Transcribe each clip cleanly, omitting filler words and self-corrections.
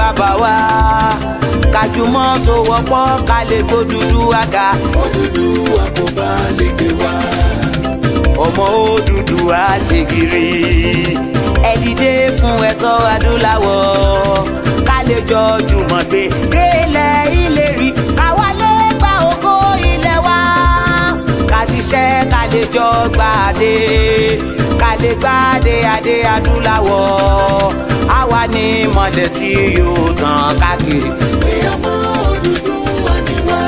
bàbá wa kájùmọ̀ sowọ́pọ̀ ká lè gbódùdúwà ga. Odùduwà kò bá lè gbé wa. ọmọ Odùduwà ṣègìrì ẹ dìde fún ẹ̀tọ́ adúláwọ̀ ká lè jọ jùmọ̀ gbé délẹ̀ ìlérí káwa lè gba ògo ilẹ̀ wa ká ṣiṣẹ́ ká lè jọ gbàdé ká lè gbàdé adé adúláwọ̀ àwa ní mọ̀lẹ̀ tí yóò tàn káàkiri. Pé ọmọ Odùduwà ni wá.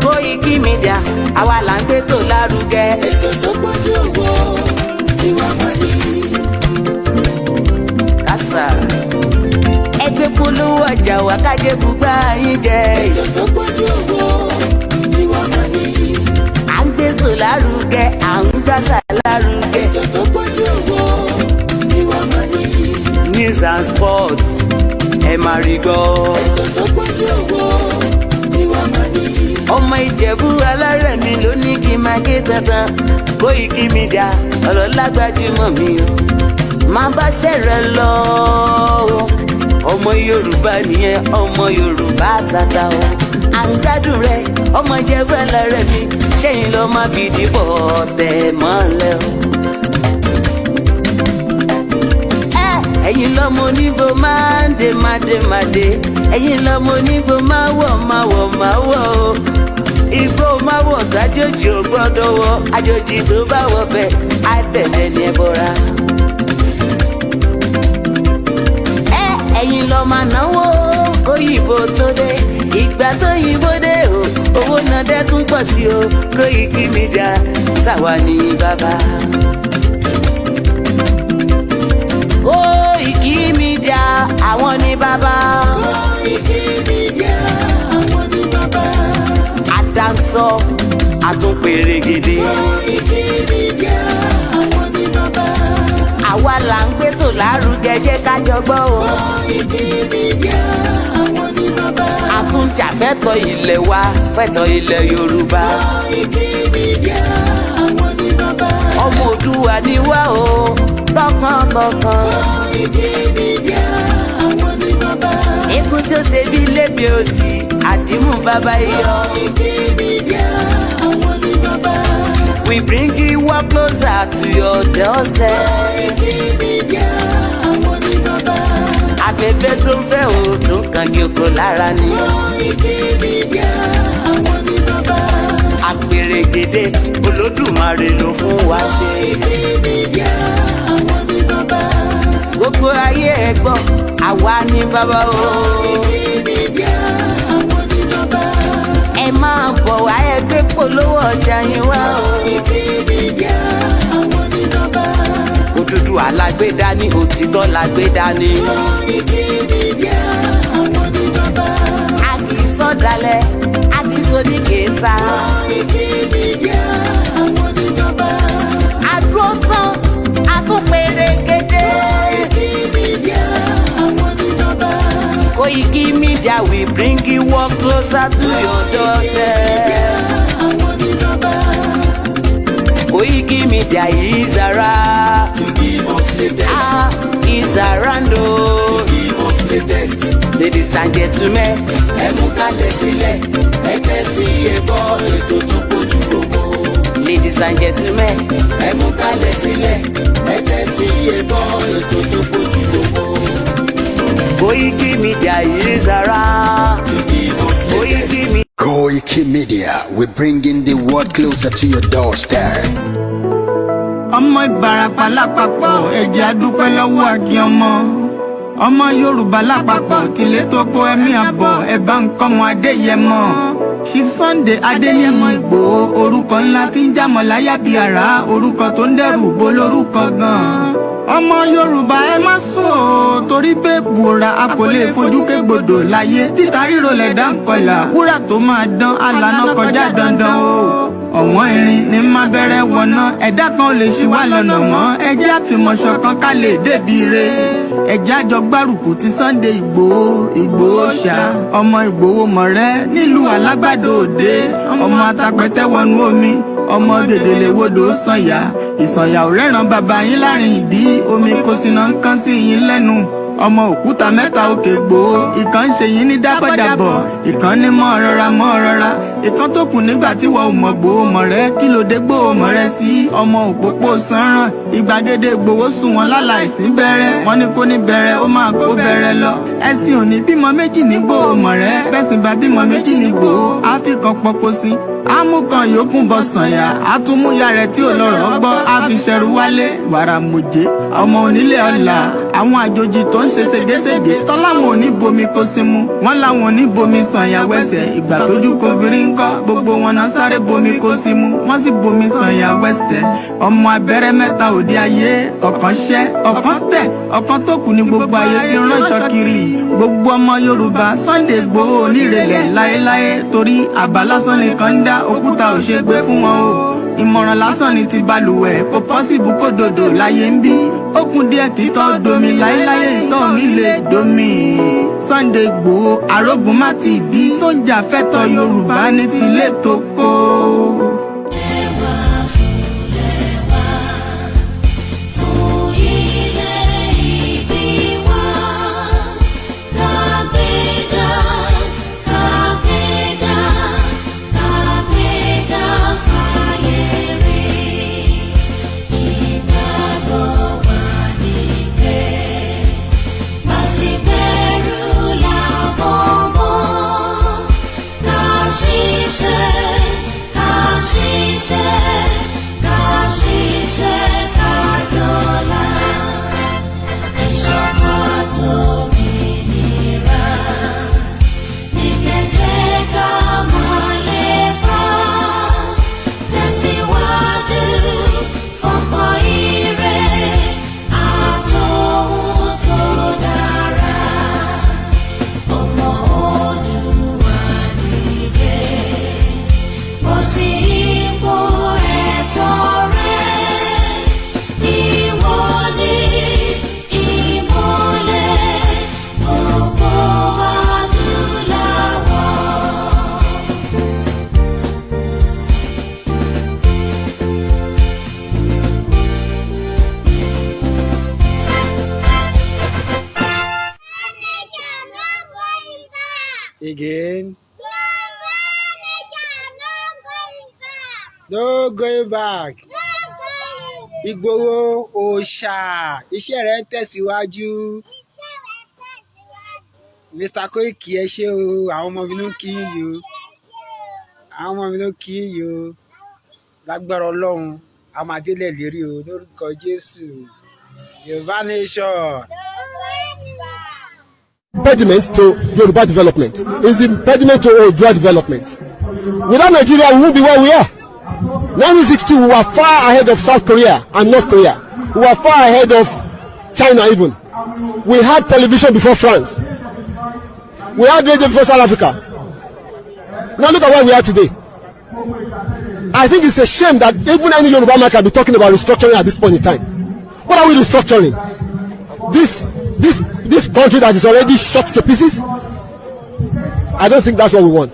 koikimedia àwa là ń gbé tó lárugẹ. Ètò tó pọ̀jù owó tiwa máa ní. kásá ẹgbẹ́ polówó ọjà wà kájé bùgbà yín jẹ. Ètò tó pọ̀jù owó tiwa máa ní. à ń gbé tó lárugẹ à ń gbàsà lárugẹ. Ètò tó pọ̀jù owó tiwa máa ní. news and sports ẹ máa rí gbọ́. Ètò tó pọ̀jù owó tiwa máa ní. ọmọ Ìjẹ̀bú alárẹ̀mí ló ní kí n máa ké tantan koikimedia ọ̀rọ̀ lágbájúmọ̀ mi o máa bá ṣẹ̀rẹ̀ lọ o. ọmọ Yorùbá nìyẹn ọmọ Yorùbá tata o à ń gbádùn rẹ ọmọ Ìjẹ̀bú alárẹ̀mí ṣẹ́yìn lọ máa fi dìbò tẹ̀ mọ́lẹ̀ o. ẹ̀yin lọ́mọ onígbò máa ń dé mádémádé ẹ̀yin lọ́mọ onígbò máa wọ̀ o. Igbó máa wọ̀ dájòjì ò gbọ́dọ̀ wọ àjòjì tó bá wọ bẹ́ẹ̀ á tẹ̀lé ní ẹbọra. ẹ̀yin lọ máa náwó kóyìnbó tó dé ìgbà tó yìnbó dé o owó náà dẹ́ tún pọ̀ sí o koikimedia ṣàwa ní bàbá. koikimedia àwọn ní bàbá. Koikimedia àwọn ní bàbá. Àdáńtọ́ àtúnpèrègèdè. Koikimedia àwọn ní bàbá. àwa là ń gbé tó lárugẹ jẹ́ ká jọ gbọ́ o. Koikimedia àwọn ní bàbá. àtúnjàfẹ́tọ̀ ilẹ̀ wa fẹ́tọ̀ ilẹ̀ Yorùbá. Koikimedia àwọn ní bàbá. ọmọ Oòduà ni wá o tọkàntọkàn. Koikimedia àwọn ní bàbá. ikú tó ṣe bí lébi òsì àdìmú bàbá iyọ̀. Koikimedia àwọn ní bàbá. we bring you one closer to your doorstep. Koikimedia àwọn ní bàbá. afẹ́fẹ́ tó ń fẹ́ o tó ń kan kí oko lára ni. Koikimedia àwọn ní bàbá. àpèrègèdè Olódùmarè ló fún wa ṣe. Koikimedia àwọn ní bàbá. gbogbo ayé ẹ gbọ́ àwa ní bàbá o. Koikimedia àwọn ní bàbá. ẹ máa bọ̀ wá ẹ gbé polówó ọjà yín wá o. Koikimedia àwọn ní bàbá. Odùduwà lágbédá ní òtítọ́ lágbédá ní. Koikimedia àwọn ní bàbá. a kì í sọ̀dálẹ̀ a kì í sódì kẹta. Koikimedia àwọn ní bàbá. àdúró tán a tún pèrègèdè. Koikimedia àwọn ní bàbá. Koikimedia we bring you one closer to your doorstep. Àwọn ní bàbá. Koikimedia is around. To give us latest. Is around o. Give us latest. Ladies and gentlemen, Ẹ mú kalẹ̀ sílẹ̀. Ẹ tẹ́tí ẹ gbọ́ ètò tó pọ̀jù owó. ladies and gentlemen, Ẹ mú kalẹ̀ sílẹ̀. Ẹ tẹ́tí ẹ gbọ́ ètò tó pọ̀jù owó. Koikimedia is around. To give us latest. Koikimedia. Koikimedia, we're bringing the world closer to your doorstep. ọmọ Ìbàràpá lápapọ̀ ẹ̀jẹ̀ adúpẹ́ lọ́wọ́ àkí ọmọ Yorùbá lápapọ̀ tìlé tó kó ẹ̀mí àbọ̀ ẹ̀bá nkọ́mọ Adéyẹmọ Chief Sunday Adéyẹmọ Ìgbòho orúkọ ńlá tí ń jámọ̀ láyà bí àrá orúkọ tó ń dẹ́rù bo lórúkọ gan-an ọmọ Yorùbá ẹ má sùn o torí pé bùrà a kò lè fojú kégbodò láyé títa ríro lẹ̀dá ń kọlà wúrà tó máa dán alànà kọjá dandan o ọ̀wọ́n irin ní má bẹ̀rẹ̀ wọ̀nà ẹ̀dá kan ò lè ṣì wá lọ́nà mọ́ ẹjẹ́ àfìmọ̀ṣọ̀ kan ká lè débi re ẹjẹ́ àjọ gbárùkù ti Sunday Ìgbòho ṣá ọmọ Ìgbòho mọ̀rẹ́ nílùú Alágbàdo Òde ọmọ atapẹ̀tẹ̀ wọnú omi ọmọ gèdèlè wodò sànyà ìsànyà ò rẹ́ràn bàbá yín láàrin ìdí omi kò sì náà ń kán sí yín lẹ́nu ọmọ òkúta mẹ́ta òkè gbòó. Ìkan ṣe yín ní dábọ̀dàbọ̀, ìkan ní mọ́ rọra. Ìkan tó kù nígbà tí wọ́n ò mọ̀ gbòó mọ̀ rẹ́, kí ló dé gbòó mọ̀ rẹ́ sí. Ọmọ òpópó sanran, ìgbàgede gbòó sùn wọn láláìsí bẹ̀rẹ̀. Wọ́n ní kó ní bẹ̀rẹ̀, ó máa kó bẹ̀rẹ̀ lọ. Ẹ̀sìn ò ní bímọ méjì ní gbòó mọ̀ rẹ́, bẹ́sìn bá bímọ méjì ní gbòó. Áfíkan pọpọ sí, àmúkan yòókù bọ̀ sànyà, àtúmúyà rẹ̀ tí ò lọ́rọ̀ gbọ́, àfiṣẹ́rù wálé wàrà mòjé. Ọmọ onílé ọ̀la, àwọn àjòjì tó ń ṣe ségesège, tọ́láwọn ò ní bomi kó sí mu, wọ́n láwọn ò ní bomi sànyà wẹ́sẹ̀. Ìgbà tójú kò fi rí ńkọ́, gbogbo wọn náà sáré bomi kó sí mu, wọ́n sì bomi sànyà wẹ́sẹ̀. Ọmọ abẹ́rẹ́ mẹ́ta òde ayé, ọ̀kan ṣẹ́, ọ̀kan tẹ̀, ọ̀kan tó kù ní gbogbo ayé fi ránṣọ kiri. Gbogbo ọmọ Yorùbá Sunday Igboho onírèlẹ̀ láéláé, torí àbá lásán nìkan ń dá, òkúta ò ṣe gbé fún wọn o. Ìmọ̀ràn lásán ni ti balùwẹ̀, kò pọ́sibú kó dòdò láyé ń bí. Ó kún díẹ̀ títọ́ domi, láéláé ìtọ́ mi lè domi. Sunday Igboho arógun má ti dí, tó ń jà fẹ́tọ̀ Yorùbá ní tilé tó kó. Again. No going back. Igboho òòṣà, iṣẹ́ rẹ̀ ń tẹ̀síwájú. Mr. Koiki ẹ ṣé o, àwọn ọmọ mi ló kí yín o. Àwọn ọmọ mi ló kí yín o. Lágbára Ọlọ́run, a máa délẹ̀ lérí o, lórúkọ Jésù. Yorùbá nation. Impediment to Yoruba development is the impediment to Oodua development. Without Nigeria, we won't be where we are. 1962, we were far ahead of South Korea and North Korea. We were far ahead of China even. We had television before France. We had radio before South Africa. Now look at where we are today. I think it's a shame that even any Yoruba man can be talking about restructuring at this point in time. What are we restructuring? This country that is already shot to pieces? I don't think that's what we want.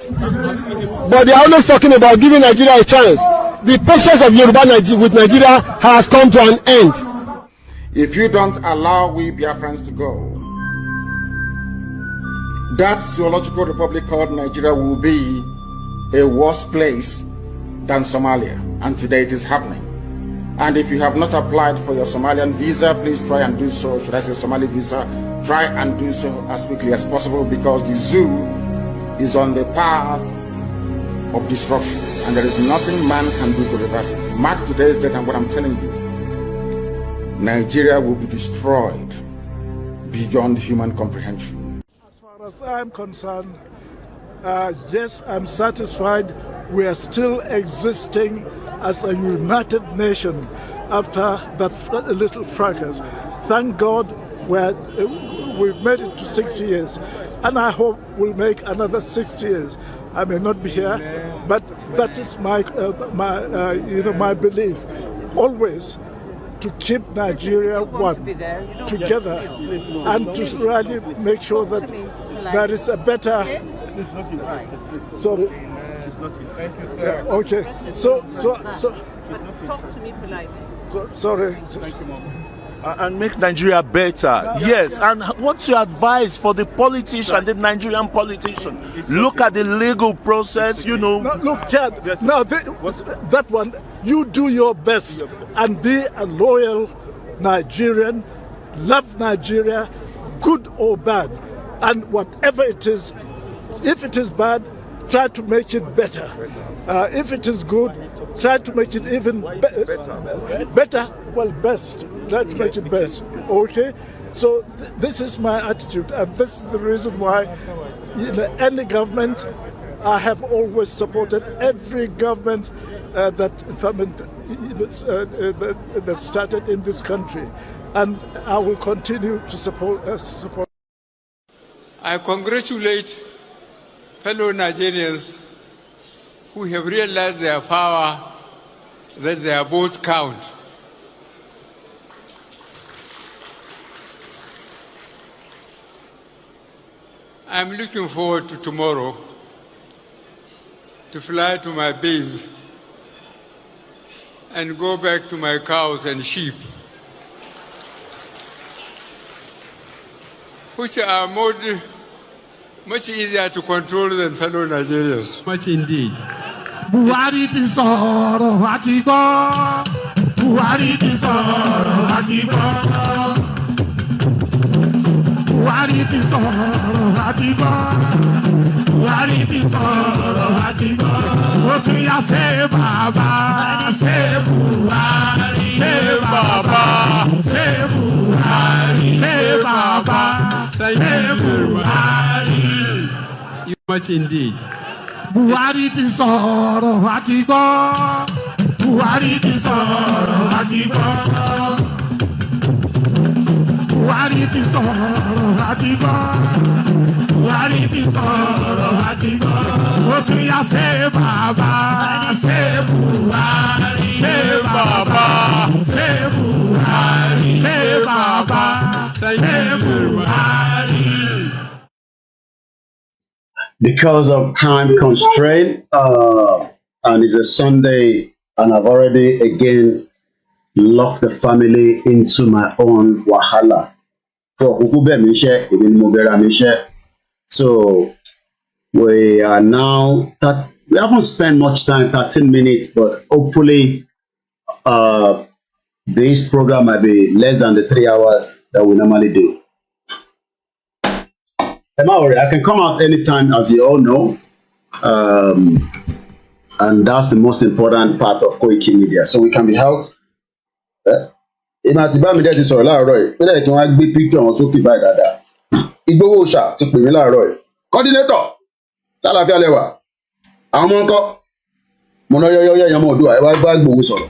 But they are always talking about giving Nigeria a chance. The patience of Yoruba with Nigeria has come to an end. If you don't allow we Biafrans to go, that zoological republic called Nigeria will be a worse place than Somalia. And today it is happening. And if you have not applied for your Somalian visa, please try and do so. Should I say Somali visa? Try and do so as quickly as possible, because the zoo is on the path of destruction, and there is nothing man can do to reverse it. Mark today's date and what I'm telling you. Nigeria will be destroyed beyond human comprehension. As far as I'm concerned, yes, I'm satisfied we are still existing as a united nation after that little fracas. Thank God we've made it to 6 years, and I hope we'll make another 6 years. I may not be here, but that is my belief. Always to keep Nigeria one, together, and to really make sure that there is a better. Sorry. Okay. So. Talk to me politely. Sorry. Thank you, Mom. and make Nigeria better. Yes, and what's your advice for the politician, the Nigerian politician? Look at the legal process, you know. No, look, Chad, now that one, you do your best and be a loyal Nigerian, love Nigeria, good or bad. And whatever it is, if it is bad, try to make it better. If it is good, try to make it even better. Well, best. Try to make it best. Okay? So this is my attitude, and this is the reason why any government, I have always supported every government that started in this country, and I will continue to support. I congratulate fellow Nigerians who have realized their power, that their votes count. I'm looking forward to tomorrow to fly to my base and go back to my cows and sheep, which are much easier to control than fellow Nigerians. Much indeed. Buhari ti sọ̀rọ̀ àti gbọ́. Buhari ti sọ̀rọ̀ àti gbọ́. Buhari ti sọ̀rọ̀ àti gbọ́. Buhari ti sọ̀rọ̀ àti gbọ́. Ó tún yá ṣe bàbá, ṣe Buhari, ṣe bàbá, ṣe Buhari, ṣe bàbá, ṣe Buhari. Much indeed. Buhari ti sọ̀rọ̀ àti gbọ́. Buhari ti sọ̀rọ̀ àti gbọ́. Buhari ti sọ̀rọ̀ àti gbọ́. Buhari ti sọ̀rọ̀ àti gbọ́. Ó tún yá ṣe bàbá, ṣe Buhari, ṣe bàbá, ṣe Buhari, ṣe bàbá, ṣe Buhari. Because of time constraint, and it's a Sunday, and I've already again locked the family into my own wahala. So we are now that we haven't spent much time, 13 minutes, but hopefully this program might be less than the 3 hours that we normally do. I can come out anytime, as you all know, and that's the most important part of koikimedia. So we can be helped. Ìmọ̀ àti bá mi dẹ́ ti sọ̀rọ̀ láàárọ̀ yìí, pé lẹ́yìn kí wọ́n á gbé picture wọn sókè báyìí dáadáa. Ìgbówó ṣà ti pè mí láàárọ̀ yìí. Coordinator, sálàáfíà lẹ́wà. Àwọn ọmọ ńkọ́, mo ná yọ́yọ́yọ́ ẹ̀yàn ọmọ Oòduà, ẹ wá bá Ìgbòho sọ̀rọ̀.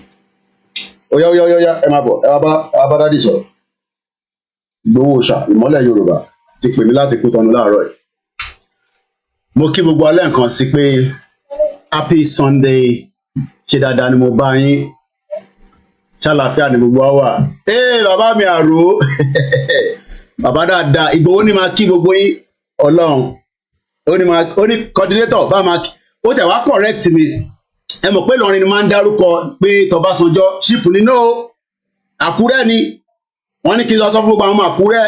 Óyá ẹ máa bọ̀, ẹ wá bá dádì sọ̀rọ̀. Ìgbówó ṣà, ìmọ́lẹ̀ Yorùbá ti pè mí láti Kútọ́nù láàárọ̀ yìí. Mo kí gbogbo alẹ́ nǹkan sí pé happy Sunday, ṣe dáadáa ni mo bá yín, ṣàlàáfíà ni gbogbo wa wà. Bàbá mi àrò bàbá dáadáa, Ìgbòho ní máa kí gbogbo yín, Ọlọ́run ó ní coordinator bá máa kí, ó tẹ̀ wá correct mi. Ẹ mọ̀ pé Ìlọrin ni máa ń dárúkọ pé tọbásanjọ́ ṣífù nínú Àkúrẹ́ ni wọ́n ní kí n sọ fún gbogbo àwọn ọmọ Àkúrẹ́.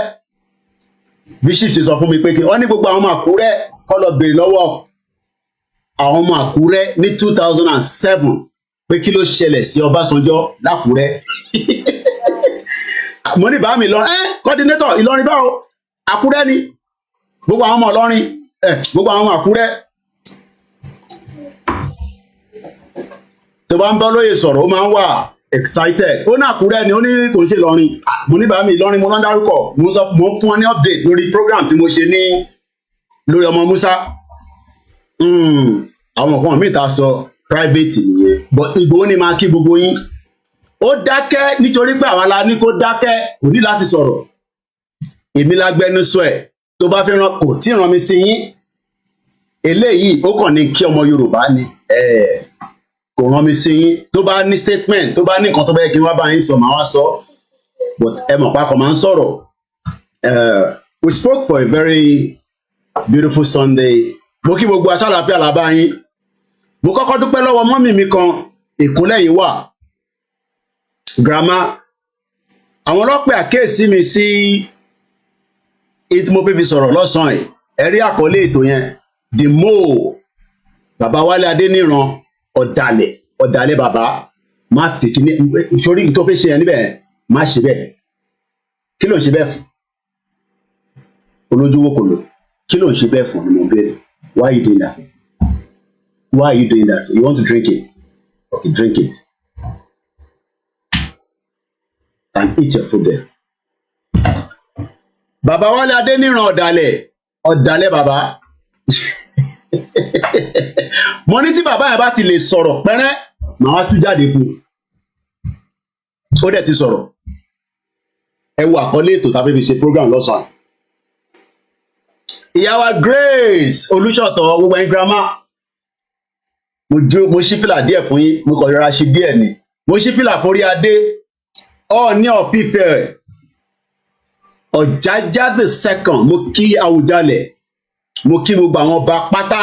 Bishop ti sọ fún mi pé wọ́n ní gbogbo àwọn ọmọ Àkúrẹ́ kọ́ lọ béèrè lọ́wọ́ àwọn ọmọ Àkúrẹ́ ní 2007 pé kí ló ṣẹlẹ̀ sí Ọbásanjọ́ l'Àkúrẹ́. Mo ní bá mi lọ coordinator Ìlọrin báwo Àkúrẹ́ ni gbogbo àwọn ọmọ Ìlọrin gbogbo àwọn ọmọ Àkúrẹ́. Tó bá ń bá lóye sọ̀rọ̀ ó máa ń wà excited. Ó ní Àkúrẹ́ ni ó ní kò ń ṣe Ìlọrin. Mo ní bá mi Ìlọrin mo lọ ń dárúkọ, mo fún wọn ní update lórí program tí mo ṣe ní lórí ọmọ Musa. Àwọn kan míì ta sọ private nìyẹn, but Ìgbòho ni máa kí gbogbo yín. Ó dákẹ́ nítorí pé àwa la ní kó dákẹ́, kò ní láti sọ̀rọ̀. Èmi lágbẹnusọ ẹ̀, tó bá fẹ́ ràn kò tí ràn mí sí yín. Eléyìí ó kàn ní kí ọmọ Yorùbá ni kò ràn mí sí yín. Tó bá ní statement, tó bá ní nǹkan tó bá yẹ kí n wá bá yín sọ màá wá sọ, but ẹ mọ̀ pa kàn máa ń sọ̀rọ̀. We spoke for a very beautiful Sunday. Mo kí gbogbo aṣáláfíà làbá yín. Mo kọ́kọ́ dúpẹ́ lọ́wọ́ mọ́mì mi kan, Èkó lẹ́yìn wà. Grandma àwọn ọlọ́pẹ́ àkéèsí mi sí ètò mo fẹ́ fi sọ̀rọ̀ lọ́sàn-án yìí ẹ̀rí àkọlé ètò yẹn the mole bàbá Wálé Adéníran ọ̀dàlẹ̀ bàbá má fi kíní sórí tó fẹ́ ṣe yẹn níbẹ̀ má ṣe bẹ́ẹ̀ kí ló ń ṣe bẹ́ẹ̀ fún olójúwò kò lò kí ló ń ṣe bẹ́ẹ̀ fún ni mo béèrè why are you doing that why are you doing that you want to drink it okay drink it and eat your food there. Bàbá Wálé Adéníran ọ̀dàlẹ̀ bàbá mo ní tí bàbá yẹn bá ti lè sọ̀rọ̀ pẹ́rẹ́ màá wá tú jáde fún ó dẹ̀ ti sọ̀rọ̀ ẹ wo àkọlé ètò tàbí fi ṣe program lọ́sàn-án ìyá wa Grace Olúṣọ̀tọ̀ gbogbo ẹ̀yin girama mo ṣí fìlà díẹ̀ fún yín mo kàn rọra ṣe díẹ̀ ni mo ṣí fìlà forí adé Ọọ̀ni of Ifẹ̀ Ọ̀jájá the second mo kí Àwùjalẹ̀ mo kí gbogbo àwọn ọba pátá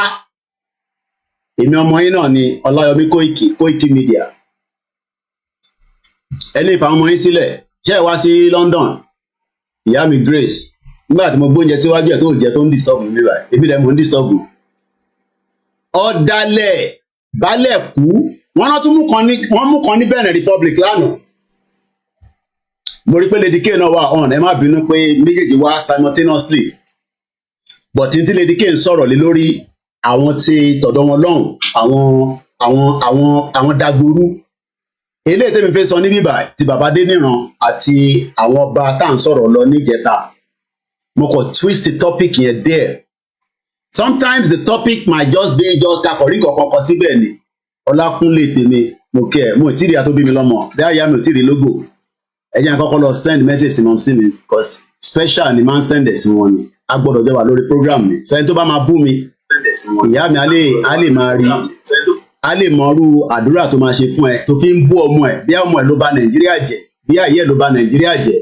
èmi ọmọ yín náà ni Ọláyọmí koikimedia ẹni ìfà ọmọ yín sílẹ̀ ṣé ẹ wá sí London ìyá mi Grace nígbà tí mo gbóúnjẹ síwájú ẹ tó jẹ tó ń disturb mi báyìí èmi dẹ̀ mo ń disturb mi ọ̀dàlẹ̀ balẹ̀ kú wọ́n mú kan ní Benin Republic lánàá mo rí pé Lady K náà wà on ẹ má bínú pé méjèèjì wá simultaneously but tí Lady K ń sọ̀rọ̀ lé lórí àwọn tí tọ̀dọ̀ wọn lọ́hùn àwọn dagboru eléyìí tẹ́mi fẹ́ sọ ní bíbà tí bàbá Adéníran àti àwọn ọba tá à ń sọ̀rọ̀ lọ níjẹta mo kàn twist the topic yẹn there sometimes the topic might just be kakọ̀rí kankan síbẹ̀ ni Ọlákúnlé tèmi mo kẹ́ ẹ̀ mo ì tí ì rí àtó bí mi lọ́mọ bí àyà mi ò tí ì rí lógo ẹ jẹ́ àkọ́kọ́ lọ send message sí mọ́ sí mi because special ni máa ń send ẹ̀ sí wọn ni a gbọ́dọ̀ jẹ́ wà lórí program mi so ẹni tó bá máa bú mi ìyá mi á lè máa rí á lè mọrú àdúrà tó máa ṣe fún ẹ tó fi ń bú ọmọ ẹ bí ọmọ ẹ ló bà Nàìjíríà jẹ́ bí ayé ẹ ló bà Nàìjíríà jẹ́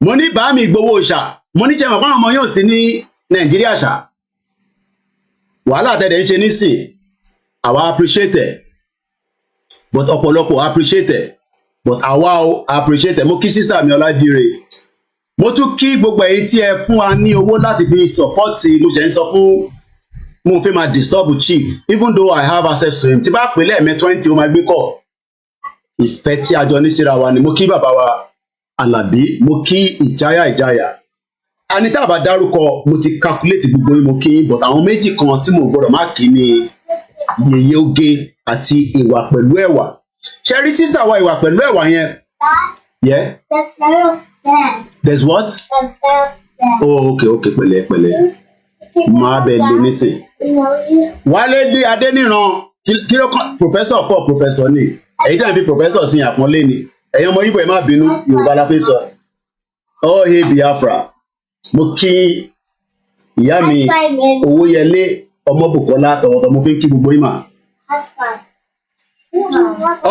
mo ní bá mi Ìgbòho ṣá mo ní jẹ́ mọ̀ fáwọn ọmọ yóò sí ní Nàìjíríà ṣá wàhálà tẹ̀lé ń ṣe nísìn àwa appreciate ẹ̀ but ọ̀pọ̀lọpọ̀ appreciate ẹ̀ but àwa ò appreciate ẹ̀ mo kí sísá mi Ọlájíire mo tún kí gbogbo èyí tí ẹ fún wa ní owó láti fi support mo ṣe ń sọ fún mo fẹ́ máa disturb chief even though I have access to him tí bá pè lẹ́ẹ̀mẹ́ 20 ó máa gbé kọ̀ ìfẹ́ tí a jọ ní síra wa ni mo kí bàbá wa Àlàbí mo kí ìjáyà àní tá a bá dárúkọ mo ti calculate gbogbo yín mo kí yín but àwọn méjì kan tí mo gbọ́dọ̀ má kí ni Yèyé Oge àti Ìwà Pẹ̀lú Ẹ̀wà ṣe rí sísá wa Ìwà Pẹ̀lú Ẹ̀wà yẹn yeah there's what oh okay pẹ̀lẹ́ máa bẹ lé nísìn Wálé Adéníran kí ló kàn professor ni èyí tàn bí professor sí àpọ́nlé ni ẹ̀yin ọmọ Ìgbò ẹ má bínú Yorùbá la fi sọ hey Biafra mo kí ìyá mi Owóyẹlé Ọmọbùkọ́lá tọ̀wọ̀tọ̀ mo fi ń kí gbogbo yín mà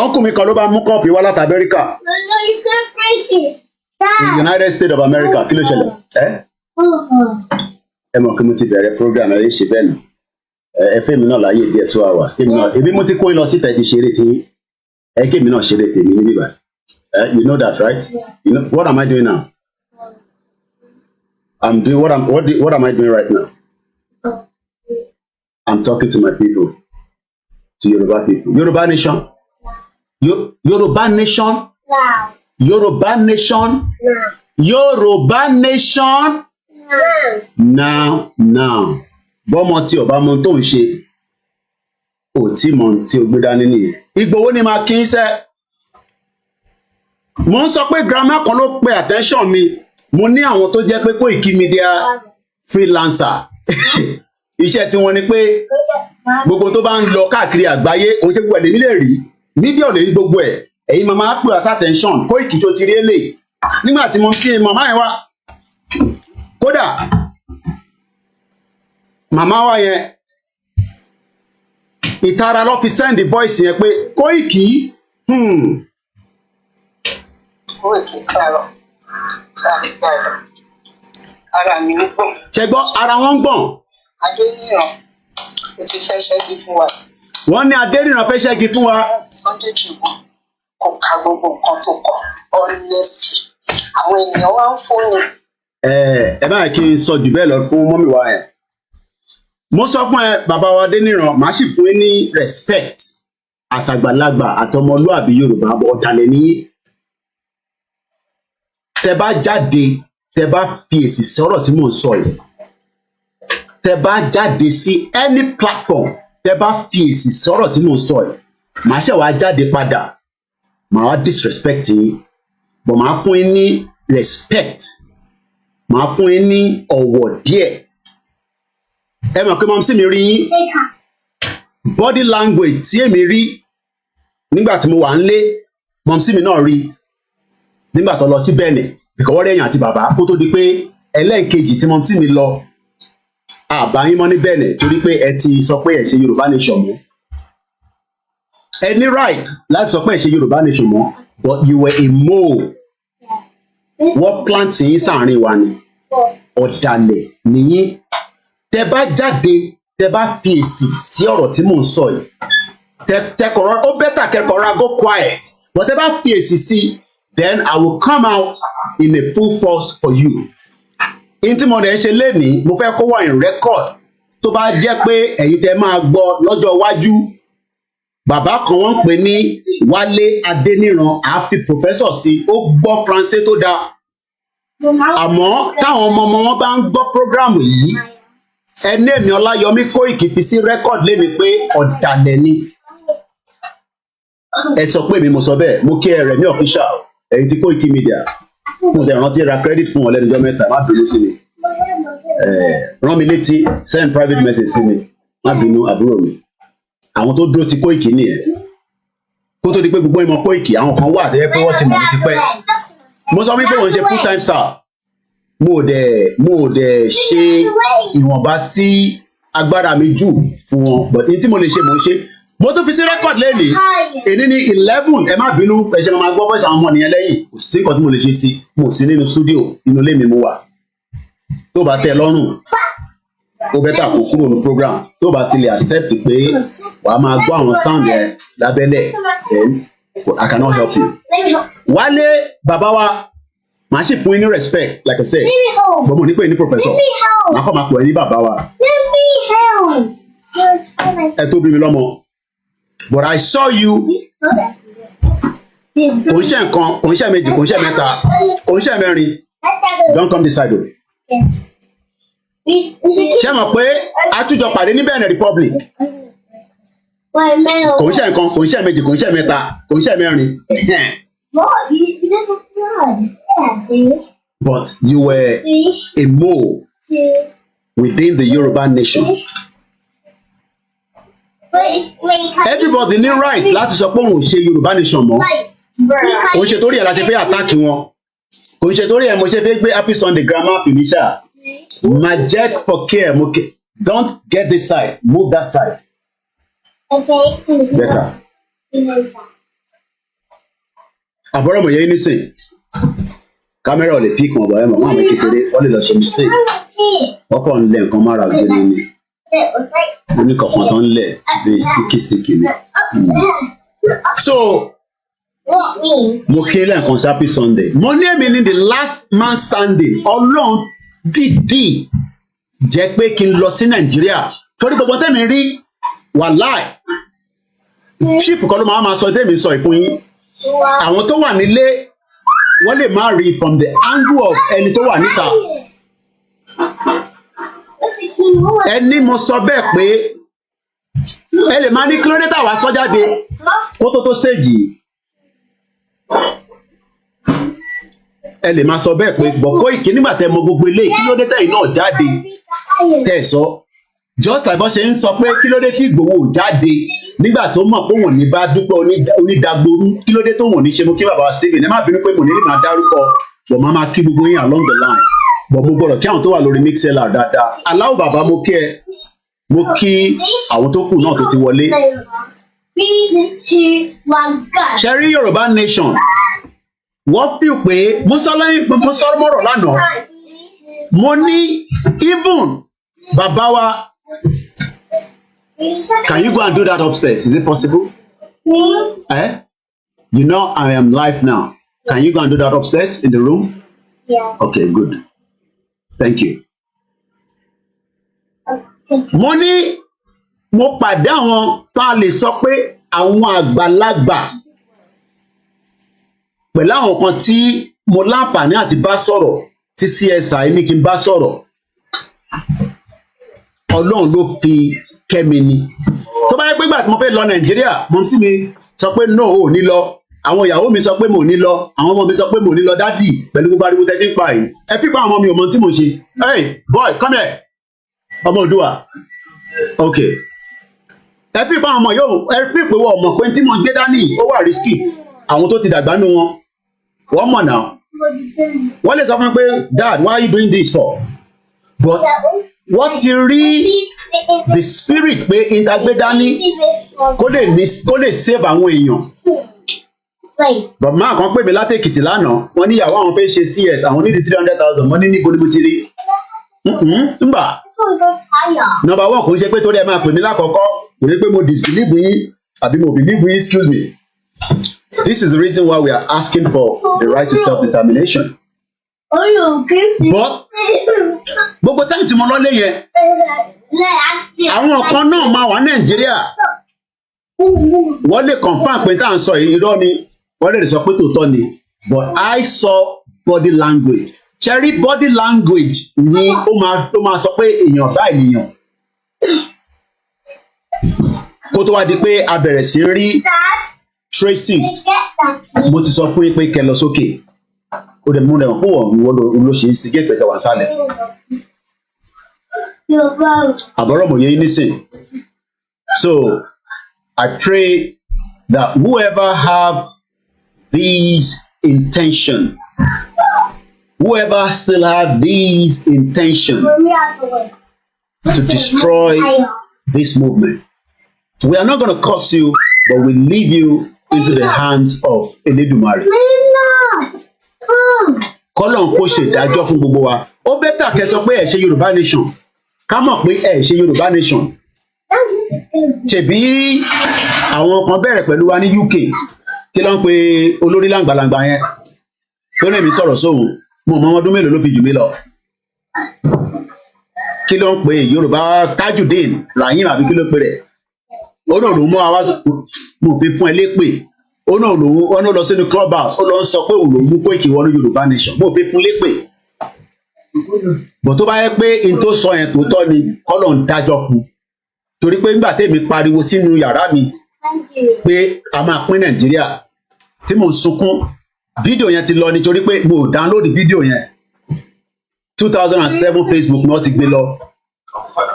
ọkùnrin kan ló bá mú kọ́ọ̀pù wá láti Amẹ́ríkà United States of America kí ló ṣẹlẹ̀ ẹ mọ̀ kí mo ti bẹ̀rẹ̀ program ẹ ṣe bẹ́ẹ̀ nù ẹ fẹ́ mi náà láyé díẹ̀ 2 hours kí mi náà ebi mo ti kó lọ síta ti ṣeré tí ẹ kí mi náà ṣeré tèmi níbí báyìí you know that right you know what am I doing now I'm doing what am I doing right now I'm talking to my people to Yoruba people Yoruba nation Yoruba nation Yoruba nation Yoruba nation now bọ́mọ tí ọba mọ tó ń ṣe ò tí mọ tí o gbé dání nìyẹn Ìgbòho ni máa kí ń sẹ́ mo ń sọ pé grandma kan ló pe attention mi mo ní àwọn tó jẹ́ pé koikimedia freelancer iṣẹ́ tí wọ́n ní pé gbogbo tó bá ń lọ káàkiri àgbáyé òun ṣe gbogbo ẹ̀ lèmi lè rí mídíà ò lè rí gbogbo ẹ̀ ẹ̀yin màmá pè wá attention Koiki tó ti rí èlé nígbà tí mo ṣe màmá ẹ̀ wá kódà màmá wa yẹn ìtara ló fi send the voice yẹn pé Koiki Koiki kárọ̀ ara mi ń gbọ̀n. ṣe gbọ́ ara wọn ń gbọ̀n. Adéníran ó ti fẹ́ ṣẹ́gi fún wa. wọ́n ní Adéníran fẹ́ ṣẹ́gi fún wa. Sunday Tribune kò ka gbogbo nǹkan tó kọ honestly àwọn ènìyàn wá ń fún ni. ẹ báyìí kí n sọ jù bẹ́ẹ̀ lọ fún mọ́mì wa ẹ̀. Mo sọ fún ẹ bàbá wa Adeniran, màá sì fún ẹ ní respect àṣàgbàlagbà àtọmọlúàbí Yorùbá ọ̀dàlẹ̀ ní. Tẹ bá jáde, tẹ bá fi èsì sọ̀rọ̀ tí mò ń sọ yìí, tẹ bá jáde sí any platform, tẹ bá fi èsì sọ̀rọ̀ tí mò ń sọ yìí, màá ṣe wá jáde padà, màá wá disrespect yín, but màá fún yín ní respect, màá fún yín ní ọ̀wọ̀ díẹ̀. Ẹ mọ̀ pé mọ̀ sí mi rí yín body language tí èmi rí nígbà tí mo wà ń lé, mọ̀ sí mi náà rí nígbà tó lọ sí Benin ìkọwọ́ rẹ̀yìn àti bàbá kó tó di pé ẹlẹ́ǹkejì tí mọ̀ sí mi lọ àbáyín mọ́ ní Benin torí pé ẹ ti sọ pé ẹ ṣe Yorùbá nation mọ́. Ẹ ní right láti sọ pé ẹ ṣe Yorùbá nation mọ́, but you were a mole. Wọ́n plant yín sáàrin wa ni, ọ̀dàlẹ̀ nìyí. Tẹ bá jáde, tẹ bá fi èsì sí ọ̀rọ̀ tí mò ń sọ yìí, tẹkọ̀rọ̀ ó bẹ́tà kẹkọ̀rọ̀ go quiet, but tẹ bá fi èsì sí, then I will come out in a full force for you. In tí mo dẹ̀ ṣe lénìí, mo fẹ́ kó wà in record tó bá jẹ́ pé ẹ̀yin tẹ máa gbọ́ lọ́jọ́ iwájú. Bàbá kan wọ́n ń pè ní Wale Adeniran, àfi professor sí, ó gbọ́ Faransé tó dáa. Àmọ́ táwọn ọmọ wọn bá ń gbọ́ prógrámù yìí, ẹni èmi Ọláyọmí Kóìkì fi sí rẹ́kọ̀dì léni pé ọ̀dàlẹ̀ ni. Ẹ sọ pé mi mo sọ bẹ́ẹ̀, mo kí ẹ rẹ̀ ní official, ẹ̀yin tí koikimedia. Mo dẹ̀ rántí ra credit fún wọn lẹ́nu ọjọ́ mẹ́ta, má bínú sí mi. Rán mi létí, send private message sí mi, má bínú àbúrò mi. Àwọn tó dúró ti Kóìkì nìyẹn. Kó tó di pé gbogbo ìmọ̀ Kóìkì, àwọn kan wà dé pé wọ́n ti mọ̀ ní tipẹ́. Mo sọ wípé wọ́n ṣe full time star. Mo ò dẹ̀ ṣe ìwọ̀nba tí agbára mi jù fún wọn, but ní tí mo lè ṣe mo ń ṣe. Mo tún fi sí rẹ́kọ̀dì lẹ́nìí, èní ní 11, ẹ má bínú, ẹ ṣe máa gbọ́ voice àwọn ọmọ nìyẹn lẹ́yìn, kò sí nǹkan tí mo lè ṣe sí, mo sí nínú studio, inú ilé mi mo wà. Tó bá tẹ́ lọ́rùn, ó bẹ́tà kó kúrò ní program, tó bá ti lè accept pé wàá máa gbọ́ àwọn sound yẹn lábẹ́lẹ̀, then I cannot help you. Wálé bàbá wa, màá sì fún yín ní respect like I said, but mo ní pé ní professor, màá kọ́ máa pọ̀ ẹ́ ní bàbá wa. Ẹ tó bí mi lọ́mọ, but I saw you. Kò ń ṣe nǹkan, kò ń ṣe méjì, kò ń ṣe mẹ́ta, kò ń ṣe mẹ́rin. Don't come this side o. Ṣé mọ̀ pé àtújọ pàdé ní Benin Republic? Kò ń ṣe nǹkan, kò ń ṣe méjì, kò ń ṣe mẹ́ta, kò ń ṣe mẹ́rin. But you were a mole within the Yoruba nation. Everybody ní right láti sọ pé òun ò ṣe Yorùbá nation mọ́. Kò ń ṣe torí ẹ̀ láti fẹ́ attack wọn. Kò ń ṣe torí ẹ̀ mo ṣe fẹ́ gbé Happy Sunday Grammar Finisha. Majek for care. Don't get this side. Move that side. Okay. Better. Àbúrò mo yẹ yín nísìn. Kámẹ́rà ò lè pick wọn bọ̀ ẹ̀ mọ̀ wọ́n àmì kékeré wọ́n lè lọ ṣe mistake. Wọ́n kàn ń lẹ̀ nǹkan mára ògbéni ni. Mo ní kọ̀ọ̀kan tó ń lẹ̀ bí sticky ni. So, mo kí lẹ́ẹ̀kan sí Happy Sunday. Mo ní èmi ní the last man standing. Ọlọ́run dìdí jẹ́ pé kí n lọ sí Nàìjíríà. Torí gbogbo tẹ́mi rí wàláì. Chief kan ló máa sọ tẹ́mi sọ ìfún yín. Àwọn tó wà nílé wọ́n lè má rí from the angle of ẹni tó wà níta. Ẹni mo sọ bẹ́ẹ̀ pé ẹ lè máa ní kí ló dé táwa sọ jáde kó tó séjì. Ẹ lè máa sọ bẹ́ẹ̀ pé bọ̀kọ́ ìkí nígbà tẹ́ mọ gbogbo eléyìí kí ló dé tẹ́yìn náà jáde tẹ́ ẹ sọ. Just like bọ́ ṣe ń sọ pé kí ló dé tí Ìgbòho jáde nígbà tó mọ̀ pé òun ní bá dúpẹ́ onídàgboru kí ló dé tó wọ̀n ní ṣe mo kí bàbá Stephen ẹ má bínú pé mo ní lè máa dárúkọ bọ̀ máa kí gbogbo yín along the line bọ̀ mo gbọ́dọ̀ kí àwọn tó wà lórí mixlr dáadáa. Aláwọ̀ bàbá mo kí ẹ, mo kí àwọn tó kù náà tó ti wọlé. Ṣé rí Yorùbá nation wọ́n fi pé mo sọ mọ́rọ̀ lánàá mo ní even bàbá wa. Can you go and do that upstairs? Is it possible? Eh? You know I am live now. Can you go and do that upstairs in the room? Yeah. Okay, good. Thank you. Mo ní mo pàdé àwọn tá a lè sọ pé àwọn àgbàlagbà pẹ̀lú àwọn kan tí mo láǹfààní àti bá sọ̀rọ̀ tí CSI ní kí n bá sọ̀rọ̀. Ọlọ́run ló fi kẹ́mi ni. Tó bá yẹ pé ìgbà tí mo fẹ́ lọ Nàìjíríà, mọ̀ sí mi sọ pé no ò ní lọ. Àwọn ìyàwó mi sọ pé mo ní lọ. Àwọn ọmọ mi sọ pé mo ní lọ dádì pẹ̀lú gbogbo ariwo tẹ́tí ń pa yìí. Ẹ fi pa àwọn ọmọ mi ò mọ tí mo ṣe. Hey boy, come here. Ọmọ Òdùwà. Okay. Ẹ fi pa àwọn ọmọ yóò ẹ fi pé wọ́n mọ̀ pé tí mo gbé dání ó wà risky. Àwọn tó ti dàgbà nù wọn. Wọ́n mọ̀ náà. Wọ́n lè sọ fún mi pé dad why are you doing this for? But wọ́n ti rí the spirit pé ìdágbé dání kó lè save àwọn èèyàn. But máa kan pè mí láti Èkìtì lánàá, wọ́n ní ìyàwó àwọn fẹ́ ṣe CS, àwọn ní 300,000, wọ́n ní níbo ni mo ti rí. Nbà. Number one kò ń ṣe pé torí ẹ máa pè mí lákọ̀ọ́kọ́, kò ní pé mo disbelieve yín àbí mo believe yín, excuse me. This is the reason why we are asking for the right to self-determination. But gbogbo táyì tí mo lọ́lé yẹn, àwọn kan náà máa wà Nàìjíríà. Wọ́n lè confirm pé tá à ń sọ irọ́ ni, wọ́n lè sọ pé tòótọ́ ni. But I saw body language. Cherry body language ni ó máa sọ pé èèyàn bá ènìyàn. Kó tó wá di pé a bẹ̀rẹ̀ sí rí traces. Mo ti sọ fún yín pé kẹ́ lọ sókè. Ó dẹ̀ mú dẹ̀ mọ̀ pé wọ́n ló ṣe instigate fẹ̀kẹ́ wá sálẹ̀. Àbọ̀rọ̀ mọ̀ yẹ yín nísìn. So I pray that whoever have these intention, whoever still have these intention to destroy this movement, we are not going to curse you, but we leave you into the hands of Elédùmarè. Kọ́lọ́n kó ṣe ìdájọ́ fún gbogbo wa. Ó bẹ́tà kẹ́ sọ pé ẹ ṣe Yorùbá nation. Ká mọ̀ pé ẹ ṣe Yorùbá nation. Ṣèbí àwọn kan bẹ̀rẹ̀ pẹ̀lú wa ní UK. Kí ló ń pe olórí làǹgbàlàǹgbà yẹn? Tó ní mi sọ̀rọ̀ sóhun. Mo mọ ọdún mélòó ló fi jù mí lọ. Kí ló ń pe Yorùbá Tajudeen Rahim àbí kí ló pe rẹ̀? Ó náà lòun mọ́ àwa mo fi fún ẹ lépè. Ó náà lòun lọ sínú clubhouse. Ó lọ sọ pé òun lòun mú Koiki wọnú Yorùbá nation. Mo fi fún lépè. Bọ̀ tó bá yẹ pé n tó sọ yẹn tòótọ́ ni kọ́lọ̀ ń dájọ́ fún. Torí pé nígbà tèmi pariwo sínú yàrá mi pé a máa pín Nàìjíríà tí mo sunkún, fídíò yẹn ti lọ nítorí pé mo download fídíò yẹn 2007 Facebook náà ti gbé lọ.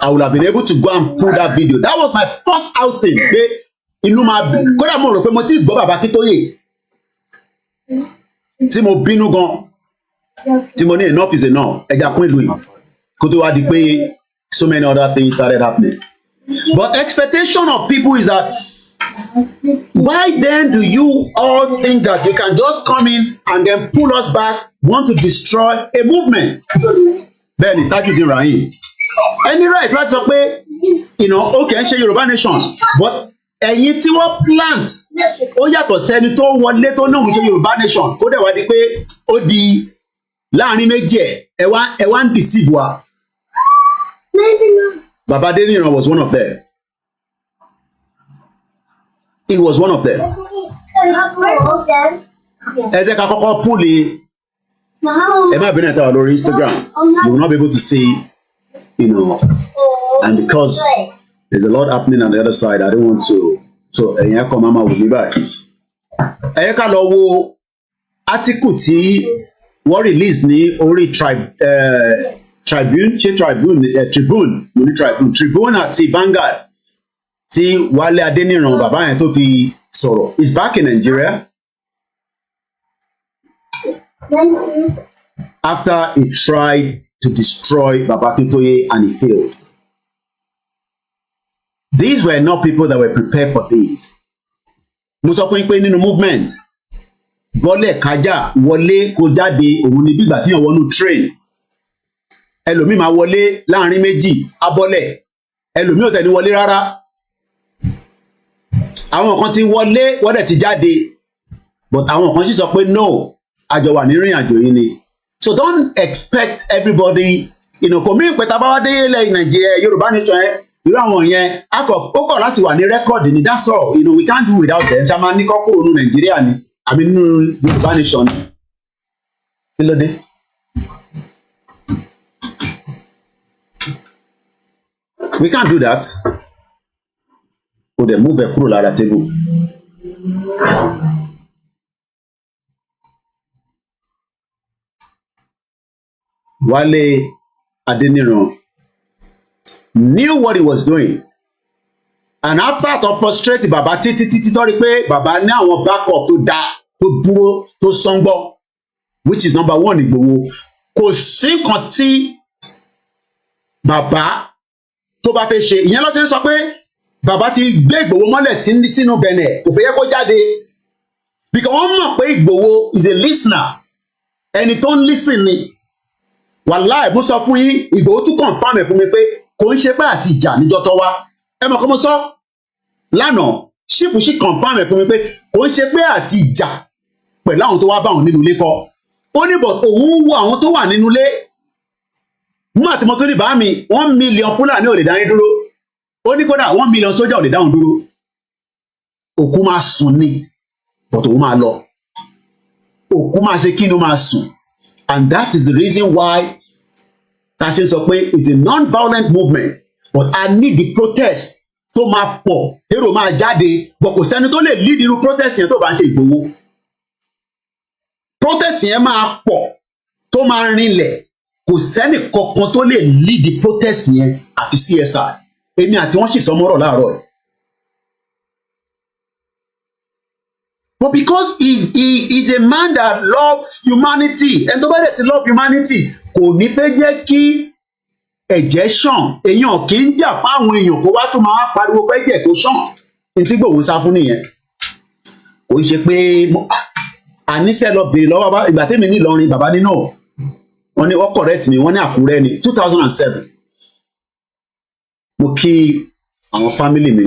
I would have been able to go and pull that video. That was my first outing. Pé inú máa bí kódà mo rò pé mo ti gbọ́ bàbá Akíntóyè tí mo bínú gan tí mo ní enough is enough ẹja pín ìlú yìí kó tó wá di pé so many other things started happening. But expectation of people is that why then do you all think that you can just come in and then pull us back, want to destroy a movement? Bẹ́ẹ̀ni Tajudeen Rahim any right láti sọ pé okay ń ṣe Yorùbá nation but ẹ̀yin tí wọ́n plant ó yàtọ̀ sẹ́ni tó wọlé tó náà ń ṣe Yorùbá nation kó dẹ̀ wá di pé ó di láàrin méjì ẹ̀ wá ń deceive wa. Baba Adeniran was one of them. He was one of them. Ẹ jẹ́ ká kọ́kọ́ púlì ẹ má bínú ẹ̀ta wà lórí Instagram. You will not be able to see, and because there's a lot happening on the other side, I don't want to. So ẹ̀yin ẹ̀kọ́ máa wò mí báyìí. Ẹ yẹ ká lọ wo article tí wọ́n release ní orí Tribune àti Vanguard tí Wale Adeniran bàbá yẹn tó fi sọ̀rọ̀ is back in Nigeria after he tried to destroy Baba Akintoye and he failed. These were not people that were prepared for this. Mo sọ fún yín pé nínú movement bọ́lẹ̀ kájà wọlé kó jáde òun ni bígbà tí yàn wọnú train. Ẹlòmíì máa wọlé láàrin méjì abọ́lẹ̀, ẹlòmíì ò tẹ̀ ní wọlé rárá. Àwọn kan ti wọlé wọ́n dẹ̀ ti jáde, but àwọn kan sì sọ pé no, àjọ wà ní ìrìn àjò yìí ni. So don't expect everybody, kò mí ìpẹta bá wá dé ilẹ̀ Nàìjíríà Yorùbá nation irú àwọn yẹn ó kọ̀ láti wà ní rẹ́kọ̀dì ni, that's all. We can't do without them. ṣá máa ní kọ́kọ́ òun Nàìjíríà ni àmì nínú Yorùbá nation ni. Kí ló dé? We can't do that. Kò dẹ̀ move ẹ̀ kúrò lára table. Wale Adeniran knew what he was doing, and after to frustrate baba títí tó rí pé baba ní àwọn backup tó dá tó dúró tó sọ́ngbọ́, which is number one Ìgbòho. Kò sí nǹkan tí baba tó bá fẹ́ ṣe, ìyẹn ló ti ń sọ pé baba ti gbé Ìgbòho mọ́lẹ̀ sínú Benin, kò fẹ́ yẹ kó jáde, because wọ́n mọ̀ pé Ìgbòho is a listener, ẹni tó ń listen ni. Wàláì mo sọ fún yín, Ìgbòho tún confirm ẹ̀ fún mi pé kò ń ṣe pé àti ìjà níjọ́ tó wá. Ẹ mọ̀ kó mo sọ lánàá, ṣífù sì confirm ẹ̀ fún mi pé kò ń ṣe pé àti ìjà pẹ̀lú àwọn tó wá bá òun nínú ilé kọ́. Ó ní but òun wo àwọn tó wà nínú ilé. Mú àti mo tún ní bá mi 1 million Fúlàní ò lè dá yín dúró. Ó ní kódà 1 million sójà ò lè dá òun dúró. Òkú máa sùn ni, but òun máa lọ. Òkú máa ṣe kí ni ó máa sùn. And that is the reason why Tashin sọ pé it's a non-violent movement, but I need the protest tó máa pọ̀, èrò máa jáde, but kò sẹ́ni tó lè lead irú protest yẹn tó bá ń ṣe Ìgbòho. Protest yẹn máa pọ̀ tó máa rinlẹ̀, kò sẹ́ni kankan tó lè lead the protest yẹn àfi CSI. Èmi àti wọ́n sì sọ mọ́rọ̀ láàárọ̀ ẹ̀. But because he is a man that loves humanity, and nobody that love humanity, kò ní fẹ́ jẹ́ kí ẹ̀jẹ̀ ṣàn. Èèyàn kì í jà fáwọn èèyàn kó wá tó máa pariwo pé ẹ̀jẹ̀ kó ṣàn. Ní tí Ìgbòho sá fún nìyẹn. Kò ń ṣe pé àníṣe lọ bèrè lọ́wọ́ ìgbà tèmi ní Ìlọrin bàbá nínú wọn ni wọ́n correct mi, wọ́n ní Àkúrẹ́ ní 2007. Mo kí àwọn family mi.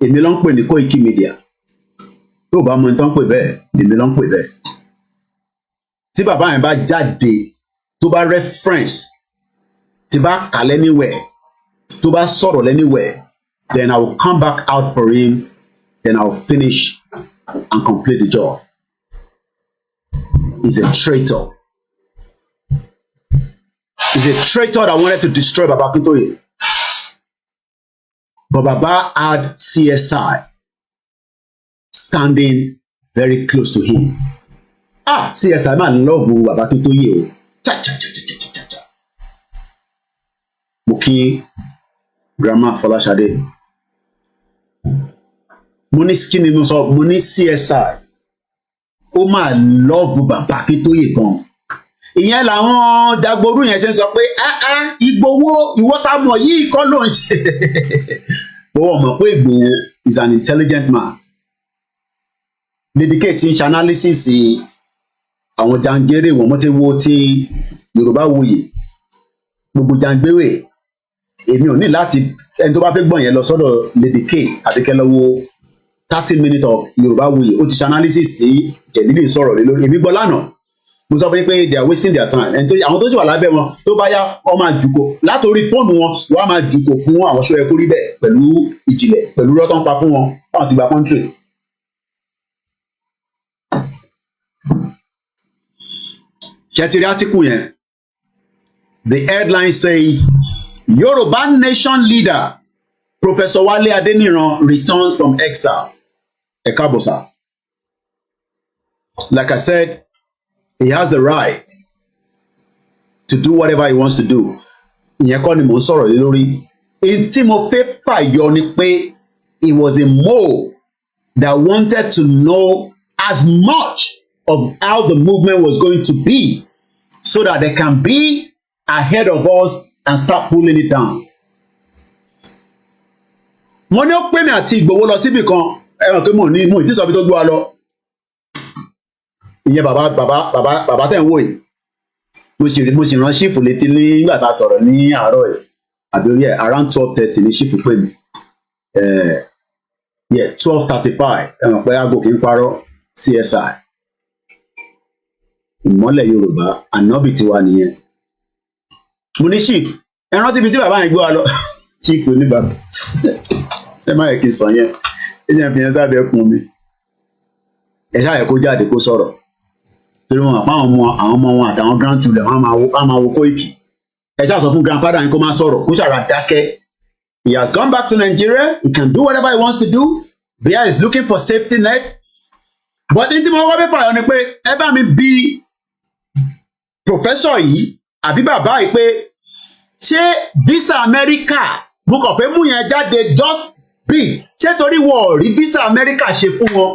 Èmi ló ń pè ní koikimedia. Tó bá mọ ní tó ń pè bẹ́ẹ̀, èmi ló ń pè bẹ́ẹ̀. Tí bàbá yẹn bá jáde, tó bá reference, tí bá kà lẹ́niwẹ̀, tó bá sọ̀rọ̀ lẹ́niwẹ̀, then I will come back out for him, then I will finish and complete the job. He's a traitor. He's a traitor that wanted to destroy Baba Akintoye. But Baba had CSI standing very close to him. CSI man love Baba Akintoye o. Cha. Mo kí Grandma Fọláṣadé. Mo ní skin inú sọ, mo ní CSI. Ó máa love Baba Akintoye gan. Ìyẹn làwọn dagboru yẹn ṣe ń sọ pé Ìgbòho ìwọ́ta mọ̀ yìí kọ́ ló ń ṣe. Bọ́wọ́ mọ̀ pé Ìgbòho is an intelligent man. Dedicate ń ṣe analysis àwọn jàǹgẹ́rẹ́ wọn ti wo ti Yorùbá Wuyì. Gbogbo jàǹgbéwè èmi ò ní láti ẹni tó bá fẹ́ gbọ́n yẹn lọ sọ́dọ̀ Dedicate àbíkẹ́ lọ wo 30 minutes of Yorùbá Wuyì. Ó ti ṣe analysis tí Jẹ̀lílì sọ̀rọ̀ lé lórí. Èmi gbọ́ lánàá. Mo sọ fún yín pé they are wasting their time. Àwọn tó sì wà lábẹ́ wọn tó bá yá wọ́n máa jùkò látòrí fóònù wọn, wọ́n á máa jùkò fún àwọn ṣọ́ ẹ̀kú rí bẹ́ẹ̀ pẹ̀lú ìjìnlẹ̀ pẹ̀lú rọ́tọ́ ń pa fún wọn báwọn ti gba country. Ṣẹ́tìrì átíkù yẹn, the headline says Yoruba nation leader Professor Wale Adeniran returns from exile. Ẹ káàbọ̀ sà. Like I said, he has the right to do whatever he wants to do. Ìyẹn kọ́ ni mò ń sọ̀rọ̀ lé lórí. Èyí tí mo fẹ́ fàyọ ni pé he was a mole that wanted to know as much of how the movement was going to be so that they can be ahead of us and start pulling it down. Mo ní ó pè mí àti Ìgbòho lọ síbì kan, ẹ mọ̀ pé mo ìdí sọ bí tó gbé wa lọ. Ìyẹn bàbá tẹ̀ ń wò yìí. Mo sì rán ṣífù létí nígbà tá a sọ̀rọ̀ ní àárọ̀ yìí. Àbí ó yẹ around 12:30 ní ṣífù pè mí. 12:35 ẹ mọ̀ pé aago kì í parọ́ CSI. ìmọ́lẹ̀ Yorùbá ànábì tiwa nìyẹn. Mo ní chief ẹ rántí ibi tí bàbá yẹn gbé wa lọ chief oníbàbà ẹ má yẹ kí n sọ yẹn ẹ jẹ́ fi yẹn sábẹ́ ẹkùn mi ẹ ṣáà yẹ kó jáde kó sọ̀rọ̀ torí wọn àpá àwọn ọmọ wọn àtàwọn grandchildren wọn á máa wo Koiki ẹ ṣáà sọ fún grandfather yín kó má sọ̀rọ̀ kó ṣàrà dákẹ́. He has gone back to Nigeria. He can do whatever he wants to do. Bia is looking for safety net. But ní tí mo wá fẹ́ fààyàn ni pé ẹ bá mi bí professor yìí àbí bàbá yìí pé ṣé visa America mo kàn fẹ́ mú yẹn jáde just be ṣé torí wọn ò rí visa America ṣe fún wọn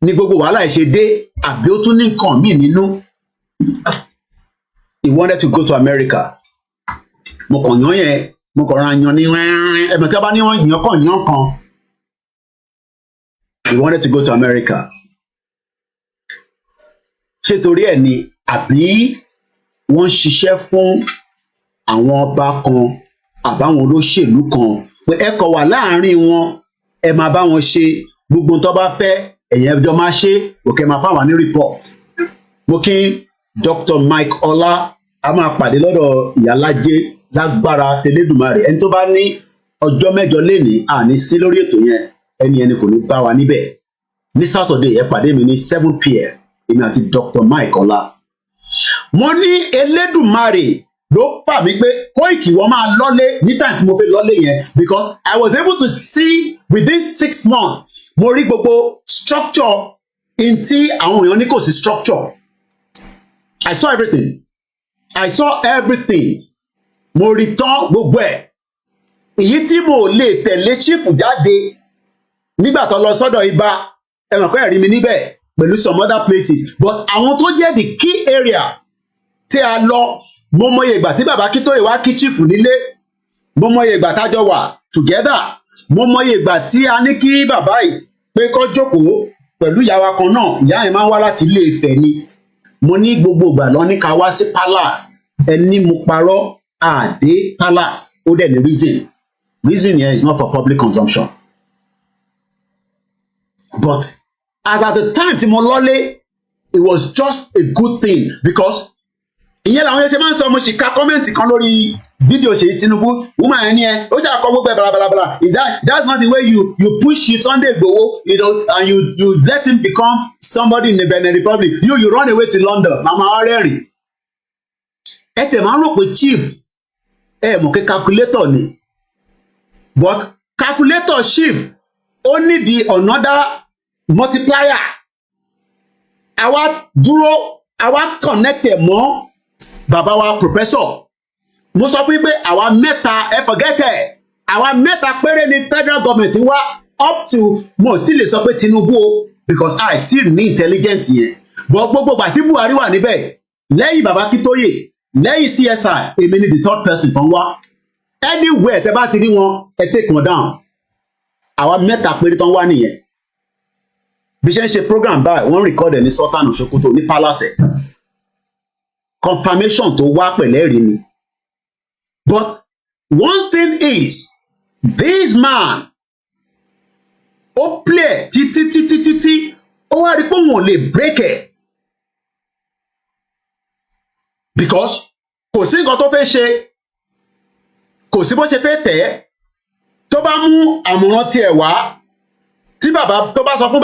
ní gbogbo wàhálà ẹ̀ ṣe dé àbí ó tún ní nǹkan míì nínú. He wanted to go to America. Mo kàn yán yẹn mo kàn ra yan ní ẹ̀mọ̀ tí a bá ní wọ́n yàn kàn yàn kan. He wanted to go to America. Ṣé torí ẹ̀ ni àbí wọ́n ṣiṣẹ́ fún àwọn ọba kan àbáwọn olóṣèlú kan pé ẹ kọ̀ wà láàárín wọn ẹ máa bá wọn ṣe gbogbo tó bá fẹ́ ẹ̀yin ẹjọ́ máa ṣe òkè máa fáwọn ní report. Mo kí Dr. Mike Ọlá a máa pàdé lọ́dọ̀ ìyálájé lágbára tẹlẹ́dùmarè ẹni tó bá ní ọjọ́ mẹ́jọ lénìí àní sí lórí ètò yẹn ẹni kò ní bá wa níbẹ̀ ní Saturday ẹ pàdé mi ní 7 p.m. èmi àti Dr. Mike Ọlá. Mo ní Elédùmarè ló fà mí pé Koiki wọ́n máa lọ́lé ní time tí mo fẹ́ lọ́lé yẹn because I was able to see within 6 months mo rí gbogbo structure in tí àwọn èèyàn ní kò sí structure. I saw everything. I saw everything. Mo rí tán gbogbo ẹ̀. Èyí tí mo lè tẹ̀lé ṣífù jáde nígbà tó lọ sọ́dọ̀ ibà ẹ̀wọ̀n kọ́ ẹ̀rí mi níbẹ̀ pẹ̀lú some other places but àwọn tó jẹ́ the key area tí a lọ mo mọye ìgbà tí bàbá Akíntóyè wá kí ṣífù nílé mo mọye ìgbà tájọ wà together mo mọye ìgbà tí a ní kí bàbá yìí pé kó jókòó pẹ̀lú ìyàwó kan náà ìyá yẹn máa ń wá láti Ilé Ifẹ̀ ni mo ní gbogbo ìgbà lọ ní ká wá sí palace ẹni mo parọ́ àdé palace ó dẹ̀ ní reason here is not for public consumption but as at the time tí mo lọ́lé it was just a good thing because ìyẹn làwọn yẹn ṣe máa ń sọ mo sì ka kọ́mẹ́ǹtì kan lórí fídíò Ṣèyí Tinubu woman ẹni ẹ ó jà kọ́ gbogbo ẹ̀ balabalabala is that's not the way you push Sunday Igboho and you let him become somebody in the Benin Republic you run away to London mama ọrẹ́rìn ẹ tẹ̀ máa ń rò pé chief ẹ mọ̀ kí calculator ni but calculator chief ó nídìí another multiplier àwa dúró àwa connected mọ́ bàbá wa professor mo sọ fún yín pé àwa mẹ́ta ẹ forget ẹ̀ àwa mẹ́ta péré ni federal government wá up to mo ti lè sọ pé Tinubu o because I ti ní intelligence yẹn but gbogbo ìgbà tí Buhari wà níbẹ̀ lẹ́yìn bàbá Akíntóyè lẹ́yìn CSI èmi ni the third person kan wá anywhere tẹ bá ti rí wọn ẹ take wọn down àwa mẹ́ta péré tán wá nìyẹn bí ṣe ń ṣe program báyìí wọ́n record ẹ̀ ní Sultan Sokoto ní palace confirmation tó wá pẹ̀lẹ́rìí ni but one thing is this man ó play títí ó wá rí pé òun ò lè break ẹ̀ because kò sí nǹkan tó fẹ́ ṣe kò sí bó ṣe fẹ́ tẹ̀ tó bá mú àmọ̀ràn tiẹ̀ wá tí bàbá tó bá sọ fún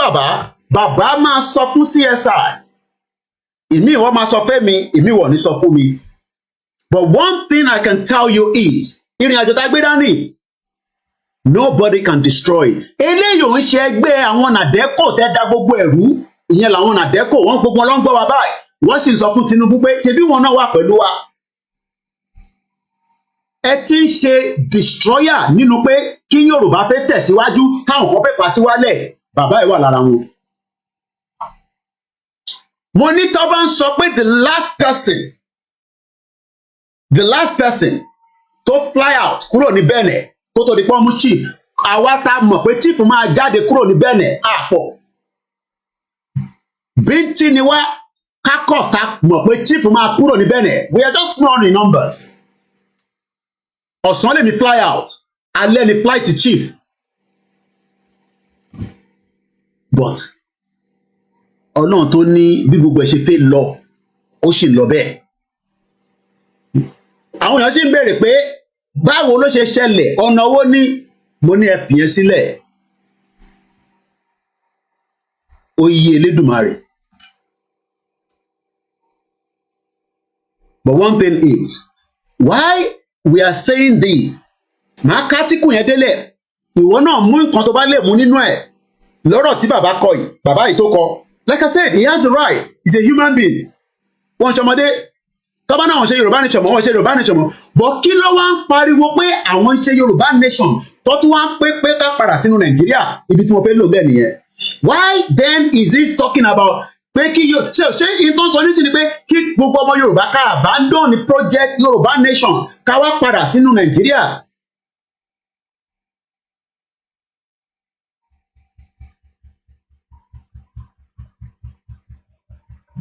bàbá máa sọ fún CSI ìmí wọ́n máa sọ fẹ́ mi ìmí wọ́n ní sọ fún mi but one thing I can tell you is ìrìn àjò tá a gbé dání nobody can destroy eléyìí ò ń ṣe ẹgbẹ́ àwọn nàdẹ́kò tẹ́ da gbogbo ẹ̀rú ìyẹn làwọn nàdẹ́kò wọ́n gbogbo wọn ló ń gbọ́ wa báyìí wọ́n sì ń sọ fún Tinubu pé ṣebí wọn náà wà pẹ̀lú wa ẹ ti ń ṣe destroyer nínú pé kí Yorùbá fẹ́ tẹ̀síwájú káwọn kan fẹ́ fà sí wálẹ̀ bàbá ẹ̀ wà lára wọn. mo ní tó bá ń sọ pé the last person tó fly out kúrò ní Benin kó tó di pọ́n mú chief àwa tá mọ̀ pé chief máa jáde kúrò ní Benin àpọ̀ bíntín ni wá kákọ́s tá mọ̀ pé chief máa kúrò ní Benin we are just small in numbers ọ̀sán lèmi fly out alẹ́ ni flight chief but ọlọ́run tó ní bí gbogbo ẹ̀ ṣe fẹ́ lọ ó sì lọ bẹ́ẹ̀. Àwọn èèyàn sì ń béèrè pé báwo ló ṣe ṣẹlẹ̀, ọ̀nà owó ní, mo ní ẹ fìyẹn sílẹ̀, ó yí Elédùmarè. But one thing is, why we are saying this, màá kátìkù yẹn délẹ̀, ìwọ náà mú nǹkan tó bá lè mú nínú ẹ̀ lọ́rọ̀ tí bàbá kọ yìí, bàbá yìí tó kọ. Like I said, he has the right, he's a human being. Wọ́n ṣọmọdé, tọ́ba náà wọ́n ṣe Yorùbá nation mọ́, wọ́n ṣe Yorùbá nation mọ́. But kí ló wá ń pariwo pé àwọn ń ṣe Yorùbá nation tó tún wá ń pé ká padà sínú Nàìjíríà, ibi tí mo fẹ́ lò bẹ́ẹ̀ nìyẹn. Why then is he talking about pé kí yóò ṣe ìtàn sọ nísìnyí pé kí gbogbo ọmọ Yorùbá ká abandon the project Yorùbá nation ká wá padà sínú Nàìjíríà?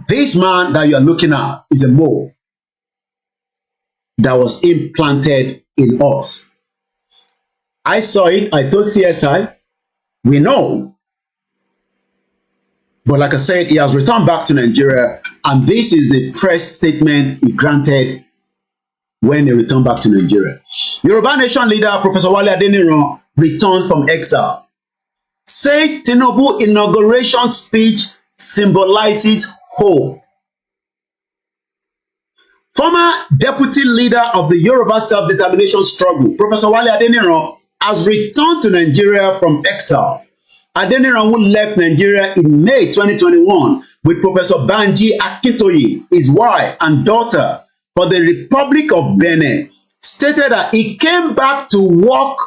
This man that you are looking at is a mole that was implanted in us. I saw it, I told CSI, we know. But like I said, he has returned back to Nigeria, and this is the press statement he granted when he returned back to Nigeria. Yoruba Nation leader Professor Wale Adeniran returned from exile. Says Tinubu inauguration speech symbolizes hope. Former deputy leader of the Yoruba self-determination struggle, Professor Wale Adeniran, has returned to Nigeria from exile. Adeniran, who left Nigeria in May 2021 with Professor Banji Akintoye, his wife and daughter, for the Republic of Benin, stated that he came back to work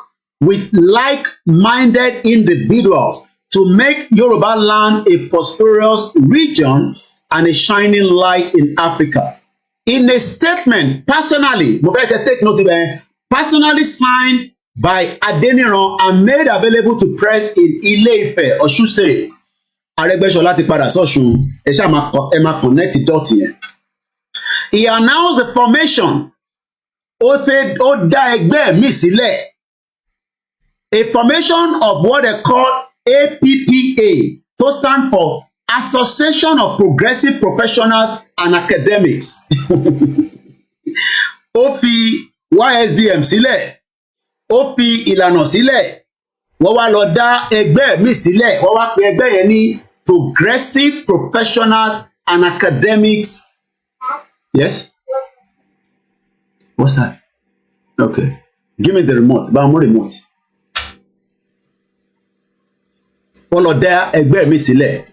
with like-minded individuals to make Yoruba land a prosperous region and a shining light in Africa. In a statement personally, take note of it, personally signed by Adeniran and made available to press in Ile-Ife, Osun State. Arẹ́gbẹ́ṣọlá ti padà sọ́ṣun, ẹ máa connect dot yẹn. He announced the formation, ó dá ẹgbẹ́ mi sílẹ̀, a formation of what they call APPA, to stand for Association of Progressive Professionals and Academics. Ó fi YSDM sílẹ̀, ó fi ìlànà sílẹ̀, wọ́n wá lọ dá ẹgbẹ́ mi sílẹ̀, wọ́n wá pe ẹgbẹ́ yẹn ní Progressive Professionals and Academics. Yes? What's that? Okay. Give me the remote. Bá mo remote. Wọ́n lọ dá ẹgbẹ́ mi sílẹ̀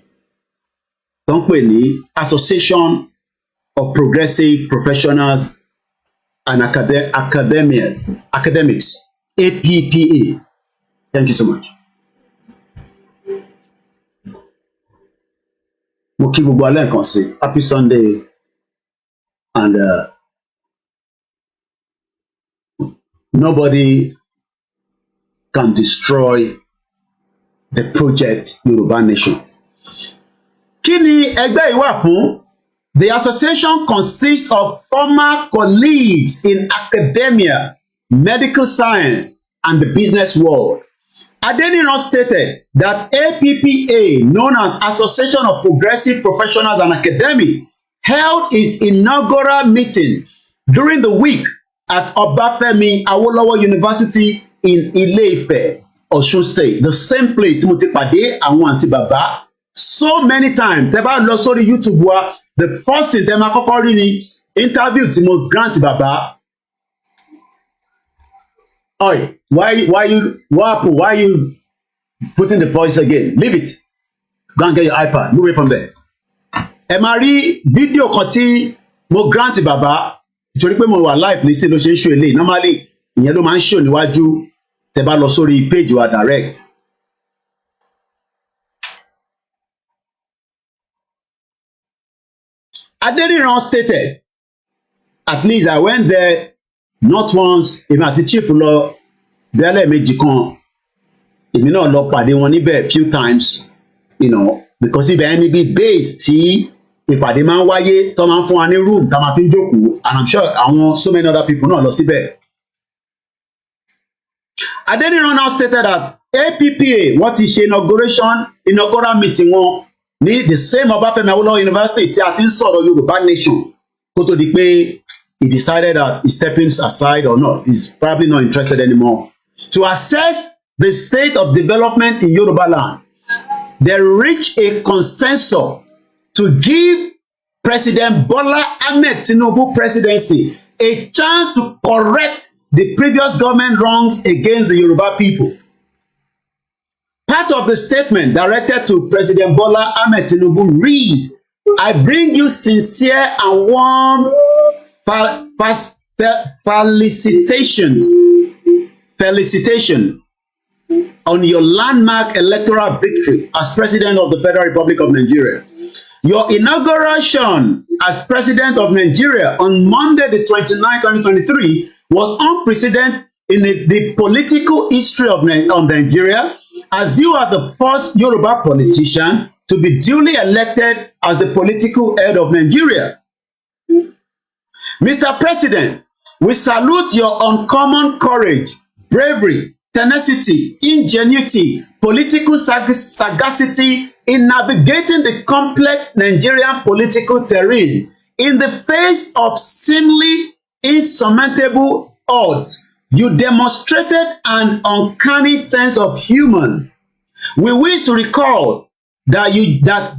tó ń pè ní Association of Progressive Professionals and Academics, APPA. Thank you so much. Mo kí gbogbo alẹ́ nǹkan sí. Happy Sunday, and nobody can destroy the project Yoruba Nation. Kí ni ẹgbẹ́ yìí wà fún? The association consists of former colleagues in academia, medical science, and the business world. Adeniran stated that APPA, known as Association of Progressive Professionals and Academics, held its inaugural meeting during the week at Obafemi Awolowo University in Ile-Ife, Osun State, the same place tí mo ti pàdé àwọn àǹtí bàbá so many times. Tẹ́ bá lọ sórí YouTube wa, the first thing tẹ́ máa kọ́kọ́ rí ni interview tí mo grant bàbá. Oi, what happened? Why you putting the voice again? Leave it. Go and get your iPad. Move away from there. Ẹ máa rí fídíò kan tí mo grant bàbá, nítorí pé mo wà live ní sí ló ṣe ń show eléyìí. Normally, ìyẹn ló máa ń show níwájú tẹ́ bá lọ sórí page wa direct. Adeniran stated, at least I went there not once, èmi àti chief lọ bí alẹ́ méjì kan, èmi náà lọ pàdé wọn níbẹ̀ few times, you know, because ibẹ̀ ẹni bí base tí ìpàdé máa ń wáyé tó máa ń fún wa ní room tá máa fi ń jókòó, and I'm sure àwọn so many other people náà lọ síbẹ̀. Adeniran now stated that APPA wọ́n ti ṣe inaugural meeting wọn ní the same Obafemi Awolowo University tí a ti ń sọ̀rọ̀ Yorùbá Nation. kó tó di pé he decided that he's stepping aside or not. He's probably not interested anymore. To assess the state of development in Yoruba land, they reached a consensus to give President Bola Ahmed Tinubu presidency a chance to correct the previous government wrongs against the Yoruba people. Part of the statement directed to President Bola Ahmed Tinubu read, I bring you sincere and warm felicitations on your landmark electoral victory as President of the Federal Republic of Nigeria. Your inauguration as President of Nigeria on Monday, the 29th, 2023, was unprecedented in the political history of Nigeria, as you are the first Yoruba politician to be duly elected as the political head of Nigeria. Mr. President, we salute your uncommon courage, bravery, tenacity, ingenuity, political sagacity in navigating the complex Nigerian political terrain in the face of seemingly insurmountable odds. You demonstrated an uncanny sense of humor. We wish to recall that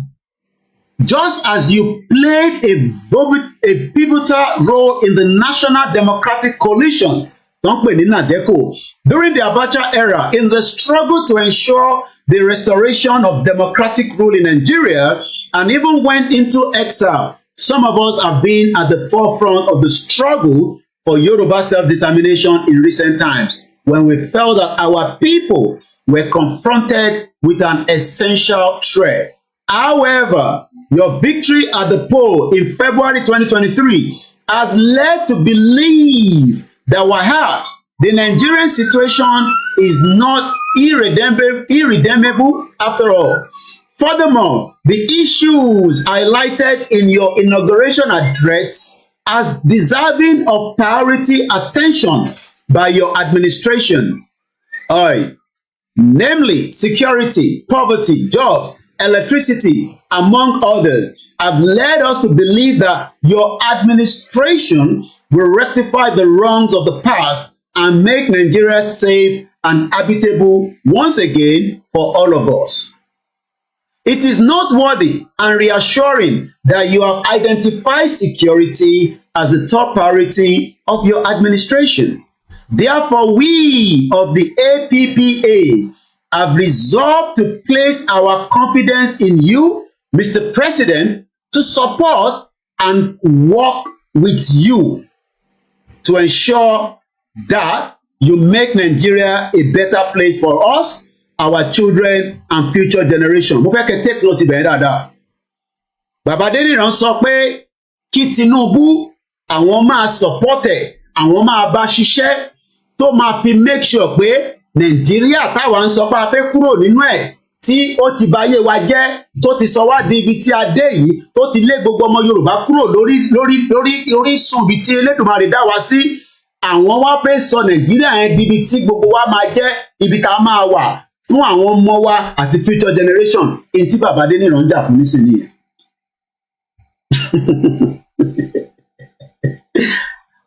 just as you played a pivotal role in the National Democratic Coalition during the Abacha era in the struggle to ensure the restoration of democratic rule in Nigeria, and even went into exile, some of us have been at the forefront of the struggle for Yoruba self-determination in recent times, when we felt that our people were confronted with an essential threat. However, your victory at the poll in February 2023 has led to believe that perhaps the Nigerian situation is not irredeemable after all. Furthermore, the issues highlighted in your inauguration address as deserving of priority attention by your administration, namely security, poverty, jobs, electricity, among others, have led us to believe that your administration will rectify the wrongs of the past and make Nigeria safe and habitable once again for all of us. It is noteworthy and reassuring that you have identified security as the top priority of your administration. Therefore, we of the APPA have resolved to place our confidence in you, Mr. President, to support and work with you to ensure that you make Nigeria a better place for us, our children and future generation. Mo fẹ́ kẹ́ take note ibẹ̀ dáadáa. Bàbá Adeniran sọ pé kí Tinubu àwọn máa support ẹ̀, àwọn máa bá ṣiṣẹ́ tó máa fi make sure pé Nàìjíríà táwa ń sọ pé a fẹ́ kúrò nínú ẹ̀ tí ó ti báyé wa jẹ́, tó ti sọ wá di ibi tí a dé yìí, tó ti lé gbogbo ọmọ Yorùbá kúrò lórí orísun ibi tí Elédùmarè dá wa sí. Àwọn wá fẹ́ sọ Nàìjíríà yẹn di ibi tí gbogbo wa máa jẹ́, ibi tá a máa wà fún àwọn ọmọ wa àti future generation. Èyí tí bàbá Adeniran jà fún nísìnyí.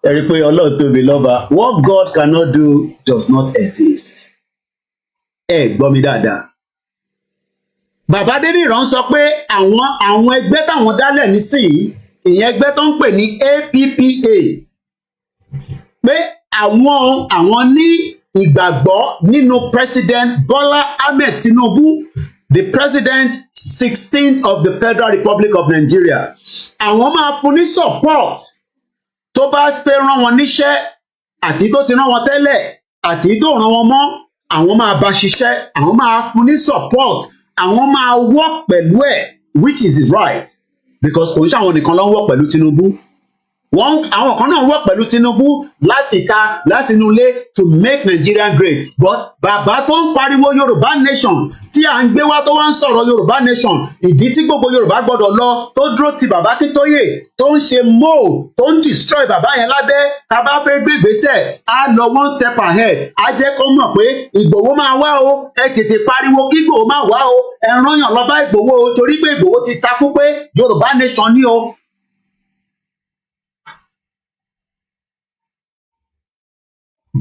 Ẹ rí i pé Ọlọ́run tóbi lọ́ba. What God cannot do does not exist. Ẹ gbọ́ mi dáadáa. Bàbá Adeniran sọ pé àwọn ẹgbẹ́ táwọn dálẹ̀ nísìnyí, ìyẹn ẹgbẹ́ tó ń pè ní APPA, pé àwọn ní ìgbàgbọ́ nínú President Bola Ahmed Tinubu, the President 16th of the Federal Republic of Nigeria. Àwọn máa fún ní support tó bá fẹ́ rán wọn níṣẹ́, àti tó ti rán wọn tẹ́lẹ̀ àti tó rán wọn mọ́, àwọn máa bá ṣiṣẹ́, àwọn máa fún ní support, àwọn máa work pẹ̀lú ẹ̀, which is his right, because kò ń ṣàwọn nìkan ló ń work pẹ̀lú Tinubu. Àwọn kan náà work pẹ̀lú Tinubu láti ta láti inú ilé to make Nigeria great. But bàbá tó ń pariwo Yorùbá nation tí à ń gbé wá tó wá ń sọ̀rọ̀ Yorùbá nation, ìdí tí gbogbo Yorùbá gbọ́dọ̀ lọ tó dúró ti bàbá Akíntóyè tó ń ṣe mold tó ń destroy bàbá yẹn lábẹ́, tá bá fẹ́ gbé ìgbésẹ̀ á lọ one step ahead, á jẹ́ kó mọ̀ pé Ìgbòho máa wá o, ẹ tètè pariwo kí Ìgbòho máa wá o, ẹ rányàn lọ bá Ìgbòho o, torí pé Ìgbòho ti takú pé Yorùbá nation ní o.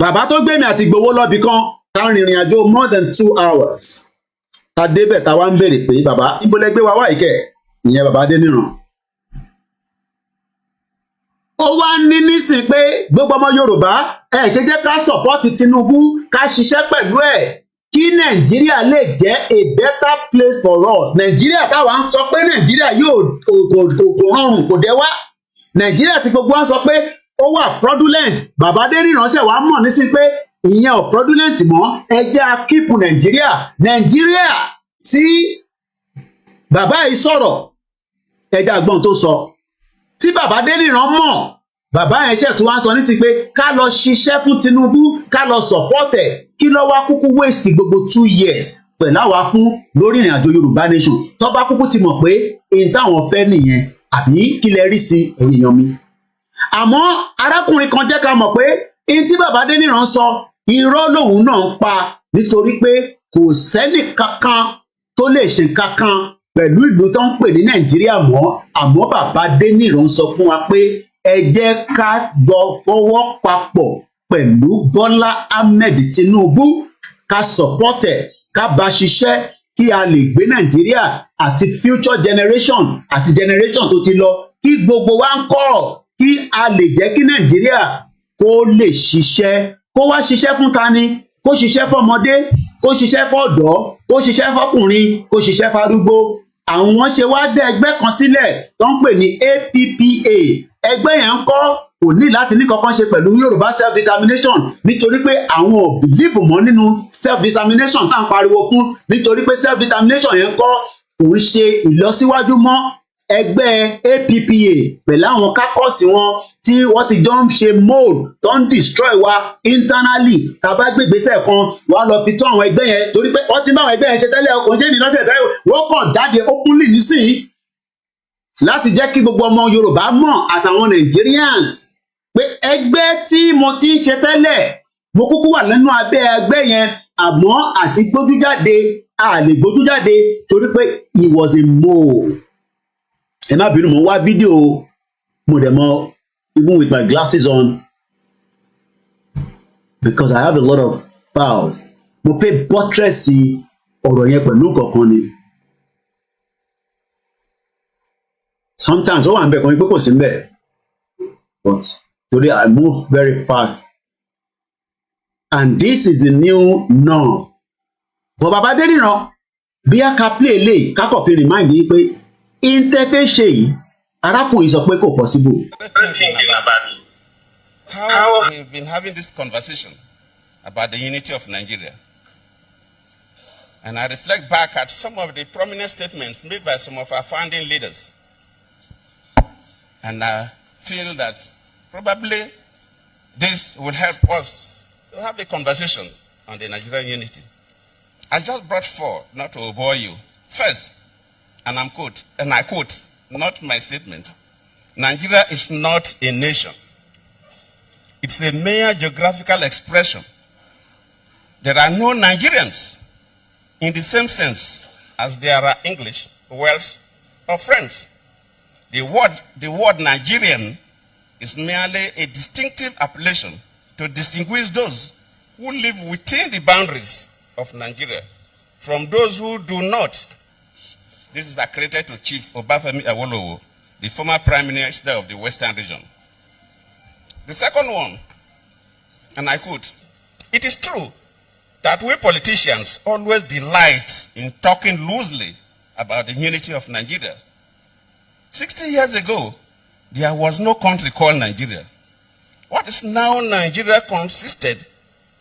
bàbá tó gbé mi àti Ìgbòho lọ́bì kan tá a rìnrìn àjò more than 2 hours tá a débẹ̀ tá a wá ń béèrè pé bàbá ibo lẹ gbé wa wá ìkẹ́ ìyẹn bàbá Adéníran. Ó wá ní nísìn pé gbogbo ọmọ Yorùbá ẹ ṣe jẹ́ ká sọ̀pọ́tì Tinubu ká ṣiṣẹ́ pẹ̀lú ẹ̀ kí Nàìjíríà lè jẹ́ a better place for us. Nàìjíríà táwa ń sọ pé Nàìjíríà yóò kò rọrùn kò dé wá. Nàìjíríà tí gbogbo wa sọ pé ó wà fraudulent. Bàbá Adéníran ṣe wàá mọ̀ nísìn pé ìyẹn ò fraudulent mọ́ ẹ jẹ́ a kíìpù Nàìjíríà. Nàìjíríà tí bàbá yìí sọ̀rọ̀ ẹja àgbọ̀n tó sọ tí bàbá Adéníran mọ̀ bàbá yẹn ṣètò wá sọ nísìnyí pé ká lọ ṣiṣẹ́ fún Tinubu ká lọ support ẹ̀ kí ló wá kúkú waste gbogbo 2 years pẹ̀lú àwa fún lórí ìrìn àjò Yorùbá nation tó bá kúkú ti mọ̀ pé èyí táwọn fẹ́ nìyẹn àbí kí lẹ rí sí ènìyàn mi. Àmọ́ arákùnrin kan jẹ́ ká mọ̀ pé èyí tí bàbá Adéníran sọ irọ́ lòun náà ń pa nítorí pé kò sẹ́nì kankan tó lè ṣe kankan pẹ̀lú ìlú tó ń pè ní Nàìjíríà mọ́. Àmọ́ bàbá Adéníran sọ fún wa pé ẹ jẹ́ ká gbọ́ fọwọ́ papọ̀ pẹ̀lú Bọ́lá Ahmed Tinubu ká support ẹ̀ ká bá ṣiṣẹ́ kí a lè gbé Nàìjíríà àti future generation àti generation tó ti lọ kí gbogbo wa ń kọ́ kí a lè jẹ́ kí Nàìjíríà kó lè ṣiṣẹ́ kó wá ṣiṣẹ́ fún tani kó ṣiṣẹ́ fọ́mọdé kó ṣiṣẹ́ fọ́dọ̀ kó ṣiṣẹ́ fọ́kùnrin kó ṣiṣẹ́ fárúgbó. Àwọn ṣe wá dá ẹgbẹ́ kan sílẹ̀ tó ń pè ní APPA. Ẹgbẹ́ yẹn ń kọ́ kò ní láti ní kankan ṣe pẹ̀lú Yorùbá self determination nítorí pé àwọn ò bìlíìfù mọ́ nínú self determination tá à ń pariwo fún nítorí pé self determination yẹn kọ́ kò ń ṣe ìlọsíwájú mọ́. Ẹgbẹ́ APPA pẹ̀lú àwọn kákọ́ọ̀sì wọn tí wọ́n ti jọ ń ṣe mold tó ń destroy wa internally tàbá gbègbèsẹ̀ kan wọ́n á lọ fi tó àwọn ẹgbẹ́ yẹn torí pé wọ́n ti bá àwọn ẹgbẹ́ yẹn ṣe tẹ́lẹ̀ ọkùnrin ṣé ní lọ́sẹ̀ bẹ́ẹ̀ wọ́n kàn jáde openly nísìnyí láti jẹ́ kí gbogbo ọmọ Yorùbá mọ̀ àtàwọn Nigerians pé ẹgbẹ́ tí mo ti ń ṣe tẹ́lẹ̀ mo kúkú wà nínú abẹ́ ẹgbẹ́ yẹn àmọ́ àti gbójújáde a lè gbójújáde torí pé he was a mole. Ẹ má bínú mo wá fídíò mo dẹ̀ mọ even with my glasses on because I have a lot of files. Mo fẹ́ buttress ọ̀rọ̀ yẹn pẹ̀lú kọ̀ọ̀kan ni. Sometimes ó wà ń bẹ̀ kan pé kò sí ń bẹ̀ but today I move very fast and this is the new norm. But bàbá Adéníran bí a ka play lè kákọ̀ fi remind yín pé interface ṣe yìí arákùnrin sọ pé kò possible. How we've been having this conversation about the unity of Nigeria. And I reflect back at some of the prominent statements made by some of our founding leaders. And I feel that probably this will help us to have a conversation on the Nigerian unity. I just brought 4, not to bore you. First, and I quote, not my statement, Nigeria is not a nation. It's a mere geographical expression. There are no Nigerians in the same sense as there are English, Welsh, or French. The word Nigerian is merely a distinctive appellation to distinguish those who live within the boundaries of Nigeria from those who do not. This is accredited to Chief Obafemi Awolowo, the former Prime Minister of the Western region. The second one, and I quote, it is true that we politicians always delight in talking loosely about the unity of Nigeria. 60 years ago, there was no country called Nigeria. What is now Nigeria consisted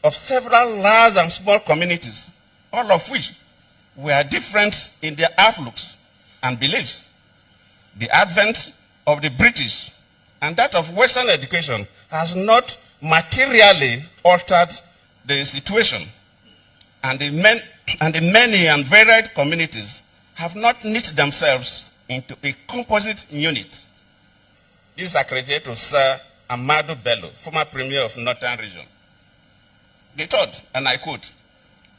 of several large and small communities, all of which were different in their outlooks and beliefs. The advent of the British and that of Western education has not materially altered the situation, and the many and varied communities have not knit themselves into a composite unit. This is accredited to Sir Amadou Bello, former Premier of Northern Region. The third, and I quote,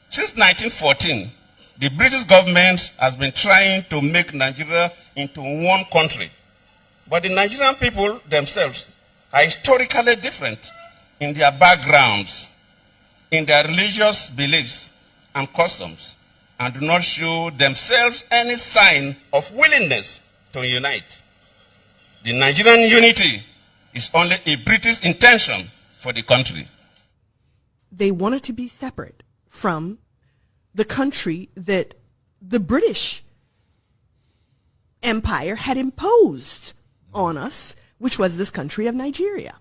since 1914, the British government has been trying to make Nigeria into one country. But the Nigerian people themselves are historically different in their backgrounds, in their religious beliefs and customs, and do not show themselves any sign of willingness to unite. The Nigerian unity is only a British intention for the country. They wanted to be separate from the country that the British Empire had imposed on us, which was this country of Nigeria,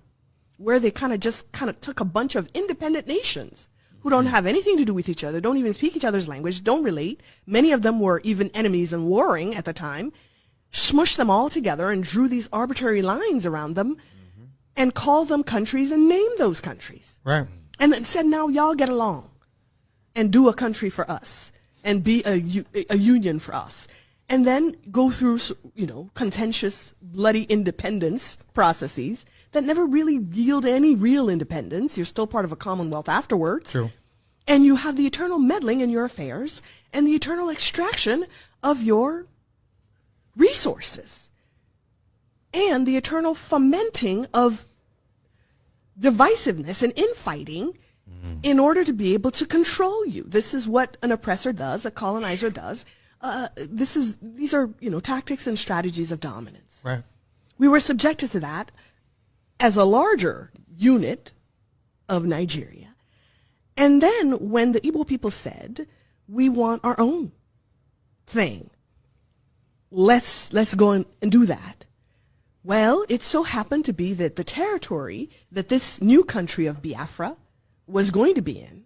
where they kind of took a bunch of independent nations who don't have anything to do with each other, don't even speak each other's language, don't relate. Many of them were even enemies and warring at the time, smushed them all together and drew these arbitrary lines around them and called them countries and named those countries. Right. And then said, now y'all get along and do a country for us and be a union for us. And then go through, contentious, bloody independence processes that never really yield any real independence. You're still part of a commonwealth afterwards. True. And you have the eternal meddling in your affairs and the eternal extraction of your resources and the eternal fomenting of divisiveness and infighting in order to be able to control you. This is what an oppressor does, a colonizer does. These are tactics and strategies of dominance. Right. We were subjected to that as a larger unit of Nigeria. And then when the Igbo people said, we want our own thing, let's go and do that. Well, it so happened to be that the territory that this new country of Biafra was going to be in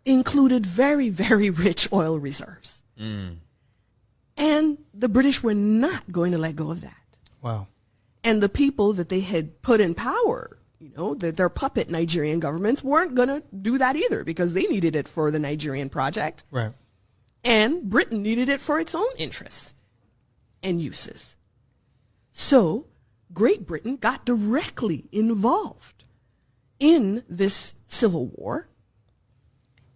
included very, very rich oil reserves. And the British were not going to let go of that. Wow. And the people that they had put in power, their puppet Nigerian governments weren't going to do that either because they needed it for the Nigerian project. Right. And Britain needed it for its own interests and uses. So Great Britain got directly involved in this civil war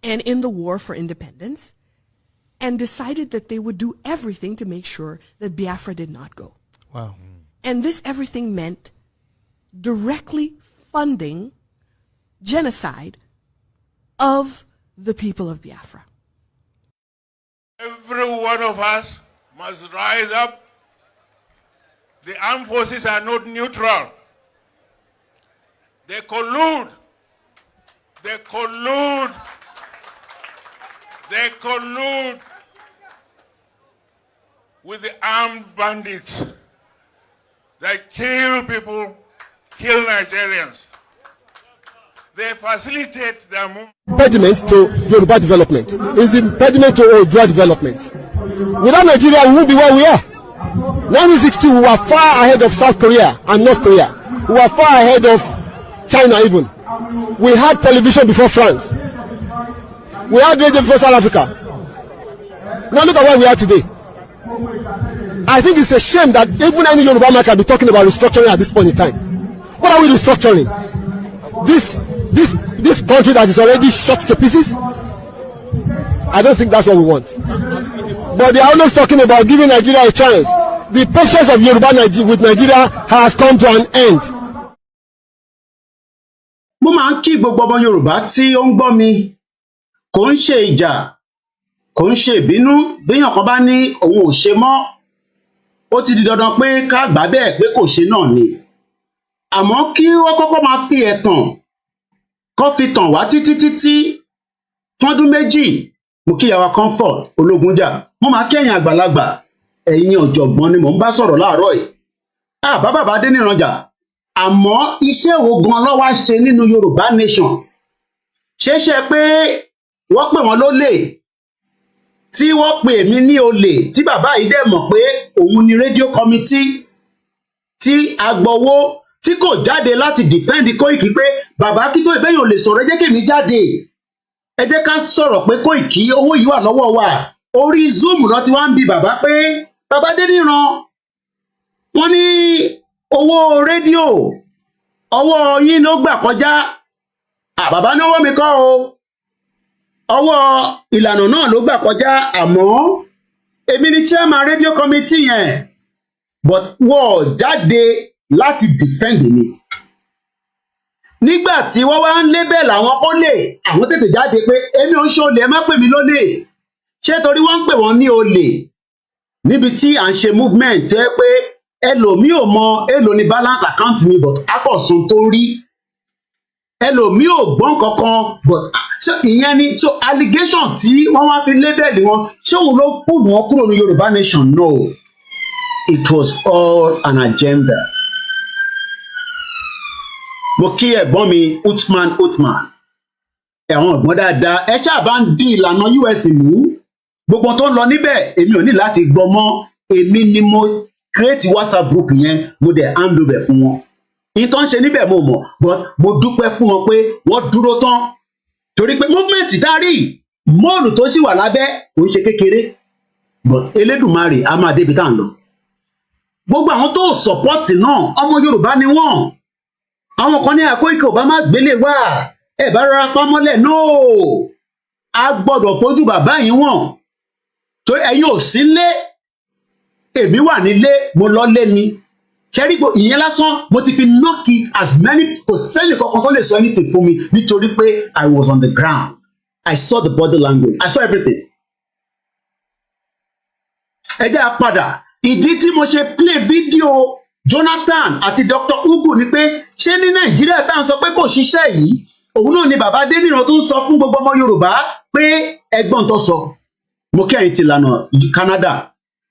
and in the war for independence and decided that they would do everything to make sure that Biafra did not go. Wow. And this everything meant directly funding genocide of the people of Biafra. Every one of us must rise up. The armed forces are not neutral. They collude. They collude. They collude with the armed bandits. They kill people, kill Nigerians. They facilitate their movement. Impediment to Yoruba development is the impediment to Odua development. Without Nigeria, we won't be where we are. 1962, we were far ahead of South Korea and North Korea. We were far ahead of China even. We had television before France. We had radio before South Africa. Now look at where we are today. I think it's a shame that even any Yoruba man can be talking about restructuring at this point in time. What are we restructuring? This country that is already shot to pieces? I don't think that's what we want. But they are always talking about giving Nigeria a chance. The patience of Yoruba with Nigeria has come to an end. Mo máa ń kí gbogbo ọmọ Yorùbá tí ó ń gbọ́ mi, kò ń ṣe ìjà, kò ń ṣe ìbínú, béèyàn kan bá ní òun ò ṣe mọ́, ó ti di dandan pé ká gbà bẹ́ẹ̀ pé kò ṣe náà ni. Àmọ́ kí wọ́n kọ́kọ́ máa fi ẹ̀tàn kó fi tàn wá títí fọ́dún méjì. Mo kí yàwá Comfort Ológunjà, mo máa kẹ́yìn àgbàlagbà, ẹ̀yin ọ̀jọ̀gbọ́n ni mò ń bá sọ̀rọ̀ láàárọ̀ yìí. Bàbá Adeniran jà, àmọ́ iṣẹ́ wo gan ló wá ṣe nínú Yorùbá nation? Ṣeéṣe pé wọ́n pè wọ́n lólè, tí wọ́n pè mí ní olè, tí bàbá yìí dẹ̀ mọ̀ pé òun ni rédíò committee tí agbowó tí kò jáde láti defend Koiki pé bàbá kí tó ìbẹ́yìn ò lè sọ̀rọ̀ ẹ jẹ́ kèmí jáde. Ẹ jẹ́ ká sọ̀rọ̀ pé Koiki owó yìí wà lọ́wọ́ wa. Orí Zoom lọ ti wá ń bi bàbá pé bàbá Adeniran, wọ́n ní owó rédíò ọwọ́ yín ló gbà kọjá. Bàbá ní ọwọ́ mi kọ́ o, ọwọ́ ìlànà náà ló gbà kọjá, àmọ́ èmi ni chairman radio committee yẹn, but wọ́n jáde láti defend mi. nígbà tí wọ́n wá ń lébẹ̀lì àwọn olè àwọn tètè jáde pé èmi ò ń ṣe olè ẹ má pè mí lólè ṣé torí wọ́n ń pè wọ́n ní olè níbi tí à ń ṣe movement tẹ́ pé ẹlòmíì ò mọ èlò ní balance account mi but akọ̀sùn tó rí ẹlòmíì ò gbọ́n kankan but so ìyẹn ni so allegation tí wọ́n wá fi lébẹ̀lì wọn ṣé òun ló pùlù wọn kúrò ní Yorùbá nation? No, it was all an agenda. Mo kí ẹ̀gbọ́n mi Uthman ẹ̀wọ̀n ọ̀gbọ́n dáadáa ẹ ṣáà bá ń di ìlànà US mú gbogbo tó ń lọ níbẹ̀ èmi ò ní láti gbọ́ mọ́ èmi ni mo create WhatsApp group yẹn mo dẹ̀ hand over fún wọn ìtàn ṣe níbẹ̀ mo mọ̀ but mo dúpẹ́ fún wọn pé wọ́n dúró tán torí pé movement dárí mọ́ọ̀lù tó sì wà lábẹ́ kò ń ṣe kékeré but Elédùmarè a máa débi tá à ń lọ gbogbo àwọn tó support náà ọmọ Yorùbá ni wọ́n àwọn kan ní Koiki ò bá má gbélé wá ẹ bá rọra pamọ́lẹ̀ no a gbọ́dọ̀ fojú bàbá yìí wọ̀n torí ẹ̀yin ò sí lé èmi wà nílé mo lọ lé ni ṣẹ́rígbò ìyẹn lásán mo ti fi nọ́ọ̀kì as many kò sẹ́ni kankan tó lè sọ anything fún mi nítorí pé I was on the ground I saw the body language I saw everything. ẹ jẹ́ a padà ìdí tí mo ṣe play video Jonathan àti Dr. Ugu ni pé ṣé ní Nàìjíríà tá à ń sọ pé kò ṣiṣẹ́ yìí òun náà ni bàbá Adeniran tó ń sọ fún gbogbo ọmọ Yorùbá pé ẹgbọ́n tó sọ mo kí ẹ̀yin ti lànà Canada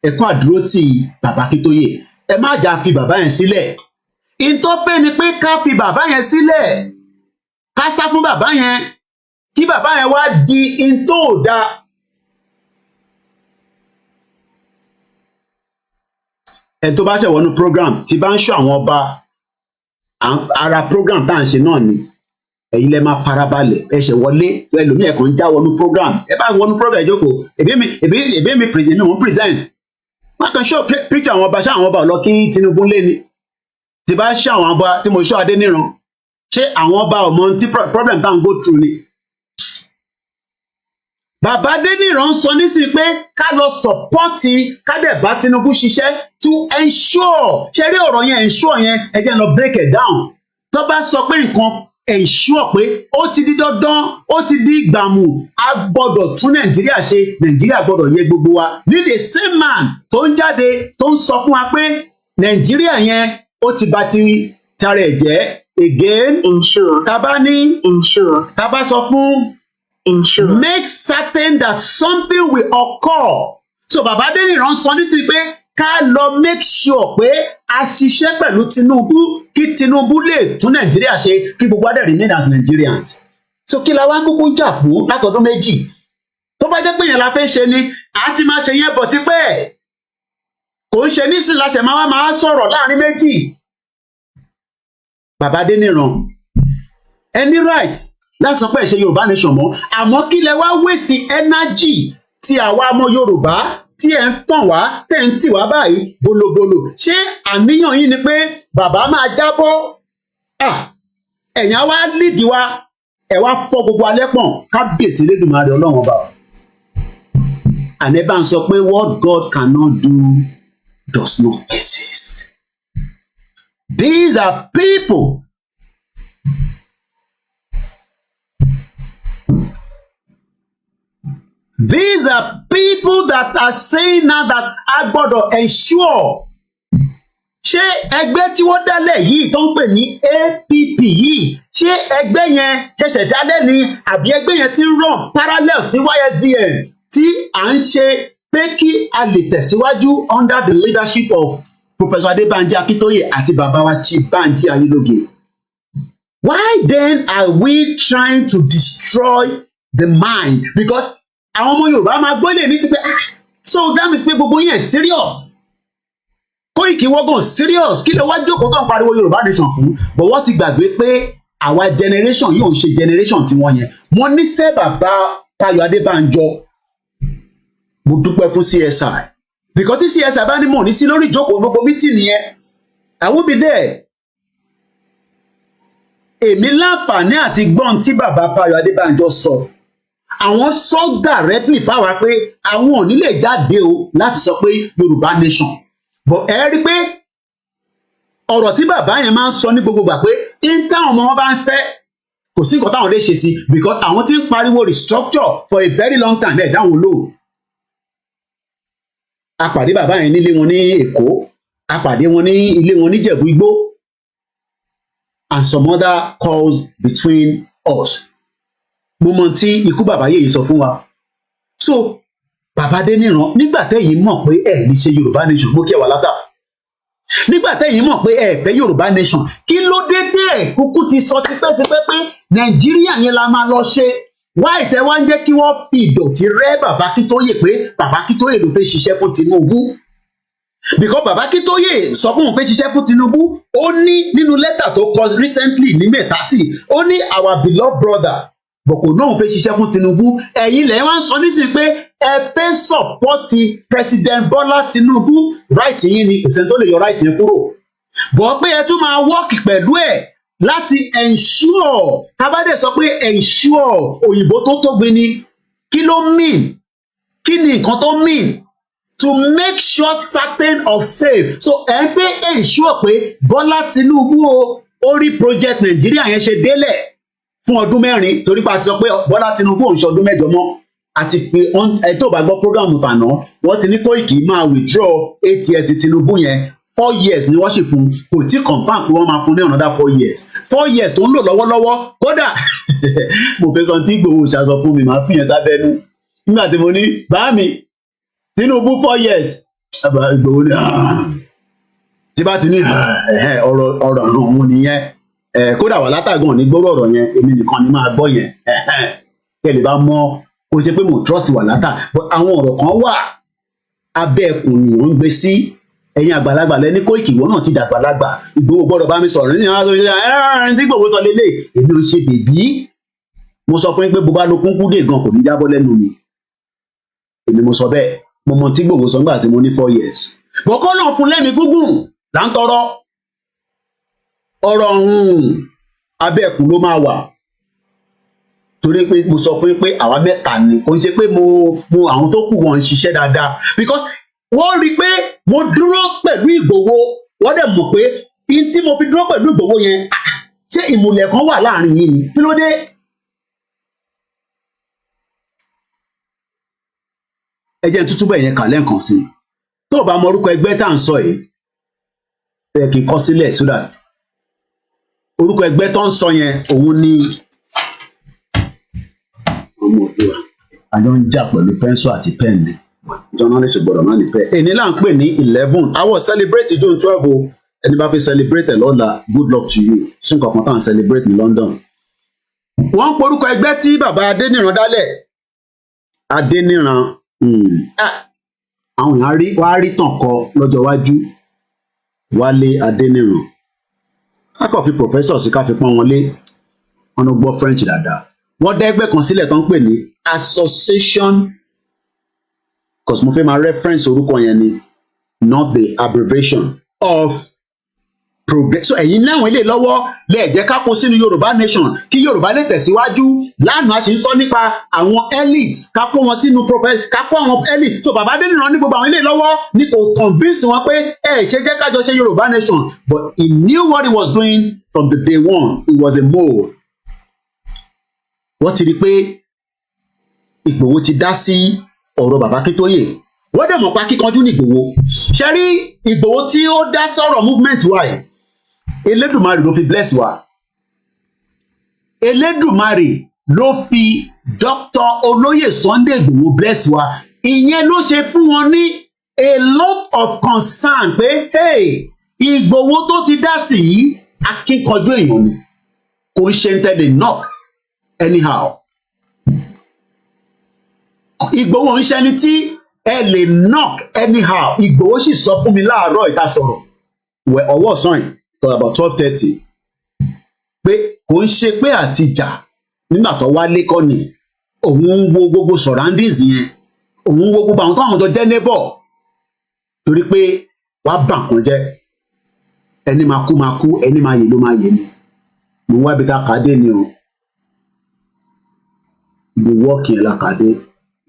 ẹ̀kọ́ àdúró tí bàbá Akíntóyè ẹ má jà fi bàbá yẹn sílẹ̀ ìtọ́fẹ́ ni pé ká fi bàbá yẹn sílẹ̀ ká sá fún bàbá yẹn kí bàbá yẹn wá di ìtòòdà. ẹ tó bá ṣe wọnú program tí bá ń ṣọ́ àwọn ọba ara program tá à ń ṣe náà ni ẹ̀yin lẹ máa farabalẹ̀ ẹ ṣe wọlé ẹlòmíì ẹ kàn ń já wọnú program ẹ bá wọnú program ìjókòó èbí mi present wọn kàn show picture àwọn ọba ṣé àwọn ọba ọlọ kí Tinubu lé ni tí bá ṣe àwọn ọba tí mo ṣọ́ Adéníran ṣé àwọn ọba ọmọ tí problem tá à ń go through ni. Bàbá Adéníran sọ nísìnyí pé ká lọ sọpọ́ọ̀tì ká dẹ̀ bá Tinubu ṣiṣẹ́ to ensure ṣe rí ọ̀rọ̀ yẹn ensure yẹn ẹ jẹ́ lọ break it down tó bá sọ pé nǹkan ensure pé ó ti di dandan ó ti di ìgbàmù a gbọ́dọ̀ tún Nàìjíríà ṣe Nàìjíríà gbọ́dọ̀ yẹ gbogbo wa ní the same man tó ń jáde tó ń sọ fún wa pé Nàìjíríà yẹn ó ti bà ti tara ẹ̀ jẹ́ again tá bá ní tá bá sọ fún make certain that something will occur. So Bàbá Adéníran sọ nísìnyí pé ká lọ make sure pé a ṣiṣẹ́ pẹ̀lú Tinubu kí Tinubu lè tún Nàìjíríà ṣe kí gbogbo adé remain as Nigerians. So kí la wá kúkú jà fún látọdún méjì tó bá jẹ́ pé yẹn la fẹ́ ṣe ni a ti máa ṣe yẹn bọ̀ tipẹ́ kò ń ṣe nísìnyí láṣẹ máa sọ̀rọ̀ láàrin méjì. Bàbá Adéníran any right láti sọ pé ẹ ṣe Yorùbá nation mọ́ àmọ́ kí lẹ wá waste energy tí àwa ọmọ Yorùbá tí ẹ ń tàn wá tẹ̀ ń tì wá báyìí bolobolo ṣé àníyàn yín ni pé bàbá máa jábọ́ ẹ̀yìn á wá lídìí wa ẹ̀ wá fọ́ gbogbo alẹ́ pọ̀n kábíyèsí Elédùmarè Ọlọ́run ọba àní bá ń sọ pé what God cannot do does not exist. These are people these are people that are saying now that a gbọ́dọ̀ ensure ṣé ẹgbẹ́ tí wọ́n dálẹ̀ yìí tó ń pè ní APP yìí ṣé ẹgbẹ́ yẹn ṣẹ̀ṣẹ̀ dálẹ̀ ni àbí ẹgbẹ́ yẹn ti ń run parallel sí YSDM tí à ń ṣe pé kí a lè tẹ̀síwájú under the leadership of Professor Adébánjí Akíntóyè àti bàbá wa Chief Bánjí Ayélógè. Why then are we trying to destroy the mind? Because àwọn ọmọ Yorùbá máa gbọ́lé ní sí pé so that means pé gbogbo yẹn serious Koiki wọ́gàn serious kí ló wá jókòó tó ń pariwo Yorùbá nation fún but wọ́n ti gbàgbé pé àwa generation yìí ò ń ṣe generation tiwọn yẹn mo ní sẹ́ bàbá Táyọ̀ Adébánjọ mo dúpẹ́ fún CSI because tí CSI bá ní mọ̀ ní sí lórí ìjókòó gbogbo meeting yẹn I will be there. Èmi láǹfààní àti gbọ́n tí bàbá Táyọ̀ Adébánjọ sọ àwọn sọ directly fáwa pé àwọn ò ní lè jáde o láti sọ pé Yorùbá nation but ẹ rí pé ọ̀rọ̀ tí bàbá yẹn máa ń sọ ní gbogbo gbà pé in táwọn ọmọ wọn bá ń fẹ́ kò sí nǹkan táwọn lè ṣe sí because àwọn tí ń pariwo restructure for a very long time ẹ̀ dáhùn lóhùn. A pàdé bàbá yẹn nílé wọn ní Èkó, a pàdé wọn ní ilé wọn ní Ìjẹ̀bú Igbó and some other calls between us. Mo mọ tí ikú bàbá yèyí sọ fún wa. So bàbá Adéníran nígbà tẹ́yìn mọ̀ pé ẹ̀ ní ṣe Yorùbá nation mo kí ẹ wà látà. Nígbà tẹ́yìn mọ̀ pé ẹ fẹ́ Yorùbá nation kí ló dé bẹ́ẹ̀ kúkú ti sọ tipẹ́tipẹ́ pé Nàìjíríà yẹn la máa lọ ṣe. Wá ìtẹ́ wá ń jẹ́ kí wọ́n fi ìdọ̀tí rẹ́ bàbá Akíntóyè pé bàbá Akíntóyè ló fẹ́ ṣiṣẹ́ fún Tinubu. Because bàbá Akíntóyè sọ fún òun fẹ́ ṣiṣẹ́ fún Tinubu ó ní nínú lẹ́tà tó kọ recently ní Mẹ́tàtì ó ní our beloved brother bọ̀kò náà fẹ́ ṣiṣẹ́ fún Tinubu. Ẹ̀yin lẹ̀ wá ń sọ nísìnyí pé ẹ fẹ́ sọ̀pọ́tì President Bọ́lá Tinubu right yín ni kò sẹ́ni tó lè yọ right yẹn kúrò. Bọ̀ pé ẹ tún máa work pẹ̀lú ẹ̀ láti ensure kábàdé sọ pé ensure òyìnbó tó tóbi ni kí ló mean kí ni nǹkan tó mean to make sure certain of safe. So ẹ ń pé ensure pé Bọ́lá Tinubu ó rí project Nàìjíríà yẹn ṣe délẹ̀ fún ọdún mẹ́rin torí pa ti sọ pé Bọ́lá Tinubu ò ń ṣe ọdún mẹ́jọ mọ́ àti fi ẹ tó bá gbọ́ program tàná wọ́n ti ní Kóìkì máa withdraw 8 years Tinubu yẹn 4 years ni wọ́n sì fún kò tí confam pé wọ́n máa fún ní another 4 years 4 years tó ń lò lọ́wọ́lọ́wọ́ kódà mo fẹ́ sọ tí Ìgbòho ṣàṣọ fún mi máa fi yẹn sábẹ́nu nígbà tí mo ní bá mi Tinubu 4 years Ìgbòho ní tí bá ti ní ọ̀rọ̀ ọ̀hún nìyẹn kódà wà látàgàn ní gbọ́rọ̀ ọ̀rọ̀ yẹn èmi nìkan ni máa gbọ́ yẹn kẹ́ lè bá mọ̀ kò ṣe pé mo trust wà látà but àwọn ọ̀rọ̀ kan wà abẹ́ ẹkùn ni wọ́n ń gbé sí ẹ̀yin àgbàlagbà lẹ́ni Kóìkì ìwọ náà ti dàgbàlagbà Ìgbòho gbọ́dọ̀ bá mi sọ̀rọ̀ nínú àwọn ọ̀rọ̀ tí Ìgbòho sọ lélẹ̀ èmi ò ṣe bèbí mo sọ fún yín pé bó bá lókun kú dé gan kò ní jábọ́ lẹ́nu mi èmi mo sọ bẹ́ẹ̀ mo mọ tí Ìgbòho sọ nígbà tí mo ní 4 years bọ́kọ́ náà fún lẹ́mìí gúngùn là ń tọrọ ọ̀rọ̀ ọ̀hún abẹ́ ẹkùn ló máa wà torí pé mo sọ fún yín pé àwa mẹ́ta ni kò ń ṣe pé mo àwọn tó kù wọn ń ṣiṣẹ́ dáadáa because wọ́n rí i pé mo dúró pẹ̀lú Ìgbòho wọ́n dẹ̀ mọ̀ pé tí mo fi dúró pẹ̀lú Ìgbòho yẹn ṣé ìmùlẹ̀ kan wà láàrin yìí ni kí ló dé. Ẹ jẹ́ n tútú bẹ̀ yẹn kà lẹ́ǹkan sí i tó o bá mọ orúkọ ẹgbẹ́ tá à ń sọ yìí ẹ kì í kọ sílẹ̀ so that orúkọ ẹgbẹ́ tó ń sọ yẹn òun ni ọmọ òdua àjọ ń jà pẹ̀lú pẹ́ńsù àti pẹ́ẹ̀nì journalist gbọ́dọ̀ má ní pẹ́. Èní là ń pè ní 11 àwọ̀ celebrate June 12 o ẹni bá fi celebrate ẹ̀ lọ́la good luck to you sí nǹkan kan tá à ń celebrate ní London. Wọ́n ń porúkọ ẹgbẹ́ tí bàbá Adéníran dálẹ̀ Adéníran àwọn èèyàn wá rí tàn kọ lọ́jọ́ iwájú Wálé Adéníran a kàn fi professor sí ká fi pọ́n wọn lé wọn ló gbọ́ French dáadáa. Wọ́n dá ẹgbẹ́ kan sílẹ̀ tó ń pè ní association cause mo fẹ́ máa reference orúkọ yẹn ni not the abbreviation of progress. So ẹ̀yin náà ilé lọ́wọ́ lè jẹ́ ká kó sínú Yorùbá nation kí Yorùbá lè tẹ̀síwájú lánàá a sì ń sọ nípa àwọn elite ká kó wọn sínú ká kó àwọn elite. So bàbá Adéníran ní gbogbo àwọn ilé lọ́wọ́ ní kò convince wọn pé ṣe jẹ́ kájọ ṣe Yorùbá nation but he knew what he was doing from the day one. He was a mole. Wọ́n ti rí pé Ìgbòho ti dá sí ọ̀rọ̀ bàbá Akíntóyè wọ́n dẹ̀ mọ̀ pa kíkanjú ní Ìgbòho ṣe rí Ìgbòho tí ó dá sọ̀rọ̀ movement wa yìí Elédùmarè ló fi bless wa Elédùmarè ló fi Dr. Olóyè Sunday Ìgbòho bless wa ìyẹn ló ṣe fún wọn ní a lot of concern pé hey Ìgbòho tó ti dá sí yìí akíkanjú èèyàn ni kò ń ṣe ń tẹ̀lé knock anyhow. Ìgbòho ń ṣẹni tí ẹ lè knock anyhow. Ìgbòho sì sọ fún mi láàárọ̀ ìta sọ̀rọ̀ ọwọ́ ọ̀sán yìí for about 12:30 pé kò ń ṣe pé àtijà nígbà tó wálé kọ́ ni òun ń wo gbogbo surroundings yẹn òun ń wo gbogbo àwọn tó àwọn tó jẹ́ neighbor torí pé wàá bà nǹkan jẹ́ ẹni máa kú ẹni máa yè ló máa yè ni mo wá ibi tá a kà á dé ni o ibi wọ́ọ̀kì yẹn la kà á dé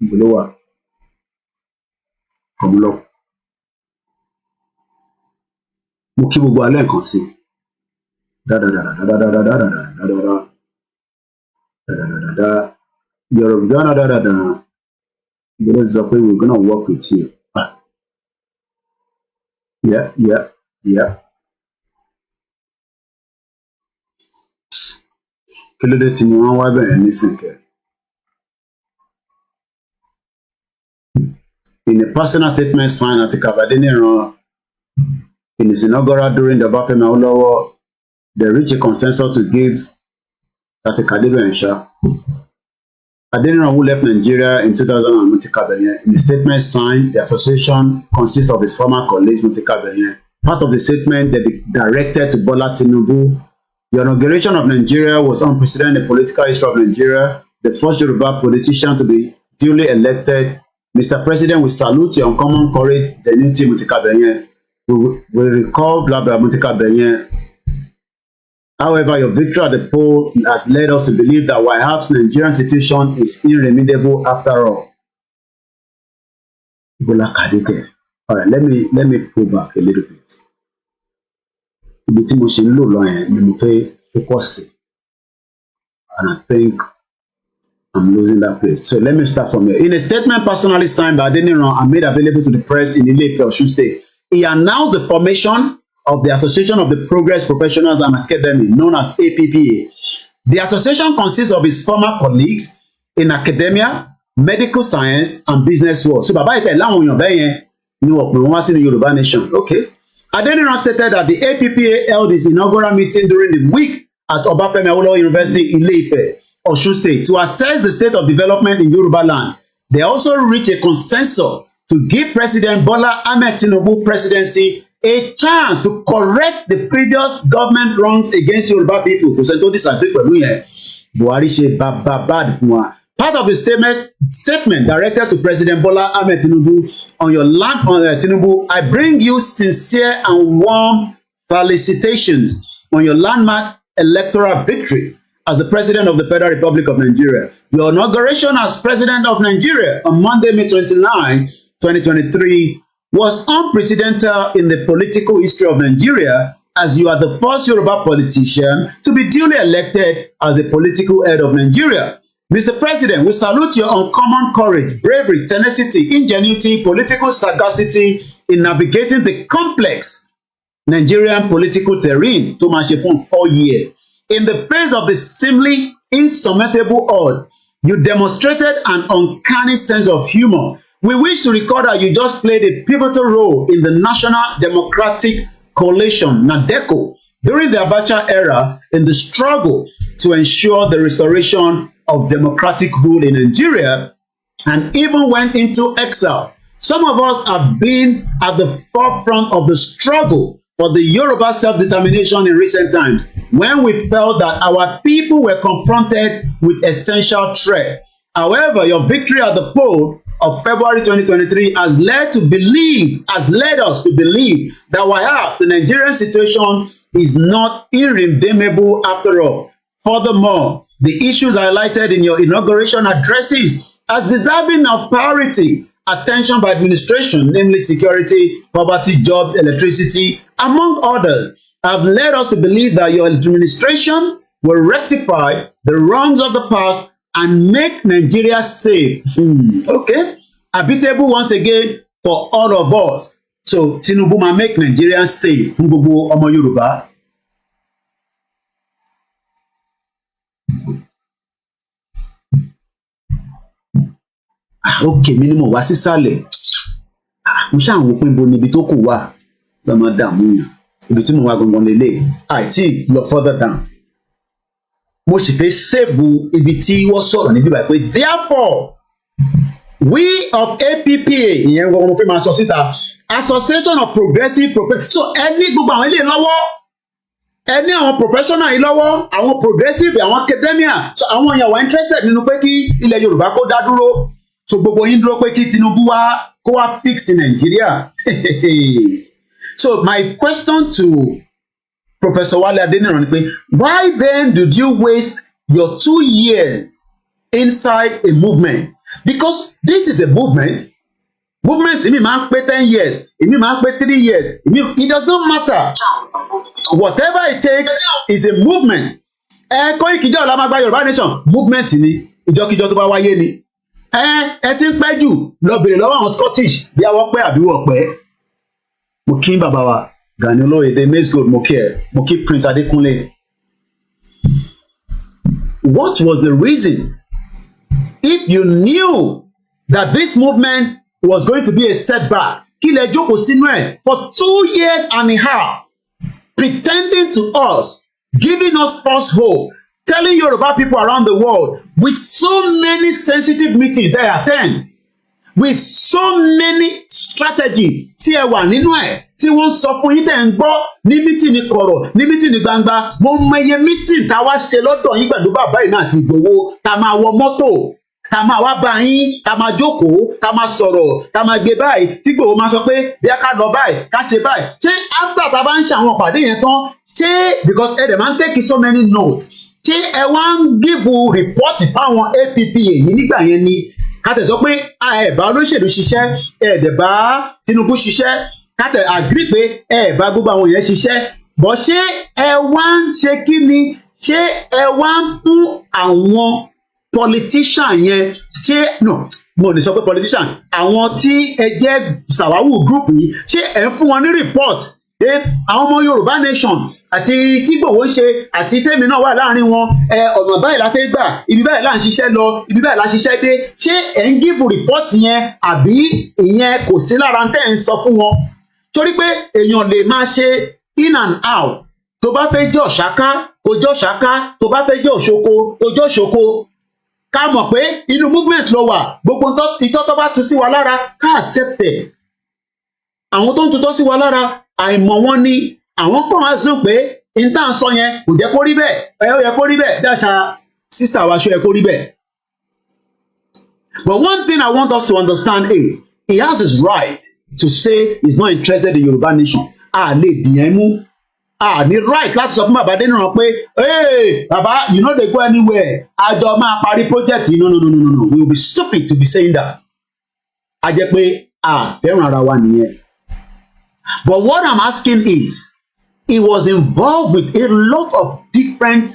ibi ló wà kàn lọ. mo kí gbogbo alẹ́ nǹkan sí Yorùbá gbọ́dọ̀ sọ pé we're gonna work with you. Yeah. Kí ló dé tí mo wá bẹ̀rẹ̀ nísìnkẹ́? In a personal statement signed at Wale Adeniran in his inaugural during the Obafemi Awolowo, they reached a consensus to give Adeniran, who left Nigeria in 2000 and Mutika Benye. In a statement signed, the association consists of his former colleagues Mutika Benye. Part of the statement that they directed to Bola Tinubu. The inauguration of Nigeria was unprecedented in the political history of Nigeria. The first Yoruba politician to be duly elected. Mr. President, we salute your uncommon courage, the new team Mutika Benye. We recall blah blah Mutika Benye. However, your victory at the poll has led us to believe that perhaps Nigerian situation is irremediable after all. All right, let me pull back a little bit. Ibi tí mo ṣe ń lò lọ yẹn ni mo fẹ́ focus sí. And I think I'm losing that place. So let me start from here. In a statement personally signed by Adeniran and made available to the press in Ile-Ife, Osun State, he announced the formation of the Association of the Progress Professionals and Academy, known as APPA. The association consists of his former colleagues in academia, medical science, and business world. So bàbá ìtẹ̀ láwọn èèyàn bẹ́ẹ̀ yẹn ni wọ́n pè wọ́n wá sínú Yorùbá Nation. Okay. Adeniran stated that the APPA held its inaugural meeting during the week at Obafemi Awolowo University, Ile-Ife, Osun State, to assess the state of development in Yoruba land. They also reached a consensus to give President Bola Ahmed Tinubu presidency a chance to correct the previous government wrongs against Yoruba people. Kò sẹ́ni tó disagree pẹ̀lú yẹn. Buhari ṣe bad fún wa. Part of the statement directed to President Bola Ahmed Tinubu on your land, Tinubu, I bring you sincere and warm felicitations on your landmark electoral victory as the President of the Federal Republic of Nigeria. Your inauguration as President of Nigeria on Monday, May 29, 2023 was unprecedented in the political history of Nigeria, as you are the first Yoruba politician to be duly elected as a political head of Nigeria. Mr. President, we salute your uncommon courage, bravery, tenacity, ingenuity, political sagacity in navigating the complex Nigerian political terrain tó máa ṣe fún 4 years. In the face of the seemingly insurmountable odds, you demonstrated an uncanny sense of humor. We wish to record that you just played a pivotal role in the National Democratic Coalition, NADECO, during the Abacha era in the struggle to ensure the restoration of democratic rule in Nigeria, and even went into exile. Some of us have been at the forefront of the struggle for the Yoruba self-determination in recent times, when we felt that our people were confronted with essential threat. However, your victory at the poll of February 2023 has led us to believe that perhaps the Nigerian situation is not irredeemable after all. Furthermore, the issues highlighted in your inauguration addresses as deserving of priority attention by administration, namely security, poverty, jobs, electricity, among others, have led us to believe that your administration will rectify the wrongs of the past and make Nigeria safe. Okay, habitable once again for all of us. So Tinubu ma make Nigeria safe fún gbogbo ọmọ Yorùbá. Okay, mi ni mo wá sísàlẹ̀. Mo ṣáà ń wo pé ibo níbi tó kù wà lọ́ máa dààmú yàn. Ibi tí mo wá gangan lélẹ̀ àìtí lọ further down. Mo sì fẹ́ save ibi tí wọ́n sọ̀rọ̀ níbí báyìí pé therefore we of APPA ìyẹn gbogbo mo fẹ́ máa sọ síta Association of Progressive Professionals. So ẹni gbogbo àwọn ilé lọ́wọ́ ẹni àwọn professional yìí lọ́wọ́ àwọn progressive àwọn academia so àwọn èèyàn wà interested nínú pé kí ilẹ̀ Yorùbá kó dá dúró so gbogbo yín dúró pé kí Tinubu wá kó wá fix in Nigeria. So my question to Professor Wale Adeniran ni pé why then did you waste your 2 years inside a movement? Because this is a movement movement mi máa ń pé 10 years èmi máa ń pé 3 years it does not matter whatever it takes is a movement. Koiki jẹ́ ọ̀la máa gba Yorùbá nation movement ni ìjọkíjọ tó bá wáyé ni ẹ ti ń pẹ́ jù lọ bèrè lọ́wọ́ àwọn Scottish bí awọ́ pẹ́ àbí wọ̀ pẹ́. Mo kí bàbá wa Gani Olóyèdè Maize Gold mo kí Prince Adékúnlé. What was the reason? If you knew that this movement was going to be a setback, kí lẹ jókòó sínú ẹ̀ for 2 years and a half, pretending to us, giving us false hope, telling Yoruba people around the world with so many sensitive meetings they attend, with so many strategy tí ẹ wà nínú ẹ̀ tí wọ́n sọ fún yín tẹ́ ń gbọ́ ní meeting ní kọ̀rọ̀ ní meeting ní gbangba. Mo mọ iye meeting tá a wá ṣe lọ́dọ̀ yín pẹ̀lú bàbá yìí náà àti Ìgbòho, tá a máa wọ mọ́tò, tá a máa wá bá yín, tá a máa jókòó, tá a máa sọ̀rọ̀, tá a máa gbé báyìí tí Ìgbòho máa sọ pé bí a ká lọ báyìí ká ṣe báyìí. Ṣé after tá a bá ń ṣe àwọn ìpàdé yẹn tán, ṣé because ẹ dẹ̀ máa ń take so many notes, ṣé ẹ wá ń give report fáwọn APP èyí nígbà yẹn ni ká tẹ̀ sọ pé ẹ bá olóṣèlú ṣiṣẹ́, ẹ dẹ̀ bá Tinubu ṣiṣẹ́, ká tẹ̀ agree pé ẹ bá gbogbo àwọn yẹn ṣiṣẹ́, bọ̀ ṣé ẹ wá ń ṣe kí ni, ṣé ẹ wá ń fún àwọn politician yẹn, ṣé no mo lè sọ pé politician, àwọn tí ẹ jẹ́ Sàwáwù group yìí, ṣé ẹ ń fún wọn ní report pé àwọn ọmọ Yorùbá nation àti tí Ìgbòho ṣe àti tèmi náà wà láàrin wọn, ọ̀nà báyìí la fẹ́ gbà, ibi báyìí là ń ṣiṣẹ́ lọ, ibi báyìí la ṣiṣẹ́ dé, ṣé ẹ̀ ń give report yẹn àbí ìyẹn kò sí lára tẹ́ ẹ̀ ń sọ fún wọn? Torí pé èèyàn lè máa ṣe in and out, tó bá fẹ́ jẹ́ Ọ̀ṣáká kò jẹ́ Ọ̀ṣáká, tó bá fẹ́ jẹ́ Òṣoko kò jẹ́ Òṣoko, ká mọ̀ pé inú movement ló wà, gbogbo ìtọ́ tó bá tu sí wa lára ká accept ẹ̀. Àwọn tó ń tutọ́ sí wa lára àìmọ̀ wọn ni àwọn kan á sùn pé n tá à ń sọ yẹn kò jẹ́ kó rí bẹ́ẹ̀, ó yẹ kó rí bẹ́ẹ̀, dáṣà sísítà wa ṣó yẹ kó rí bẹ́ẹ̀. But one thing I want us to understand is he has his right to say he's not interested in Yoruba nation. A lè dìyẹn mú, a ní right láti sọ fún bàbá Adéníran pé hey bàbá you no dey go anywhere, àjọ máa parí project yìí. No, we will be stupid to be saying that. A jẹ́ pé a fẹ́ràn ara wa nìyẹn. But what I'm asking is, he was involved with a lot of different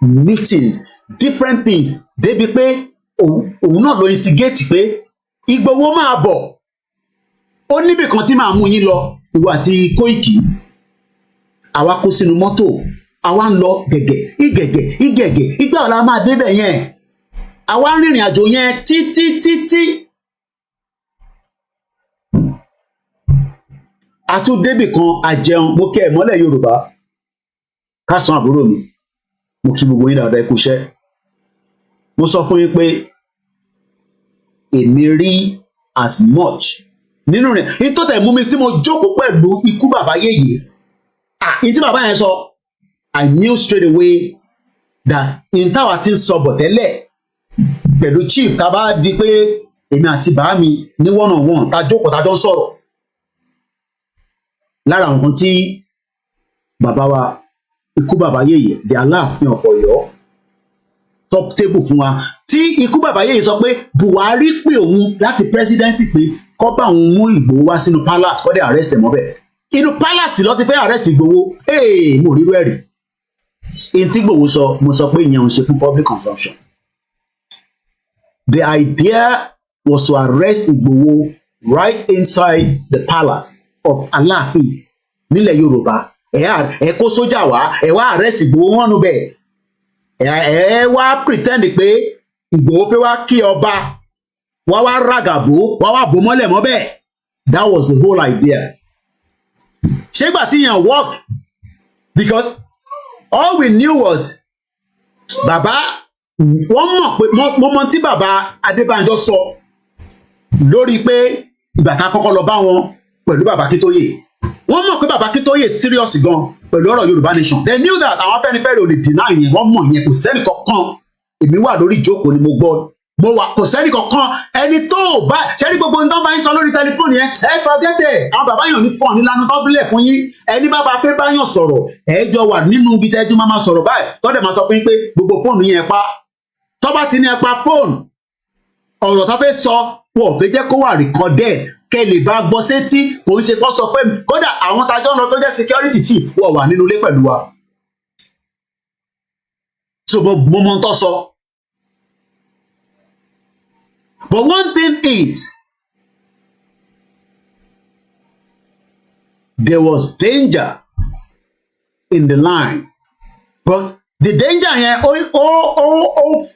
meetings, different things. Débi pé òun náà ló instigate pé Ìgbòho máa bọ̀. Ó níbì kan tí màá mú yín lọ, ìwà àti Koiki. Àwa kó sínú mọ́tò, àwa ń lọ gẹ̀gẹ̀, ìgbà ọ̀la máa débẹ̀ yẹn. Àwa ń rìnrìn àjò yẹn títí. Àtúndébì kan àjẹun, mo kẹ́ ẹ̀ mọ́lẹ̀ Yorùbá kásán àbúrò mi, mo kí gbogbo yín dáadáa ẹ kú iṣẹ́. Mo sọ fún yín pé èmi rí as much nínú rẹ̀ ní tó tẹ̀ mú mi tí mo jókòó pẹ̀lú ikú bàbá Yèyé. Ní tí bàbá yẹn sọ, I knew straight away that in táwa ti ń sọ bọ̀ tẹ́lẹ̀ pẹ̀lú chief, tá a bá di pé èmi àti bàá mi ní one on one tá a jókòó tá a jọ ń sọ̀rọ̀. Lára àwọn kan tí bàbá wa ikú bàbá Yèyé di Aláàfin of Ọ̀yọ́ top table fún wa, tí ikú bàbá Yèyé sọ pé Buhari pè òun láti presidency pé kó bá òun mú Ìgbòho wá sínú palace kó dé arrest ẹ̀ mọ́bẹ̀. Inú palace ló ti fẹ́ arrest Ìgbòho. Mo rí rẹ́rì. Èyí tí Ìgbòho sọ, mo sọ pé ìyẹn ò ṣe fún public consumption. The idea was to arrest Ìgbòho right inside the palace of Aláàfin nílẹ̀ Yorùbá. Ẹ kó sójà wá, ẹ wá arrest Ìgbòho wọn nù bẹ́ẹ̀. Ẹ wá pretend pé Ìgbòho fẹ́ wá kí ọba, wá ràgàbó, wá bò mọ́lẹ̀ mọ́ bẹ́ẹ̀. That was the whole idea. Ṣégbà tí yẹn work, because all we knew was bàbá, wọ́n mọ̀ pé mo mọ tí bàbá Adébánjọ sọ lórí pé ìgbà tá a kọ́kọ́ lọ bá wọn pẹ̀lú bàbá Akíntóyè, wọ́n mọ̀ pé bàbá Akíntóyè serious gan pẹ̀lú ọ̀rọ̀ Yorùbá nation. They knew that àwọn Afẹ́nifẹ́re ò lè deny yẹn, wọ́n mọ̀ yẹn, kò sẹ́nì kankan. Èmi wà lórí ìjókòó ni mo gbọ́, mo wà, kò sẹ́nì kankan ẹni tó bá ṣẹ́ni gbogbo nǹkan bá ń sọ lórí tẹlifóònù yẹn ẹ fọ dẹ́tẹ̀. Àwọn bàbá yàn ní fọ́ọ̀n nílànà tọ́bílẹ̀ fún yín, ẹni bá pé báyàn sọ̀rọ̀ ẹ jọ wà nínú ibi tẹ́jú máa sọ̀rọ̀ báyìí tọ́dẹ̀ máa sọ fún yín pé gbogbo fóònù yẹn pa. Tọ́ba ti ní ẹ pa fóònù, ọ̀rọ̀ tó fẹ́ sọ wọn ò fẹ́ jẹ́ kó wà recorded kẹ́ lè bá gbọ́ sétí kò ń ṣe kó sọ pé kódà àwọn tajọ́ lọ tó jẹ́ security chief wọ́n wà nínú ilé pẹ̀lú wa so mo mọ tó sọ. But one thing is there was danger in the line but the danger yẹn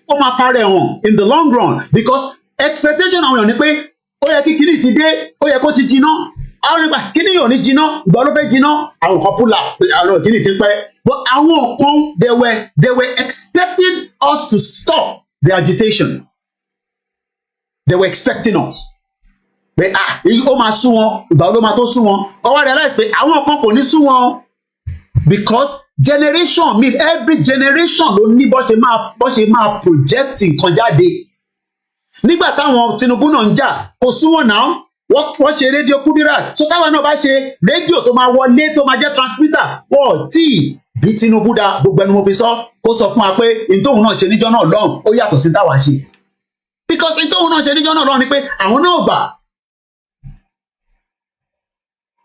ó máa parẹ́ wọn in the long run because expectation àwọn èèyàn ni pé ó yẹ kí kíní ti dé ó yẹ kó ti jiná àwọn nípa kíní yóò ní jiná ìgbà ló fẹ́ jiná àwọn kan púlà àwọn kíní ti pẹ́ but àwọn kan they were expecting us to stop the agitation they were expecting us pé ó máa sú wọn ìgbà ló máa tó sú wọn ó wá realize pé àwọn kan kò ní sú wọn because generation mean every generation ló ní bó ṣe máa project nǹkan jáde nígbà táwọn Tinubu náà ń jà kò súnwọ̀n náà wọ́n ṣe rédíò Kudirat so táwọn náà bá ṣe rédíò tó máa wọlé tó máa jẹ́ transmitter wọ́n tí bí Tinubu dá gbogbo ẹnu mo fi sọ kó sọ fún wa pé ìtòhun náà ṣe níjọ́ náà lọ́hùn ó yàtọ̀ sí táwa ṣe because ìtòhun náà ṣe níjọ́ náà lọ́hùn ni pé àwọn náà gbà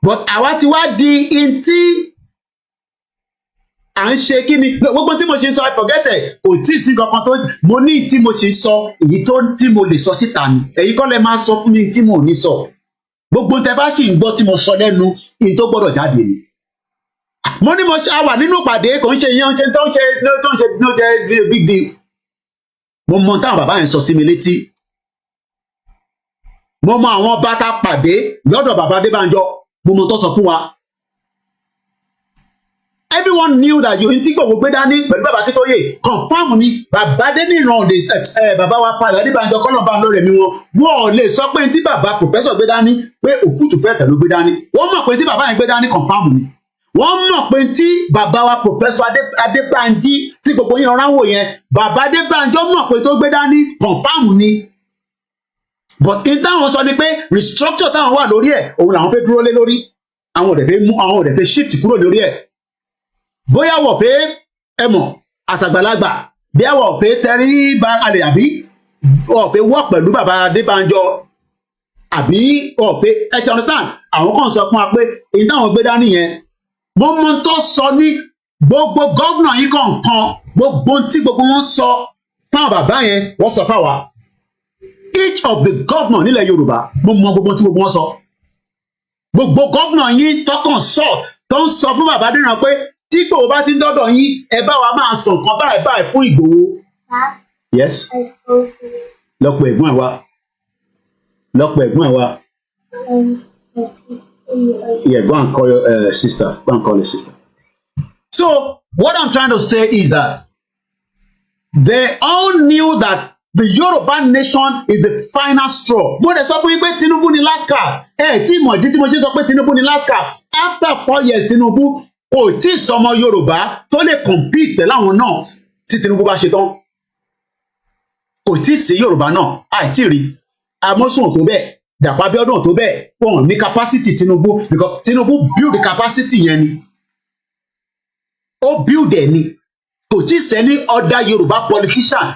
but àwa ti wá di intí à ń ṣe kí ni gbogbo tí mo ṣe sọ I forget it kò tí ì sí kankan tó mo ní tí mo ṣe sọ èyí tó tí mo lè sọ síta ni èyí kọ́ lẹ máa sọ fún mi tí mo ò ní sọ gbogbo tẹ bá sì ń gbọ́ tí mo sọ lẹ́nu èyí tó gbọ́dọ̀ jáde ni mo ní mo ṣe àwà nínú ìpàdé kò ń ṣe yẹn tó ń ṣe no jẹ big deal mo mọ táwọn bàbá yẹn sọ sí mi létí mo mọ àwọn bàtà pàdé lọ́dọ̀ bàbá Adébánjọ mo mọ tó sọ fún wa. Everyone knew that you ntí gbogbo gbé dání pẹ̀lú bàbá Akíntóyè confam ni bàbá Adeniran bàbá wa padà Adébánjọ kọ́lọ́mbà lórí ẹ̀mí wọn wọ́n lè sọ pé ntí bàbá professor gbé dání pé òfútù fẹ́ tẹ̀lé gbé dání wọ́n mọ̀ pé ntí bàbá yẹn gbé dání confam ni wọ́n mọ̀ pé ntí bàbá wa professor Adébánjí tí gbogbo yẹn ọ̀ránwó yẹn bàbá Adébánjọ mọ̀ pé tó gbé dání confam ni but in táwọn sọ ni pé restructure táwọn wà lórí ẹ̀ òun làwọn fẹ́ dúró lé lórí àwọn ò dẹ̀ fẹ́ shift kúrò lórí ẹ̀ bóyá wọ́n fẹ́ ẹ̀mọ̀ àṣàgbàlagbà bí wọ́n fẹ́ tẹrí ba alẹ́ àbí wọ́n fẹ́ wọ́ pẹ̀lú bàbá Adébánjọ àbí wọ́n fẹ́ ẹ ti understand àwọn kan sọ fún wa pé èyí táwọn gbé dání yẹn mo mọ tó sọ ní gbogbo gọ́vnà yìí kọ̀ọ̀kan gbogbo tí gbogbo wọn sọ fáwọn bàbá yẹn wọ́n sọ fáwa each of the governor nílẹ̀ Yorùbá mo mọ gbogbo tí gbogbo wọn sọ gbogbo gọ́vnà yìí tọkàn sọ tó ń sọ fún bàbá Adéníran pé tí Ìgbòho bá ti ń dọ́dọ̀ yín ẹ bá wa máa sọ nǹkan báyìí fún Ìgbòho. Yes. lọ́pọ̀ ẹ̀gbọ́n ẹ̀ wá. Yeah, go and call your sister. Go and call your sister. So what I'm trying to say is that they all knew that the Yoruba nation is the final straw. Mo dẹ̀ sọ fún yín pé Tinubu ni last card. Tí mo ìdí tí mo ṣe sọ pé Tinubu ni last card. After 4 years Tinubu kò tí ì sọmọ Yorùbá tó lè compete pẹ̀lú àwọn north tí Tinubu bá ṣe tán kò tí ì sí Yorùbá náà àìtí rí Amosun tó bẹ́ẹ̀ Dàpọ̀ Abíọ́dún tó bẹ́ẹ̀ wọn ní capacity Tinubu because Tinubu build the capacity yẹn ni ó build ẹ̀ ni kò tí ì sẹ́ni other Yorùbá politician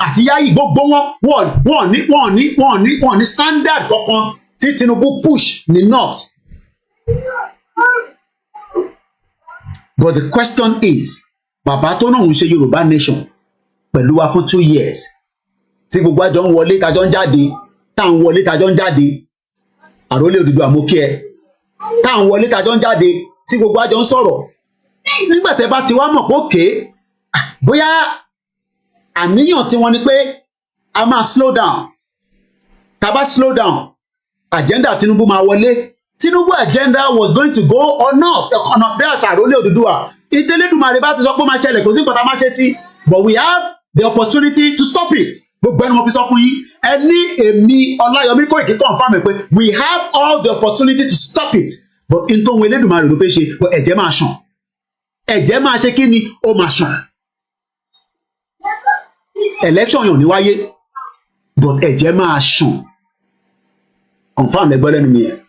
àti Yayi gbogbo wọn ní standard kankan tí Tinubu push ní north. But the question is, bàbá tó náà ń ṣe Yorùbá nation pẹ̀lú wa fún 2 years tí gbogbo àjọ ń wọlé tajọ ń jáde tá ń wọlé tajọ ń jáde Àrólé Odùduwà àmókè ẹ tá ń wọlé tajọ ń jáde tí gbogbo àjọ ń sọ̀rọ̀ nígbà tẹ́ bá ti wá mọ̀ pé òkè bóyá àníyàn tí wọ́n ní pé a máa slow down tá bá slow down agenda Tinubu máa wọlé Tinubu agenda was going to go or not ọ̀nà bí àṣà Àrólé Odùduwà ìtẹ́lẹ́dùmarè bá ti sọ pé máa ṣẹlẹ̀ kò sí nǹkan tá a máa ṣe sí but we have the opportunity to stop it gbogbo ẹni mo fi sọ fún yín ẹni èmi Ọláyọmí Kóìkí confirm pé we have all the opportunity to stop it but n tó ń wọlé Èdùmàrè ló fẹ́ ṣe but ẹ̀jẹ̀ máa ṣàn ẹ̀jẹ̀ máa ṣe kí ni ó máa ṣàn election yàn ní wáyé but ẹ̀jẹ̀ máa ṣàn confirm ẹgbẹ́ lẹ́nu mi yẹn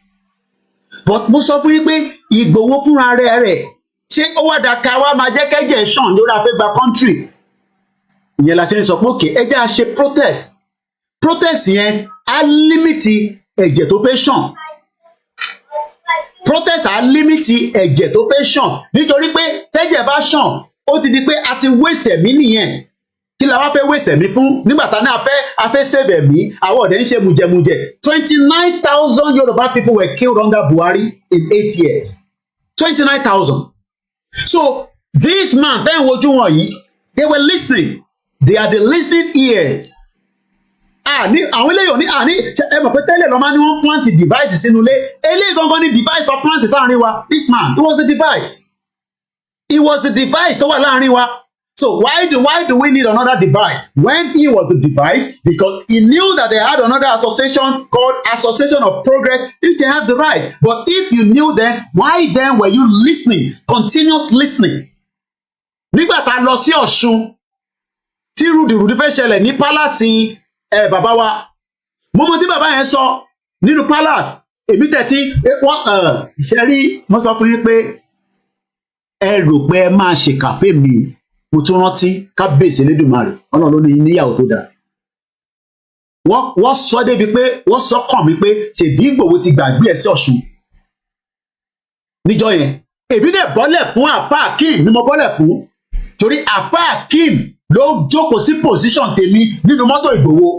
but mo sọ fún yín pé Ìgbòho fúnra rẹ̀ ṣé ó wá dàka wá máa jẹ́ kẹ́jẹ̀ ṣàn lórí afẹ́gbà country ìyẹn la ṣe ń sọ pé òkè ẹjẹ́ a ṣe protest yẹn á límìtì ẹ̀jẹ̀ tó fẹ́ ṣàn protest á límìtì ẹ̀jẹ̀ tó fẹ́ ṣàn nítorí pé tẹ́jẹ̀ bá ṣàn ó ti di pé a ti waste ẹ̀mí nìyẹn kí la wá fẹ́ waste ẹ̀mí fún nígbà tá a fẹ́ save ẹ̀mí àwọn ọ̀dẹ̀ ń ṣe mùjẹmùjẹ 29,000 Yoruba people were killed under Buhari in 8 years 29,000. So this man then wojú wọn yìí they were listening they are the listening ears. Ní àwọn eléyìí ò ní ẹ mọ̀ pé tẹ́lẹ̀ lọ́ máa ní wọ́n plant device sínú ilé eléyìí gangan ní device tó plant sáàrin wa this man it was the device tó wà láàrin wa. So why do we need another device when he was the device? Because he knew that they had another association called Association of Progress if they had the right. But if you knew them, why then were you listening, continuous listening? Nígbà tá a lọ sí Ọ̀ṣun tí rúdìrúdì fẹ́ ṣẹlẹ̀ ní pálásì bàbá wa mo mọ tí bàbá yẹn sọ nínú palace èmi tẹ̀tí wọ́n ṣe rí mo sọ fún yín pé ẹ rò pé ẹ máa ṣe kàfé mi mo tún rántí kábíyèsí Elédùmarè Ọlọ́run ló ní níyàwó tó dáa wọ́n sọ débi pé wọ́n sọ kàn mí pé ṣèbí Ìgbòho ti gbàgbé ẹ̀ sí Ọ̀ṣun níjọ́ yẹn èmi dẹ̀ bọ́lẹ̀ fún àfáà Akeem ni mo bọ́lẹ̀ fún torí àfáà Akeem ló jókòó sí position tèmi nínú mọ́tò Ìgbòho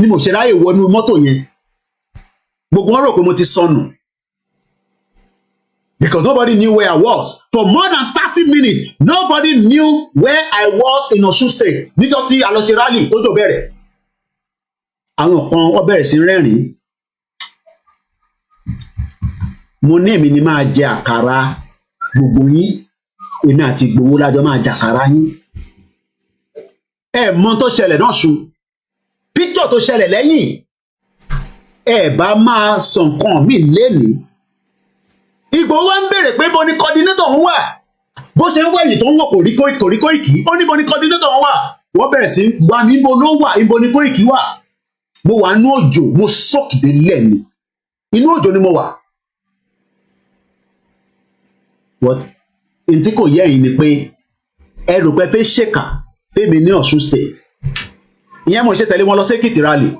ni mo ṣe ráyè wọnú mọ́tò yẹn gbogbo wọn rò pé mo ti sọnù because nobody knew where I was for more than 30 minutes nobody knew where I was in Osun State níjọ́ tí a lọ ṣe rally tó jò bẹ̀rẹ̀ àwọn kan wọ́n bẹ̀rẹ̀ sí rẹ́rìn-ín mo ní èmi ni máa jẹ àkàrà gbogbo yín èmi àti Ìgbòho lájọ máa jàkàrà yín ẹ mọ̀ tó ṣẹlẹ̀ náà ṣu píkítọ̀ tó ṣẹlẹ̀ lẹ́yìn ẹ bá máa sọ nǹkan mi lénìí Ìgbòho wá ń béèrè pé bo ni coordinator ń wà bó ṣe ń wẹ̀yìn tó ń wò Kòríkòìkí ó ní bo ni coordinator ń wà wọ́n bẹ̀rẹ̀ sí wá níbo ló wà níbo ni Kòìkí wà mo wà nínú òjò mo sọ́kìdé lẹ́nu inú òjò ni mo wà what ntí kò yẹ yìí ni pé ẹ rò pé fẹ́ ṣèkà fẹ́mi ní Ọ̀ṣun State ìyẹn mo ṣe tẹ̀lé wọn lọ sí Èkìtì rally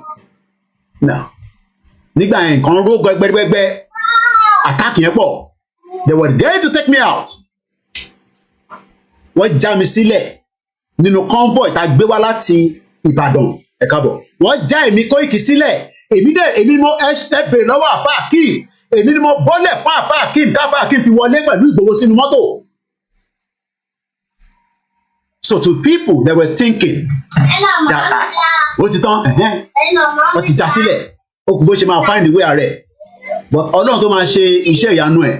now nígbà yẹn nǹkan ró gbẹgbẹgbẹ àtàkì yẹn pọ̀ they were there to take me out wọ́n já mi sílẹ̀ nínú convoy tá a gbé wá láti Ìbàdàn ẹ káàbọ̀ wọ́n já èmi Kóìkì sílẹ̀ èmi mo ẹ bèrè lọ́wọ́ àfáà Akeem èmi ni mo bọ́lẹ̀ fún àfáà Akeem káfáà Akeem fi wọlé pẹ̀lú Ìgbòho sínú mọ́tò. So to people they were thinking that ó ti tán wọ́n ti já sílẹ̀ ó kù bó ṣe máa find the way rẹ̀ but Ọlọ́run tó máa ṣe iṣẹ́ ìyanu ẹ̀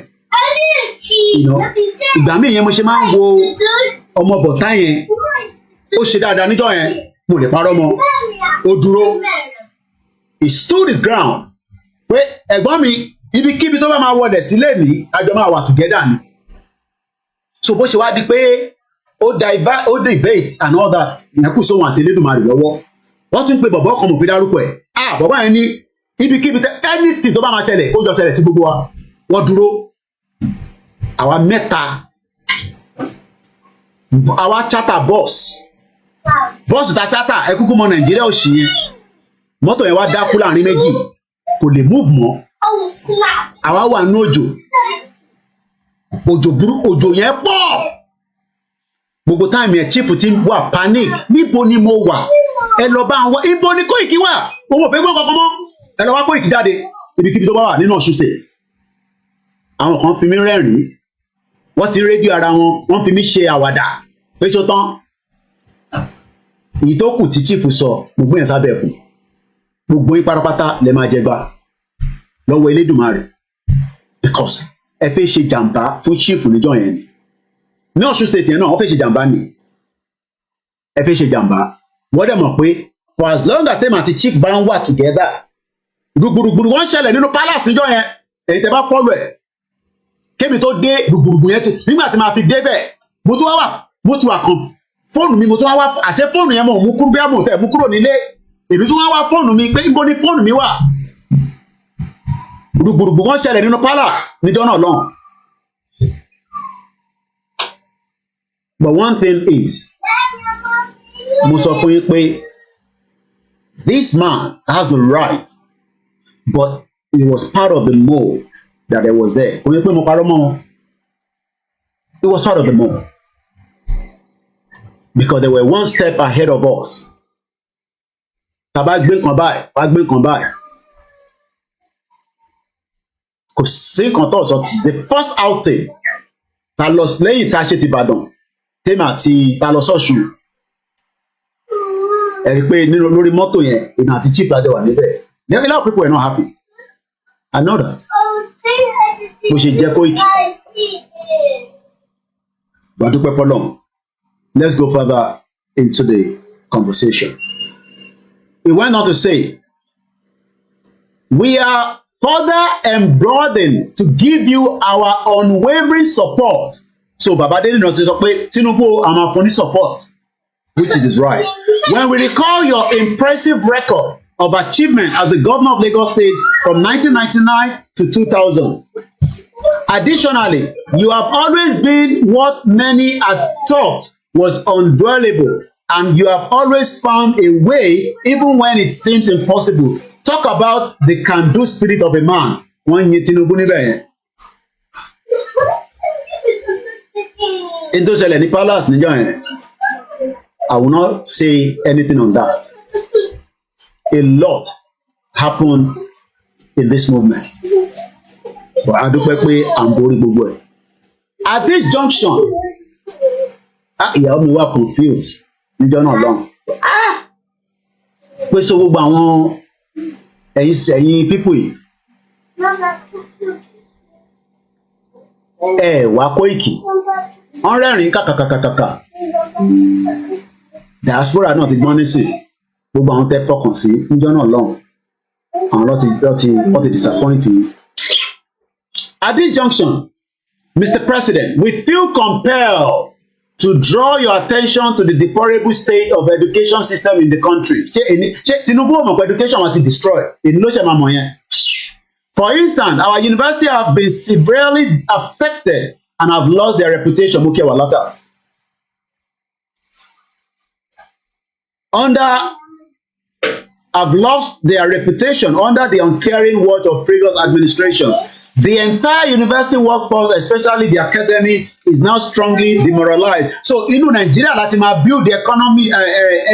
ìgbà míì yẹn mo ṣe máa ń wo ọmọ bọ̀tá yẹn ó ṣe dáadáa níjọ́ yẹn mo lè parọ́ mọ́ ó dúró he stood his ground pé ẹ̀gbọ́n mi ibikíbi tó bá máa wọlé sílẹ̀ ní àjọ máa wà together ni so bó ṣe wá di pé ó debate and all that ìyẹn kù sóhun àti Elédùmarè lọ́wọ́ wọ́n tún pe bọ̀bọ̀ kan mọ̀ fi dárúkọ ẹ̀ bọ̀bọ̀ yẹn ní ibikíbi anything tó bá máa ṣẹlẹ̀ ó jọ ṣẹlẹ̀ sí gbogbo wa wọ́n dúró àwa mẹ́ta àwa charter bọ́ọ̀sì ta charter ẹ kúkú mọ Nàìjíríà òṣì yẹn mọ́tò yẹn wá dákú láàrin méjì kò lè move mọ́ àwa wà ní òjò yẹn pọ̀ gbogbo táìmù yẹn chief ti wà panic níbo ni mo wà ẹ lọ bá wọn ibo ni Kóìkì wà òun ò fẹ́ gbọ́ kankan mọ́ ẹ lọ wá Kóìkì jáde ibikíbi tó bá wà nínú Ọ̀ṣun State àwọn kan fi mí rẹ́rìn-ín wọ́n ti rédíò ara wọn wọ́n fi mí ṣe àwàdà pé ṣó tán èyí tó kù tí chief sọ mo fún yẹn sábẹ́ ẹ̀kún gbogbo yín pátápátá lè máa jẹgba lọ́wọ́ Elédùmarè because ẹ fẹ́ ṣe jàǹbá fún chief níjọ́ yẹn ní Ọ̀ṣun State yẹn náà wọ́n fẹ́ ṣe jàǹbá ni ẹ fẹ́ ṣe jàǹbá wọ́n dẹ̀ mọ̀ pé for as long as them àti chief bá ń wà together gbùgbùrùgbùrù wọ́n ṣẹlẹ̀ nínú palace níjọ́ yẹn èyí tẹ́ bá fọ́lọ̀ ẹ̀ kémi tó dé gbùgbùrùgbù yẹn ti nígbà tí màá fi dé bẹ́ẹ̀ mo ti wà kan fóònù mi mo tún wá wá àṣẹ fóònù yẹn mo mú kúrò bí àmọ̀ tẹ̀ mú kúrò nílé èmi tún wá wá fóònù mi pé níbo ni fóònù mi wà gbùgbùrùgbù wọ́n ṣẹlẹ̀ nínú palace níjọ́ náà lọ́hùn. But one thing is mo sọ fún yín pé This man has the right, but he was part of the mold that there was there. It was part of the mold. Because they were one step ahead of us. The first outing ta lọ lẹ́yìn tá a ṣe ti Ìbàdàn tèmi àti ta lọ sọ́ṣù ẹ rí i pé nínú lórí mọ́tò yẹn èmi àti chief adé wà níbẹ̀. A lot of people were not happy. I know that. Bó ṣe jẹ́ Koiki. Gbàdúpẹ́ fọlọ́run. Let's go further into the conversation. He went on to say, we are further emboldened to give you our unwavering support. So Baba Adeniran ti sọ pé Tinubu a máa fún ní support, which is his right. When we recall your impressive record of achievement as the governor of Lagos State from 1999 to 2000. Additionally, you have always been what many had thought was undwellable, and you have always found a way even when it seems impossible. Talk about the can-do spirit of a man. Wọ́n yin Tinubu níbẹ̀ yẹn. In tó ṣẹlẹ̀ ní palace níjọ́ yẹn, I will not say anything on that. A lot happened in this movement. But a dúpẹ́ pé à ń borí gbogbo ẹ̀. At this junction, ìyàwó mi wà confused níjọ́ náà lọ́hùn. Pé so gbogbo àwọn ẹ̀yin people yìí wá Koiki wọ́n rẹ́rìn-ín kàkàkàkàkà. Diaspora náà ti gbọ́n nísìn gbogbo àwọn tẹ́ fọkàn sí níjọ́ náà lọ́hùn àwọn lọ́ ti disappoint yìí. At this junction, Mr. President, we feel compelled to draw your attention to the deplorable state of education system in the country. Tinubu ò mọ̀ pé education wa ti destroy. Èmi ló ṣe máa mọ̀ yẹn. For instance, our university have been severely affected and have lost their reputation. Mo kí ẹ wà látà. Have lost their reputation under the uncaring watch of previous administration. The entire university workforce, especially the academy, is now strongly demoralized. So inú Nàìjíríà láti máa build the economy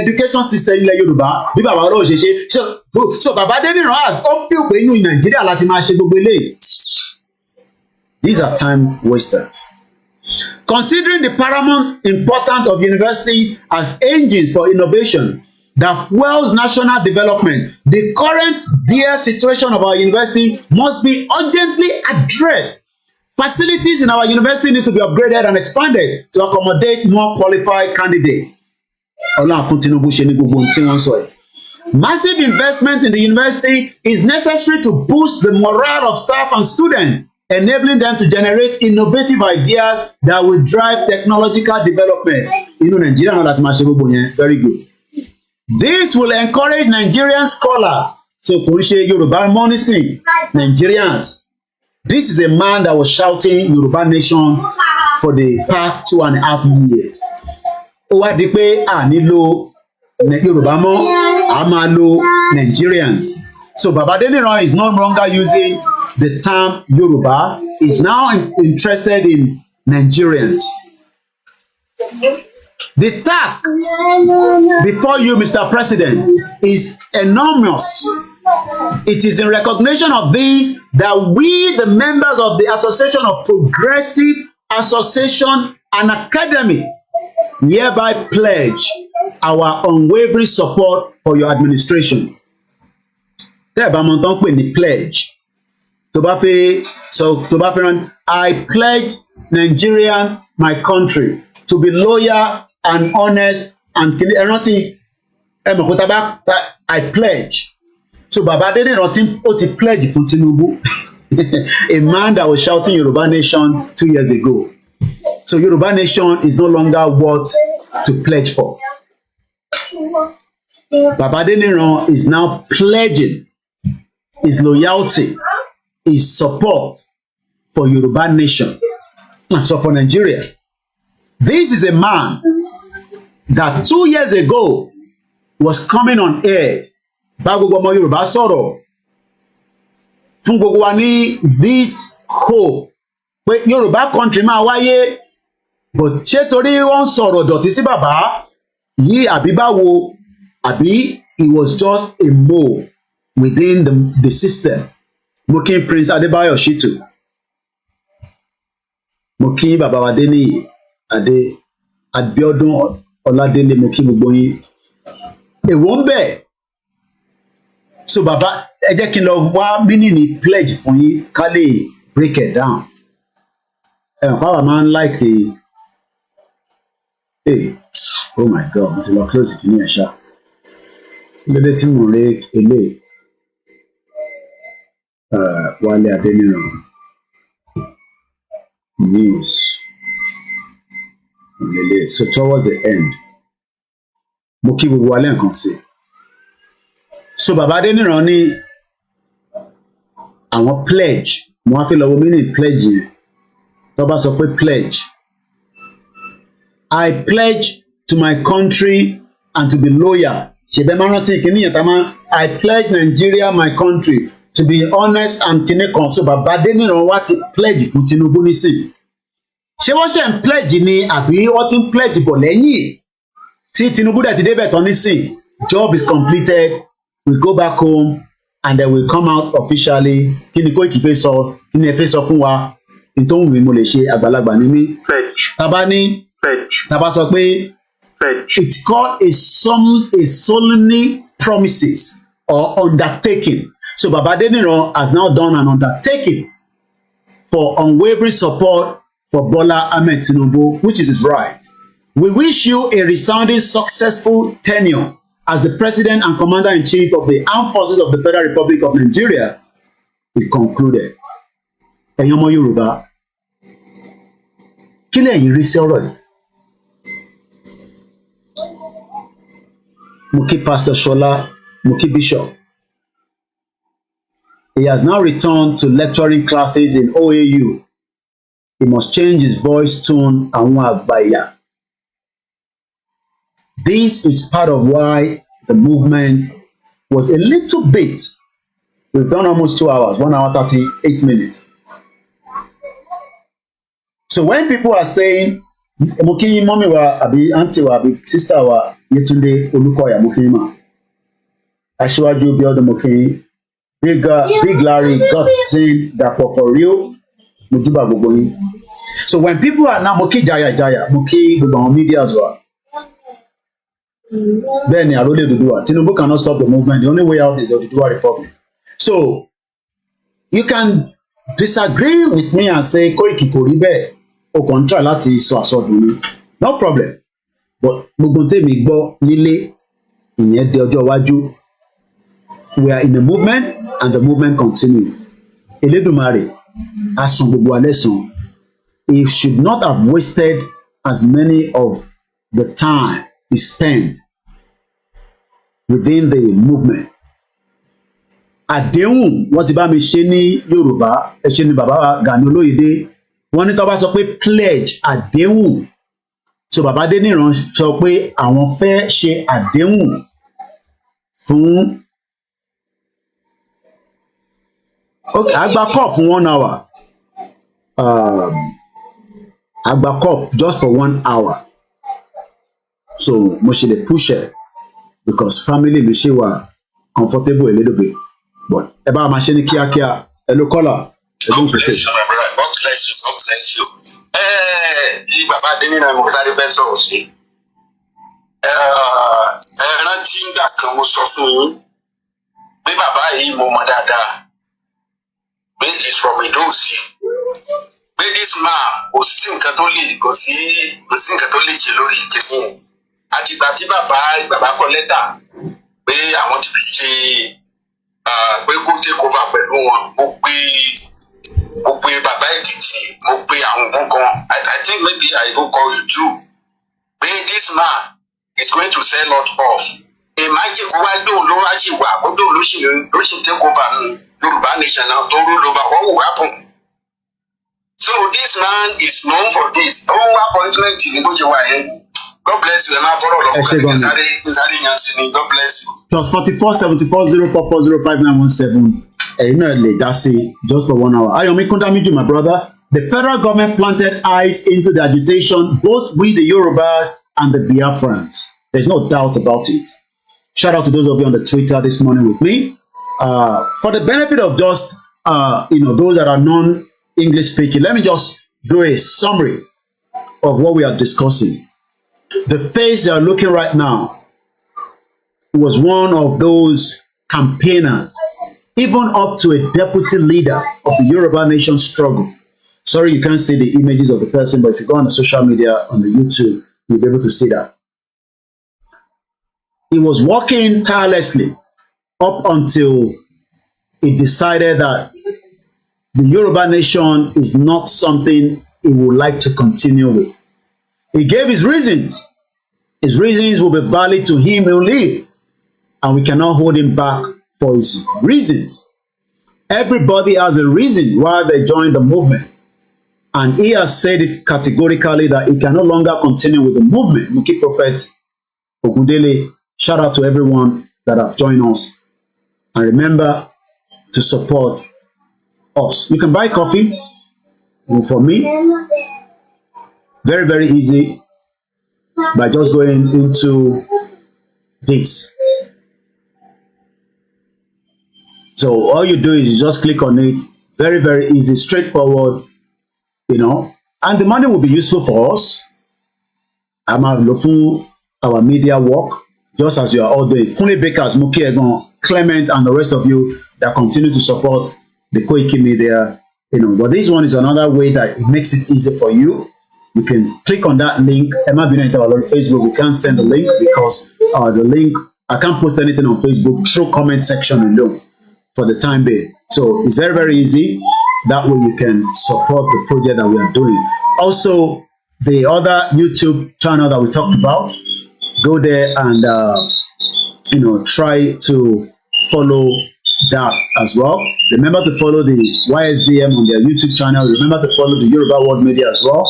education system ilẹ̀ Yorùbá bí bàbá ọlọ́run ṣe ṣe. So Baba Adeniran has ó feel pé inú Nàìjíríà láti máa ṣe gbogbo eléyìí. These are time wasters. Considering the paramount importance of universities as engines for innovation that fuels national development, the current dire situation of our university must be urgently addressed. Facilities in our university need to be upgraded and expanded to accommodate more qualified candidates. Ọlọ́run fún Tinubu ṣe ní gbogbo ohun tí wọ́n sọ yìí. Massive investment in the university is necessary to boost the morale of staff and students, enabling them to generate innovative ideas that will drive technological development. Inú Nàìjíríà náà láti máa ṣe gbogbo yẹn. Very good. This will encourage Nigerian scholars. So kò ń ṣe Yorùbá mọ́nísìn Nigerians. This is a man that was shouting Yoruba nation for the past 2.5 years. Ó wá di pé a nílò Yorùbá mọ́, a máa lo Nigerians. So Baba Adeniran is no longer using the term Yoruba. He's now interested in Nigerians. The task before you, Mr. President, is enormous. It is in recognition of this that we, the members of the Association of Progressive Association and Academy, hereby pledge our unwavering support for your administration. Tẹ́ ẹ bá mọ̀ tán pè ní pledge. Tó bá fẹ́ rán, I pledge Nigerian, my country, to be loyal and honest and ẹrántí ẹmọ̀kúta I pledge. So Baba Adeniran ó ti pledge fún Tinubu. A man that was shouting Yoruba nation 2 years ago. So Yoruba nation is no longer what to pledge for. Baba Adeniran is now pledging his loyalty, his support for Yoruba nation. So for Nigeria, this is a man that 2 years ago was coming on air bá gbogbo ọmọ Yorùbá sọ̀rọ̀ fún gbogbo wa ní this hope pé Yorùbá country máa wáyé, but ṣé torí wọ́n sọ̀rọ̀ dọ̀tí sí bàbá yìí àbí báwo, àbí it was just a mole within the system. Mo kí Prince Adébáyọ̀ Ṣítù, mo kí bàbá wa Adéníyì Abíọ́dún Ọládélé, mo kí gbogbo yín. Èwo ń bẹ. So bàbá ẹ jẹ́ kí n lọ wá mínìní pledge fún yín ká lè break it down. Power man like oh my God, mo ti lọ close kìíní ẹ̀ ṣá. Lédè tí mo rí eléyìí. Wale Adeniran news. So towards the end, mo kí gbogbo wa lẹ́ẹ̀kan sí. So bàbá Adeniran ní àwọn pledge, mo wá fi lọ wo meaning pledge yẹn. Tó bá sọ pé pledge, I pledge to my country and to be loyal. Ṣèbẹ́ máa rántí kìíní yẹn tá máa I pledge Nigeria my country to be honest and kìíní kan. So bàbá Adeniran wá ti pledge fún Tinubu nísìn. Ṣé wọ́n ṣe ń pledge ni àbí wọ́n ti ń pledge bọ̀ lẹ́yìn tí Tinubu dẹ̀ ti débẹ̀ tán nísìn? Job is completed, we go back home and then we come out officially. Kí ni Koiki fẹ́ sọ? Kí ni ẹ fẹ́ sọ fún wa? Nítorí mi mo lè ṣe àgbàlagbà ní mí. Tábà sọ pé it's called a solemn promises or undertaking. So Baba Adeniran has now done an undertaking for unwavering support for Bola Ahmed Tinubu, which is right. We wish you a resounding successful tenure as the President and Commander-in-Chief of the Armed Forces of the Federal Republic of Nigeria, is concluded. Ẹ̀yin ọmọ Yorùbá, kí lẹ̀yin rí sí ọ̀rọ̀ yìí? Mo kí Pastor Shola, mo kí Bishop. He has now returned to lecturing classes in OAU. He must change his voice tone àwọn àgbàyà. This is part of why the movement was a little bit. We've done almost 2 hours, 1 hour 38 minutes. So when people are saying, mo kí yín mọ́mì wa àbí aunty wa àbí sister wa Yétúndé Olúkọ̀yà, mo kí yín mà. Aṣíwájú Bíọ́dún, mo kí yín. Big Larry, God sing Dàpọ̀ for real. Mo júbà gbogbo yín. So when people are now, mo kí Jaya, mo kí gbogbo àwọn media as well. Bẹ́ẹ̀ni àrólé Odùduwà, Tinubu cannot stop the movement. The only way out is the Odùduwà Republic. So you can disagree with me and say Koiki kò rí bẹ́ẹ̀, o kàn ń try láti sọ àsọdùn ni. No problem. But gbogbo tèmi gbọ́ nílé ìyẹn di ọjọ́ iwájú. We are in the movement and the movement continue. Elédùmarè á san gbogbo wa lẹ́san. He should not have wasted as many of the time he spent within the movement. Àdéhùn wọ́n ti bá mi ṣe ní Yorùbá, ẹ ṣe ni bàbá wa Gani Olóyèdé. Wọ́n ní tó bá sọ pé pledge àdéhùn. So bàbá Adeniran sọ pé àwọn fẹ́ ṣe àdéhùn fún okay, àgbà cough fún 1 hour. Àgbà cough just for 1 hour. So mo ṣe lè push it because family mi ṣe wà comfortable a little bit. But ẹ bá máa ṣe ní kíákíá. Ẹ ló kọ́là. God bless you, my brother. God bless you. God bless you. Tí bàbá Adeniran mo sáré fẹ́ sọ̀rọ̀ sí. Rántí ìgbà kan mo sọ fún yín pé bàbá yìí mo mọ̀ dáadáa. Pé is from Idosi. Pé this man kò sí nǹkan tó lè ṣe lórí ìkíní. Àti ìgbà tí bàbá kọ lẹ́tà pé àwọn ti fi ṣe pé kó take over pẹ̀lú wọn. Mo pe bàbá Èkìtì, mo pe àwọn kan. I think maybe I even call you too. Pé this man is going to sell us off. Imagine kó wá dóun ló wá ṣì wà, kó dóun ló ṣì take over Yorùbá nation now tó rule over. What will happen? So this man is known for this. Ó wá appointment ní bó ṣe wà yẹn. God bless you. God bless you. Plus 44 74 04 05 917. That's it, just for 1 hour. Ayomi Kundamiju, my brother. The federal government planted eyes into the agitation, both with the Yorubas and the Biafrans. There's no doubt about it. Shout out to those of you on the Twitter this morning with me. For the benefit of just those that are non-English speaking, let me just do a summary of what we are discussing. The face you are looking right now was one of those campaigners, even up to a deputy leader of the Yoruba nation struggle. Sorry, you can't see the images of the person, but if you go on the social media, on the YouTube, you'll be able to see that. He was working tirelessly up until he decided that the Yoruba nation is not something he would like to continue with. He gave his reasons. His reasons will be valid to him only, and we cannot hold him back for his reasons. Everybody has a reason why they joined the movement, and he has said it categorically that he can no longer continue with the movement. Muki Prophet Ogundele, shout out to everyone that have joined us, and remember to support us. You can buy coffee for me, very, very easy, by just going into this. So all you do is you just click on it, very, very easy, straightforward, and the money will be useful for us. I'm looking our media work, just as you are all doing. Kunle Bakers, Muki Egon, Clement, and the rest of you that continue to support the koikimedia, but this one is another way that it makes it easy for you. You can click on that link. Emma Bineta on Facebook, we can't send the link because the link, I can't post anything on Facebook through comment section alone for the time being. So it's very, very easy. That way you can support the project that we are doing. Also, the other YouTube channel that we talked about, go there and try to follow that as well. Remember to follow the YSDM on their YouTube channel. Remember to follow the Yoruba World Media as well.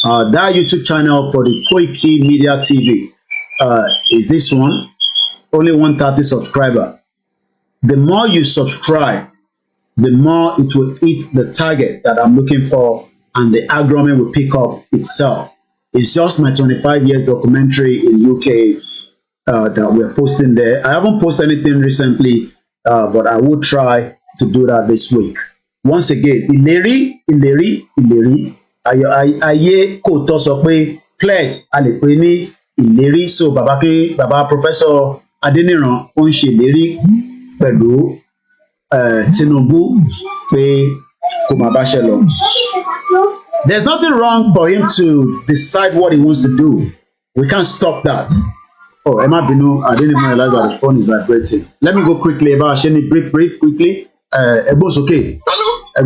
That YouTube channel for the koikimedia TV is this one. Only 130 subscriber. The more you subscribe, the more it will hit the target that I'm looking for, and the algorithm will pick up itself. It's just my 25 years documentary in UK that we're posting there. I haven't posted anything recently, but I will try to do that this week. Once again, ìlérí. Ayé kò tọ́ sọ pé pledge a lè pè ní ìlérí. So bàbá Professor Adeniran ó ń ṣe ìlérí pẹ̀lú Tinubu pé kò má báṣẹ́ lọ. There's nothing wrong for him to decide what he wants to do. We can't stop that. Oh, Emma Binu, I didn't even realize that the phone is vibrating. Let me go quickly about Sheni, brief quickly. Ebos, okay.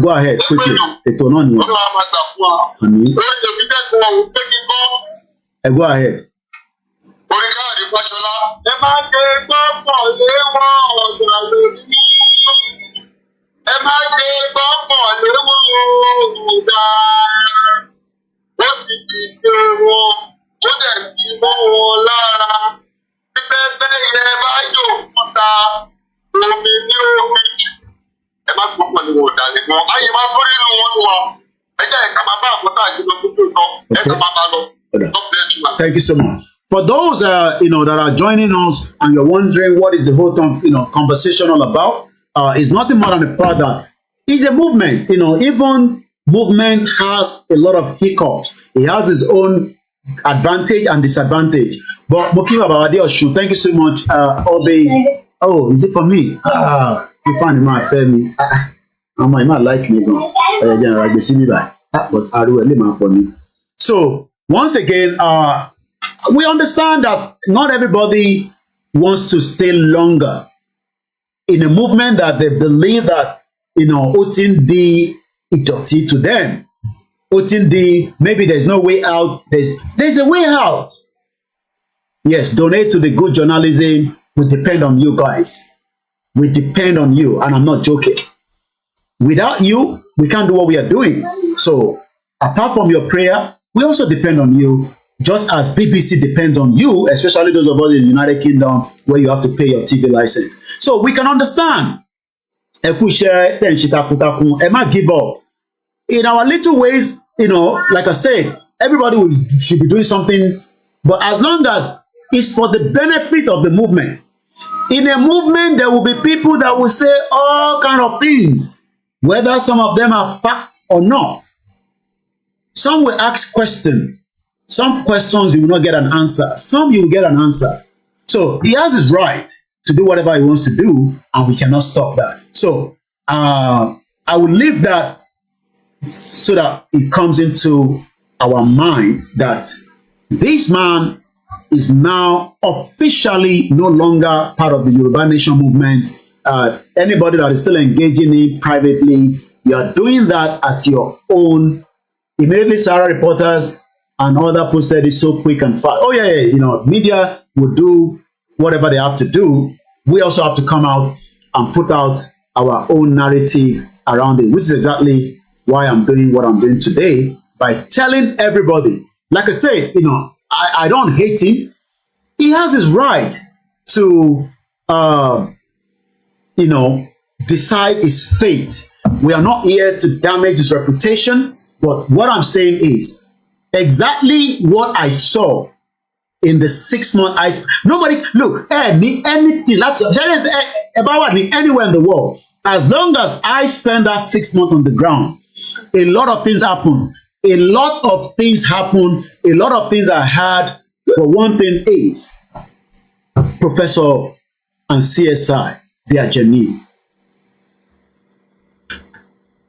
Go ahead quickly. Ètò náà nìyẹn. Àmín. Go ahead. Thank you so much. For those that are joining us and you're wondering what is the whole conversation all about, it's nothing more than the fact that it's a movement. Even movement has a lot of hiccups. It has its own advantage and disadvantage. But Mokiwa Babade Oshu, thank you so much. Obe, oh, is it for me? You find my family. I might like me, but I really for me. So once again, we understand that not everybody wants to stay longer in a movement that they believe that Otin D idoti to them. Otin D, maybe there's no way out. There's a way out. Yes, donate to the good journalism. We depend on you guys. We depend on you, and I'm not joking. Without you, we can't do what we are doing. So apart from your prayer, we also depend on you just as BBC depends on you, especially those of us in the United Kingdom where you have to pay your TV license. So we can understand. Ẹ kú iṣẹ́ tẹ́ ń ṣe takuntakun, ẹ má give up. In our little ways, like I said, everybody should be doing something, but as long as it's for the benefit of the movement. In a movement, there will be people that will say all kind of things, whether some of them are fact or not. Some will ask questions. Some questions you will not get an answer. Some you will get an answer. So he has his right to do whatever he wants to do, and we cannot stop that. So I will leave that so that it comes into our mind that this man is now officially no longer part of the Yoruba Nation movement. Anybody that is still engaging in privately, you are doing that at your own. Immediately, Sarah reporters and other posted it so quick and fast. Oh yeah, media will do whatever they have to do. We also have to come out and put out our own narrative around it, which is exactly why I'm doing what I'm doing today, by telling everybody, like I said, I don't hate him. He has his right to, decide his fate. We are not here to damage his reputation, but what I'm saying is exactly what I saw in the 6 months. Nobody, look, anything, that's about anywhere in the world. As long as I spend that 6 months on the ground, a lot of things happen. A lot of things happen. A lot of things are hard. But one thing is, Professor and CSI, they are genuine.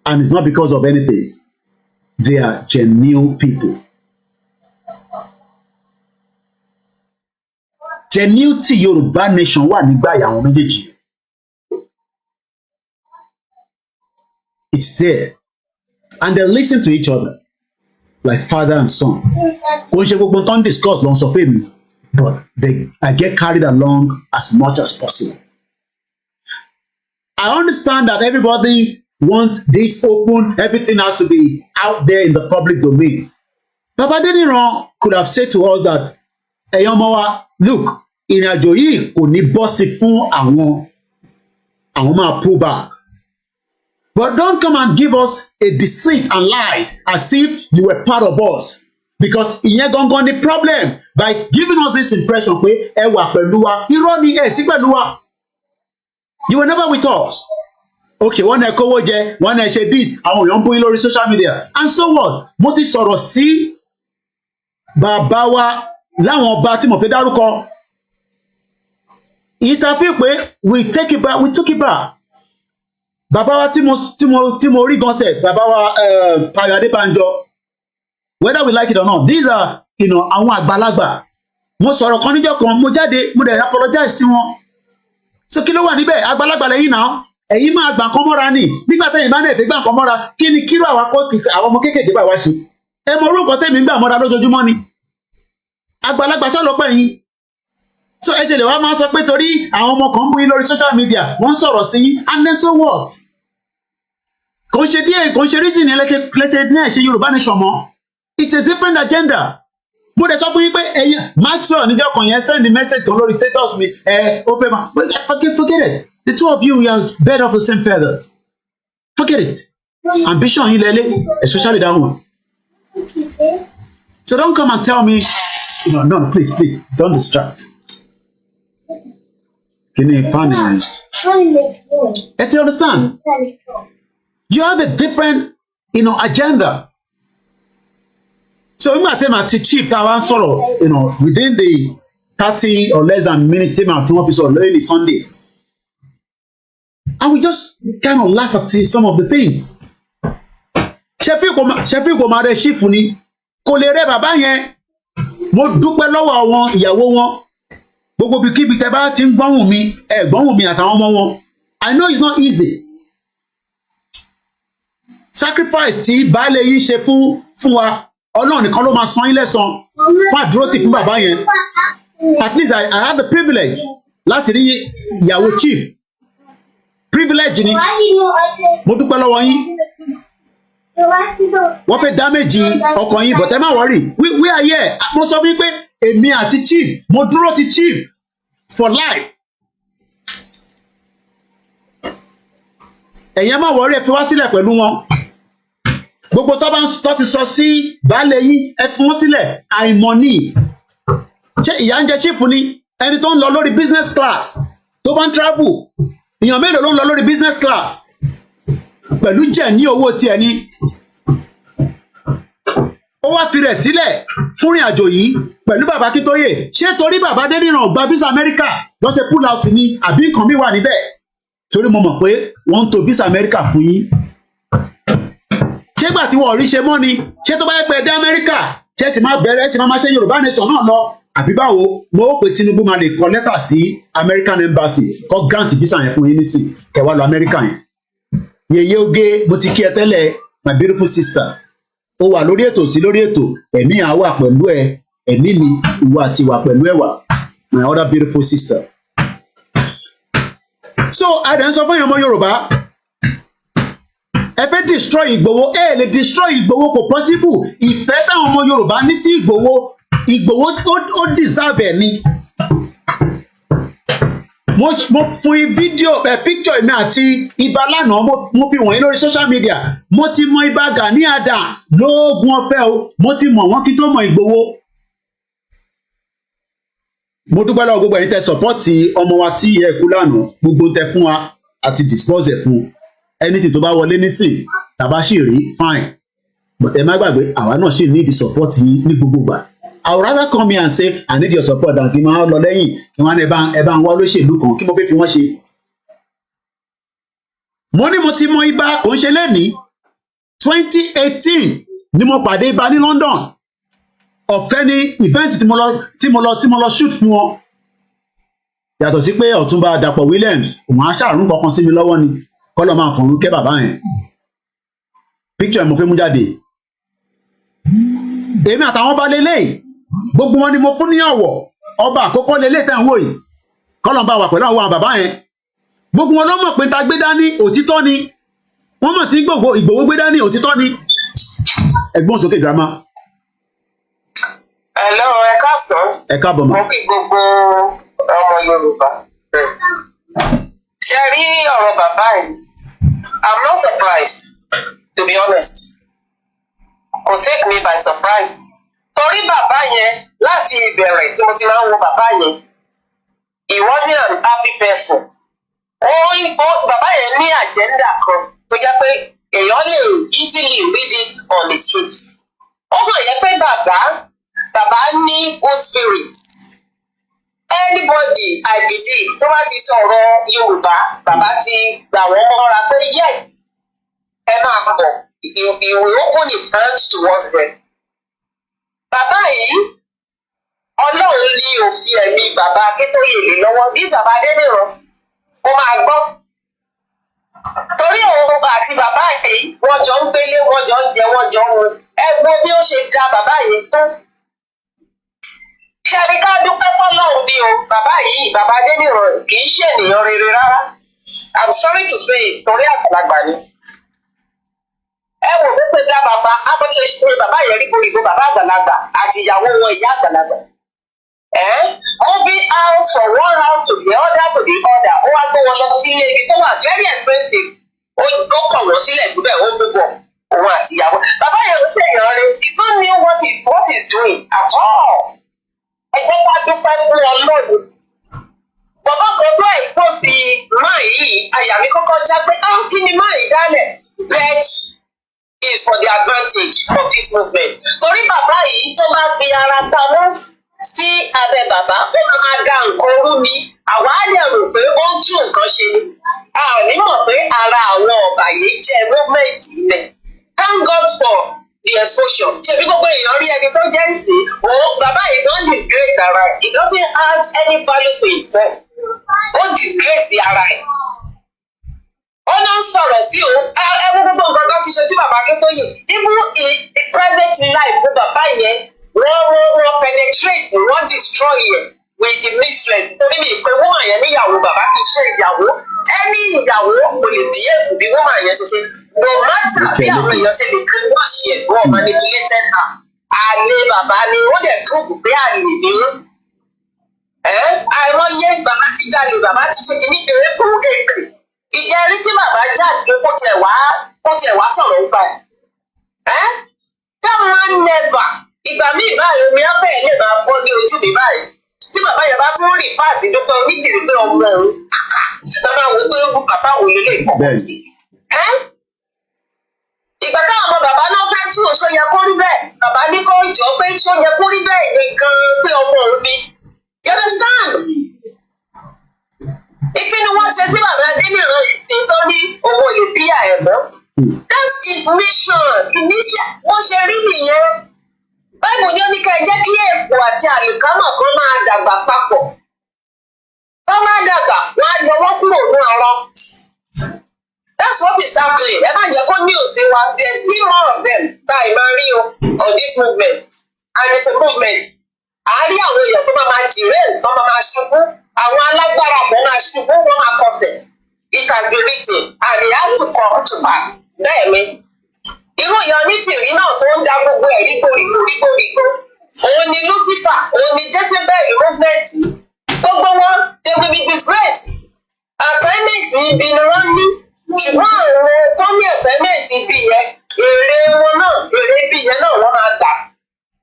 And it's not because of anything. They are genuine people. Genuinity Yoruba Nation wà nígbà àwọn méjèèjì. It's there. And they listen to each other like father and son. Kò ṣe gbogbo tán discuss ló ń sọ fún mi, but I get carried along as much as possible. I understand that everybody wants this open, everything has to be out there in the public domain. Baba Adeniran could have said to us that, ẹ̀yin ọmọ wa, look, ìrìnàjò yìí kò ní bọ́ sí fún àwọn máa pull back. But don't come and give us a deceit and lies as if you were part of us. Because ìyẹn gangan ni problem by giving us this impression pé ẹ wà pẹ̀lú wa, irọ́ ni ẹ sí pẹ̀lú wa. You were never with us. Okay, wọ́n náà kówó jẹ, wọ́n náà ṣe this, àwọn èèyàn ń bú yín lórí social media. And so what? Mo ti sọ̀rọ̀ sí bàbá wa láwọn ọba tí mo fẹ́ dárúkọ. Ìtàfí pé we took it back. Bàbá wa tí mo rí gan sẹ̀, bàbá wa Payo Adébánjọ, whether we like it or not, these are àwọn àgbàlagbà. Mo sọ̀rọ̀ kan níjọ́ kan, mo jáde, mo dẹ̀ apologize sí wọn. So kí ló wà níbẹ̀? Àgbàlagbà lẹ́yìn náà, ẹ̀yin máa gbà nǹkan mọ́ra ni. Nígbà tẹ́yìn bá náà fẹ́ gbà nǹkan mọ́ra, kí ni kíró àwọn ọmọ kéékèèké bá wá ṣe? Ẹ mọ orúkọ tẹ́mi ń gbà mọ́ra lójoojúmọ́ ni. Àgbàlagbà ṣàlọ́pọ̀ ẹ̀yin. So ẹ ṣe lè wá máa sọ pé torí àwọn ọmọ kan ń bú yín lórí social media, wọ́n sọ̀rọ̀ sí yín, and then so what? Kò ń ṣe díẹ̀, kò ń ṣe reason lẹ́sẹ̀ ní ẹ̀ṣẹ̀ Yorùbá Nation mọ́. It's a different agenda. Mo dẹ̀ sọ fún yín pé ẹ̀yin Maxwell níjọ́ kan yẹn send the message kan lórí status mi, ó pè mà, forget it. The two of you are birds of the same feather. Forget it. Ambition yín lẹ́lẹ́, especially that one. So don't come and tell me, no, please, don't distract. Can you find it? Do you understand? You have a different, agenda. So we might take chief that one sort within the 30 or less than minute team and 2 episodes early Sunday. And we just kind of laugh at some of the things. Ṣẹ́fí kò máa rẹ̀ ṣífù ni, kò lè rẹ́ bàbá yẹn. Mo dúpẹ́ lọ́wọ́ àwọn ìyàwó wọn. Gbogbo bíkíbi tẹ́ bá ti ń gbọ́hùn mi, gbọ́hùn mi àtàwọn ọmọ wọn. I know it's not easy. Sacrifice tí baálé yín ṣe fún wa, Ọlọ́run nìkan ló máa san yín lẹ́san fún àdúrótì fún bàbá yẹn. At least I had the privilege láti rí ìyàwó chief. Privilege ni. Mo dúpẹ́ lọ́wọ́ yín. wọ́n fẹ́ damage ọkàn yín but ẹ má worry we are here. Mo sọ fún yín pé èmi àti chief mo dúró ti chief for life. Ẹ̀yin má worry ẹ fi wá sílẹ̀ pẹ̀lú wọn. Gbogbo tó ti sọ sí baálé yín ẹ fi wọ́n sílẹ̀ àìmọ̀ni. Ṣé ìyá ń jẹ chief ni ẹni tó ń lọ lórí business class tó bá ń travel èèyàn mélòó ló ń lọ lórí business class pẹ̀lú jẹ̀ ní owó tiẹ̀ ni. Ó wá fi rẹ̀ sílẹ̀ fún ìrìn àjò yìí pẹ̀lú bàbá Akíntóyè. Ṣé torí bàbá Adéníran ò gba visa America ló ṣe pull out ni àbí nǹkan mi wà níbẹ̀? Torí mo mọ̀ pé wọ́n ń to visa America fún yín. Ṣé gbà tí wọ́n ò rí ṣe mọ́ ni? Ṣé tó bá yẹ pé dé America ṣé sì máa bẹ̀rẹ̀ sì máa ṣe Yorùbá nation náà lọ? Àbí báwo? Mo ó pe Tinubu máa lè kọ lẹ́tà sí American embassy kó grant visa yẹn fún yín nísìn kẹwàá lọ America yẹn. Yèyé oge mo ti kí ẹ tẹ́lẹ̀ my beautiful sister. Ó wà lórí ètò sí lórí ètò ẹ̀mí à wà pẹ̀lú ẹ ẹ̀mí mi ìwà àti ìwà pẹ̀lú ẹ̀wà my other beautiful sister. So adẹ̀ ń sọ fún ọmọ Yorùbá ẹ fẹ́ destroy Ìgbòho ẹ lè destroy Ìgbòho kò possible. Ìfẹ́ táwọn ọmọ Yorùbá ní sí Ìgbòho ó deserve ẹ̀ ni. Mo fún fídíò picture mi àti Ìbà lánàá mo fi wọ̀nyí lórí social media. Mo ti mọ Ìbà Gani Adams lóògùn ọ̀fẹ́ o mo ti mọ̀ wọ́n kí tó mọ Ìgbòho. Mo dúpẹ́ lọ́wọ́ gbogbo ẹ̀yin tẹ́ sọ́pọ́ọ̀tì ọmọ wa tí ẹ kú lánàá gbogbo tẹ fún wa àti dispose ẹ̀ fún anything tó bá wọlé nísìn tàbá sì rí fine but ẹ má gbàgbé àwa náà sì need support yín ní gbogbo gbà. I would rather come here and say I need your support than kí n máa lọ lẹ́yìn kí wọ́n ẹ bá ń wá olóṣèlú kan kí mo fẹ́ fi wọ́n ṣe. Mo ní mo ti mọ Ìbà kò ń ṣe lẹ́nìí 2018 ni mo pàdé Ìbà ní London. Ọ̀fẹ́ ni event tí mo lọ shoot fún wọn. Yàtọ̀ sí pé Ọ̀túnba Dàpọ̀ Williams òun á ṣàrùn kankan sí mi lọ́wọ́ ni kọ́lọ́ máa fọ̀rún kẹ́ bàbá yẹn. Picture mo fẹ́ mú jáde. Èmi àtàwọn bá lélẹ́yìí gbogbo wọn ni mo fún ní ọ̀wọ̀ ọba àkọ́kọ́ lélẹ́yìí tẹ̀ ń wò yìí kọ́lọ́ bá wà pẹ̀lú àwọn bàbá yẹn. Gbogbo wọn ló mọ̀ pé ta gbé dání òtítọ́ ni wọ́n mọ̀ tí Ìgbòho gbé dání òtítọ́ ni. Ẹ̀gbọ́n sókè girama. Hello, ẹ káàsán. Ẹ káàbọ̀ mọ́. Mo kí gbogbo ọmọ Yorùbá. Ṣé rí ọ̀rọ̀ bàbá yìí? I'm not surprised, to be honest. Kò take me by surprise. Torí bàbá yẹn láti ìbẹ̀rẹ̀ tí mo ti máa ń wo bàbá yẹn, he wasn't an happy person. Bàbá yẹn ní agenda kan tó jẹ́ pé èèyàn lè easily read it on the street. Ó kàn yẹ pé bàbá ní good spirit. Anybody I believe tó bá ti sọ̀rọ̀ Yorùbá bàbá ti gbà wọ́n mọ́ra pé yes ẹ máa bọ̀ he will open his hand towards them. Bàbá yìí Ọlọ́run ní òfin ẹ̀mí bàbá Akíntóyè lé lọ́wọ́ bí bàbá Adéníran kó máa gbọ́. Torí òun àti bàbá yìí wọ́n jọ ń gbélé wọ́n jọ ń jẹ wọ́n jọ ń mu ẹ wo bí ó ṣe da bàbá yìí tó. Ṣé ká dúpẹ́ fọ́lọ́run bí o bàbá yìí bàbá Adéníran kì í ṣe ènìyàn rere rárá. I'm sorry to say torí àgbàlagbà ni. Ẹ wò pé dá bàbá abọ́tẹ́ ṣe bàbá yẹn rí koríko bàbá àgbàlagbà àti ìyàwó wọn ìyá àgbàlagbà. Moving house from one house to the other ó wá gbé wọn lọ sí ilé ibi tó wà very expensive ó kọ̀ wọ́n sílẹ̀ síbẹ̀ ó gbogbo òun àti ìyàwó. Bàbá yẹn ló ṣèyàn rẹ̀ he's not know what he's doing at all. Ẹgbẹ́ bá dúpẹ́ fún Ọlọ́run. Bàbá kan tó ẹ̀kọ́ fi máa yìí àyà mi kọ́kọ́ já pé kí ni máa yìí dálẹ̀ bet is for the advantage of this movement. Torí bàbá yìí tó máa fi ara pamọ́ sí abẹ́ bàbá ó máa da nǹkan rú ni àwa á lè rò pé ó ń tún nǹkan ṣe ni. A ò ní mọ̀ pé ara àwọn ọ̀bàyé jẹ́ movement ilẹ̀. Thank God for the exposure. Ṣebí gbogbo èèyàn rí ẹni tó jẹ́ ìsìn òun bàbá yìí don disgrace ara ẹ̀. He doesn't add any value to himself. Ó disgrace ara ẹ̀. Ó náà ń sọ̀rọ̀ sí o ẹwọ́ gbogbo nǹkan tó ti ṣe sí bàbá Akíntóyè. Even in private life fún bàbá yẹn wọ́n penetrate wọ́n destroy yẹn with the mistress. Torí mi ìpè woman yẹn níyàwó bàbá kì í ṣe ìyàwó. Ẹni ìyàwó kò lè bí èèfù bí woman yẹn ṣe ṣe. no matter bí àwọn èèyàn ṣe lè kí wọ́n ṣe ẹ̀gbọ́n manipulated her àlè bàbá ni wọ́n dẹ̀ prove pé àlè ni àìmọye bàbá ti jalè bàbá ti ṣe kìíní èrè fún èpè ìjẹ́ rí tí bàbá jáde kó tiẹ̀ wá sọ̀rọ̀ nípa ẹ̀ that man never ìgbà míì báyìí omi afẹ́ lè máa bọ́ ní ojú mi báyìí tí bàbá yẹn bá tún rí fáàsì dúpẹ́ onítìrí pé ọmọ òun bàbá wo pé bàbá wo lè fọwọ́ sí ìgbà táwọn ọmọ bàbá náà fẹ́ tún òṣò yẹ kó rí bẹ́ẹ̀ bàbá ní kó jọ pé tó yẹ kó rí bẹ́ẹ̀ nìkan pé ọmọ òun ni you understand? Ìpinnu wọn ṣe sí bàbá Adeniran ìsìn tó ní owó lè bí àẹ̀mọ́. That's his mission. Wọ́n ṣe rí nìyẹn. Báìbù ní ó ní ká ẹ jẹ́ kí èèpo àti àlìkámà kan máa dàgbà papọ̀. Wọ́n máa dàgbà, wọ́n á yọwọ́ kúrò ní arọ. That's what is happening. Ẹ má jẹ́ kó ní òsín wa. There's still more of them by Mario on this movement. And it's a movement. Àárí àwọn èèyàn tó máa derail, tó máa ṣubú. Àwọn alágbára kan máa ṣubú, wọ́n máa kọsẹ̀. It has been written and it has to come to pass. Bẹ́ẹ̀ ni, irú ìyá onítìrí náà tó ń da gbogbo ẹ̀ rígbó. Òun ni Lucifer, òun ni Jezebel movement. Gbogbo wọn, they will be disgraced. Assignment ibi ni wọ́n ní. Ṣùgbọ́n àwọn tó ní assignment ibi yẹn, èrè wọn náà, èrè ibi yẹn náà wọ́n máa gbà.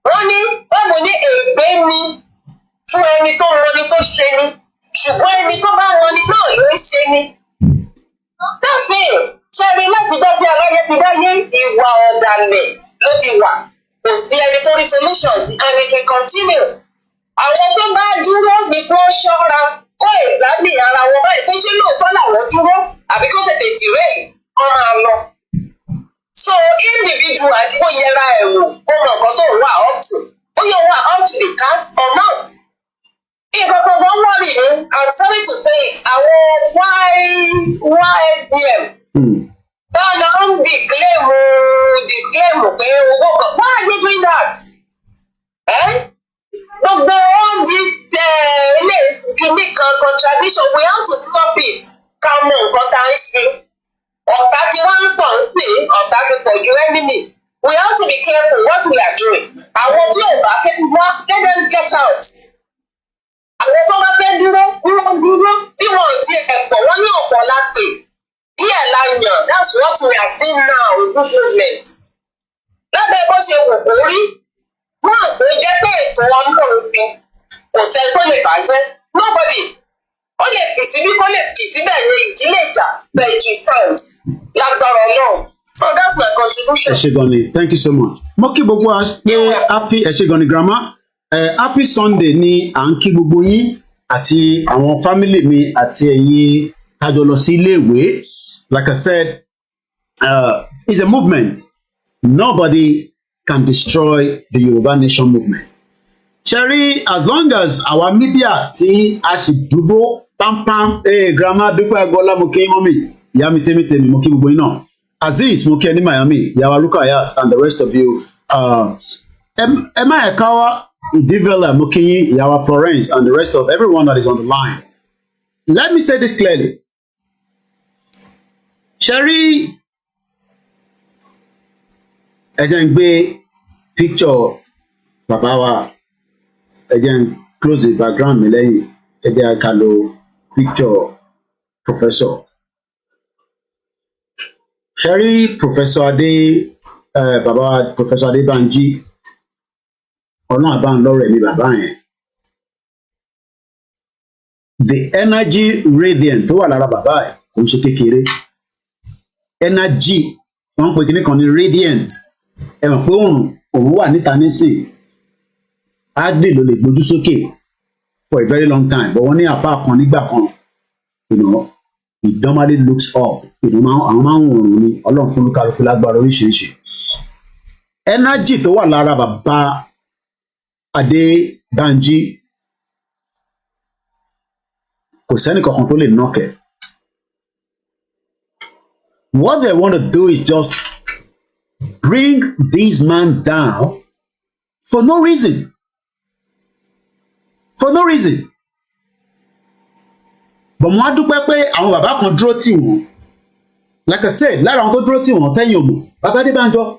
Wọ́n ní báwo ní ègbé mi fún ẹni tó mọni tó ṣe ni ṣùgbọ́n ẹni tó bá mọni náà ló ń ṣe ni. That's it. Ṣẹ́ni láti gbọ́ tí aláyẹ ti dáyé ìwà ọ̀dàlẹ̀ ló ti wà. Kò sí ẹni tó rí solutions and it will continue. Àwọn tó bá dúró ni kí wọ́n ṣọ́ra kó ìgbàgbé ara wọn báyìí pé ṣé lóòótọ́ làwọn dúró àbí kó tètè dìrẹ́yìn kọ́ máa lọ. So individual kó yẹra ẹ̀ wò ó mọ nǹkan tó wà up to. Ó yẹ wà up to the task or not. Nǹkan kan gan worry mi, I'm sorry to say it, àwọn YSDM dáná ń disclaim pé owó kan. Why are you doing that? Gbogbo all this kìíní kan contradiction, we have to stop it. Ká mọ nǹkan tá ń ṣe. Ọ̀tá tí wọ́n ń pọ̀ ń pè ọ̀tá ti pọ̀ ju enemy. We have to be careful what we are doing. Àwọn tí ò bá fẹ́ wá let them get out. Àwọn tó bá fẹ́ dúró bí wọn ò tiẹ̀ pọ̀ wọ́n ní ọ̀pọ̀ lápè. Díẹ̀ la yàn, that's what we are seeing now in this movement. Lábẹ́ bó ṣe wù kó rí, wọ́n àgbẹ̀ jẹ́ pé ètò ọlọ́run ni kò sẹ́ni tó lè bàjẹ́. Nobody. Ó lè fi síbí kó lè fi síbẹ̀ ní ìdílé ìjà but it stands lágbára Ọlọ́run. So that's my contribution. Ẹ ṣé gan ni, thank you so much. Mo kí gbogbo wa pé happy ẹ ṣé gan ni grandma. Happy Sunday ni à ń kí gbogbo yín àti àwọn family mi àti ẹ̀yin tájọ lọ sí iléèwé. Like I said, it's a movement. Nobody can destroy the Yoruba Nation movement. Sherry, as long as our media tí a ṣì dúró pampam grandma dúpẹ́ agbọ́lá mo kí mọ́mì ìyá mi tèmi mo kí gbogbo yín náà Azeez mo kí ẹ ní Miami ìyàwó Rukayat and the rest of you ẹ má ẹ̀ka wá ìdíbẹ̀lẹ̀ mo kí yín ìyàwó Florence and the rest of everyone that is on the line. Let me say this clearly. Sherry, ẹ jẹ́ n gbé picture bàbá wa ẹ jẹ́ n close the background mi lẹ́yìn ẹ jẹ́ ká lo picture professor. Sherry Professor bàbá Professor Adébánjí ọ̀nà àbáńlọ́rẹ̀ mi bàbá yẹn. The energy radiant tó wà lára bàbá ẹ̀ kò ń ṣe kékeré. Energy wọ́n pè kíní kan ní radiant ẹ mọ̀ pé òun wà níta nísìn agbe ló lè gbójú sókè for a very long time but wọ́n ní àfa kan nígbà kan it normally looks up àwọn máa ń wọ̀rùn ni ọlọ́run fún kálukú lágbára oríṣiríṣi. Energy tó wà lára bàbá Adébánjí kò sẹ́ni kankan tó lè nọ́kẹ̀. What they want to do is just bring this man down for no reason. For no reason. But mo á dúpẹ́ pé àwọn bàbá kan dúró tì wọ́n Like I said, lára àwọn tó dúró tí wọ́n tẹ́yìn òmò Baba Adébánjọ.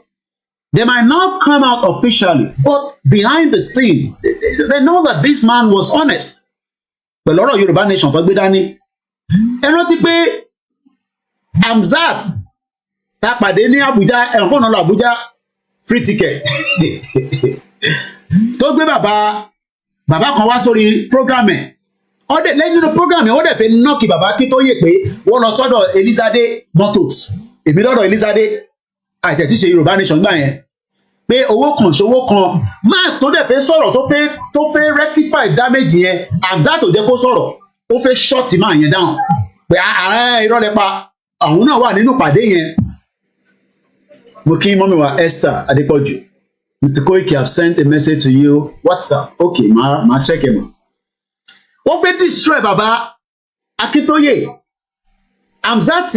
They might not come out officially, but behind the scene, they know that this man was honest. Pẹ̀lú ọ̀rọ̀ Yorùbá nation tó gbé dání. Ẹ rántí pé Hamzat tá pàdé ní Abuja, ẹ̀rọ̀kọ́ náà lọ Abuja free ticket. Tó gbé bàbá kan wá sórí program ẹ̀. Lẹ́yìn nínú program ẹ̀ wọ́n dẹ̀ fẹ́ nọ́ọ̀kì bàbá Akíntóyè pé wọ́n lọ sọ́dọ̀ Elizade Motors. Èmi lọ́dọ̀ Elizade àìtẹ̀tí ṣe Yorùbá nation gbà yẹn. Pé owó kan ṣòwò kan máa tó dẹ̀ fẹ́ sọ̀rọ̀ tó fẹ́ rectify damage yẹn Hamzat tó jẹ́ kó sọ̀rọ̀ ó fẹ́ shut máa yẹn down pé irọ́ lẹ́pa àwọn náà wà nínú pàdé yẹn. Mo kí mọ́mí wa Esther Adépọ̀jù. Mr. Koiki have sent a message to you. WhatsApp. Okay, máa check ẹ̀ mọ́. Wọ́n fẹ́ destroy bàbá Akíntóyè. Hamzat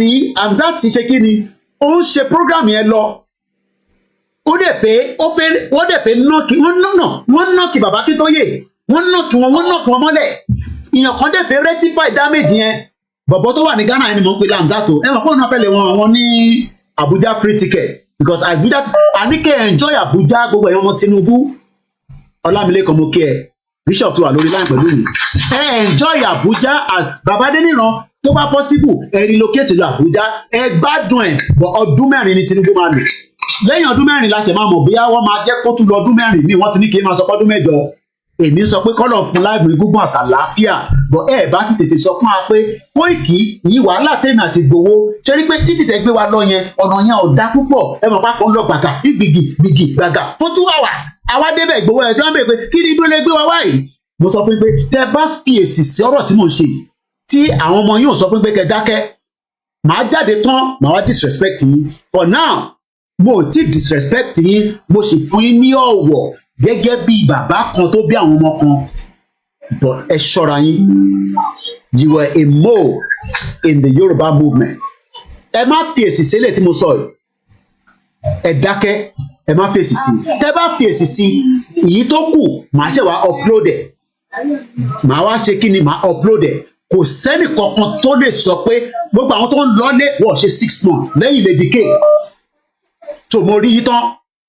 ṣe kí ni? Ó ń ṣe program yẹn lọ. Wọ́n dẹ̀ fẹ́ nọ́ọ̀kì bàbá Akíntóyè. Wọ́n nọ́ọ̀kì wọn mọ́lẹ̀. Ìyàn kan dẹ̀ fẹ́ rectify damage yẹn. Bọ̀bọ̀ tó wà ní Ghana ẹni mọ̀ ń pè Hamzat o. Ẹ mọ̀ pé òun náà fẹ́ lè wọn ní Abuja free ticket. Because Abuja àníkẹ́ enjoy Abuja gbogbo ẹ̀yàn ọmọ Tinubu. Ọlámilékan mo kí ẹ. Bishop tó wà lórí line pẹ̀lú mi. Ẹ enjoy Abuja as Baba Adeniran tó bá possible ẹ relocate lọ Abuja ẹ gbádùn ẹ̀ bọ̀ ọdún mẹ́rin ni Tinubu máa lò. Lẹ́yìn ọdún mẹ́rin la ṣe máa mọ̀ bóyá wọ́n máa jẹ́ kó tún lọ ọdún mẹ́rin mi wọ́n ti ní kí n máa sọ pé ọdún mẹ́jọ. Èmi sọ pé kọ́lọ̀ fún láìpẹ́ gúngbọ̀n àtàlàáfíà bọ̀ ẹ bá ti tètè sọ fún wa pé Koiki yìí wàhálà tèmi àti Ìgbòho ṣe rí pé títí tẹ gbé wa lọ yẹn ọ̀nà yẹn ò dá púpọ̀ ẹ mọ̀ pápá ń lọ gbàgà gbìgì gbàgà fún 2 hours àwa débẹ̀ Ìgbòho ẹ̀ tí wọ́n bèèrè pé kí ni ìdúró lè gbé wa wáyìí. Mo sọ fún yín pé tẹ bá fi èsì sí ọ̀rọ̀ tí mò ń ṣe tí àwọn ọmọ yín ò sọ fún pé kẹ dákẹ́ màá jáde tán màá wá disrespect yín. For now mo ò tí disrespect yín mo sì fún yín ní ọ̀wọ̀ gẹ́gẹ́ bí bàbá kan tó bí àwọn ọmọ kan. But ẹ ṣọ́ra yín. You were a mole in the Yoruba movement. Ẹ má fi èsì sílẹ̀ tí mo sọ yìí. Ẹ dákẹ́ ẹ má fi èsì sí. Tẹ́ bá fi èsì sí èyí tó kù màá ṣe wá upload ẹ̀. Màá wá ṣe kí ni màá upload ẹ̀. Kò sẹ́nì kankan tó lè sọ pé gbogbo àwọn tó ń lọlé wọ́n ṣe 6 months lẹ́yìn lè dìke. Tó mo rí yí tán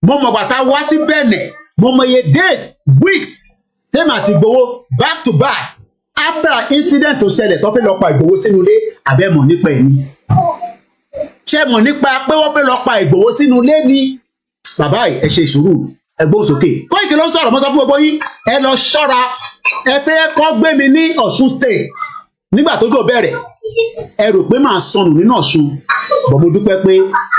mo mọ̀ bàtà wá sí Bẹ̀nẹ̀ mo mọ̀ iye days weeks tẹ́mi àti Ìgbòho back to back after incident tó ṣẹlẹ̀ tó fẹ́ lọ pa Ìgbòho sínú ilé àbẹ́ mọ̀ nípa ẹ̀ ni. Ṣé mọ̀ nípa pé wọ́n fẹ́ lọ pa Ìgbòho sínú ilé ni? Bàbá ẹ ṣe sùúrù ẹ gbóhùn sókè. Koiki ló ń sọ̀rọ̀ mọ́ sọ fún gbogbo yín ẹ lọ ṣọ́ra ẹ fẹ́ kọ́ gbé mi ní Ọ̀ṣun state nígbà tó jò bẹ̀rẹ̀ ẹ rò pé màá sọnù nínú Ọ̀ṣun bọ̀ mo dúpẹ́ pé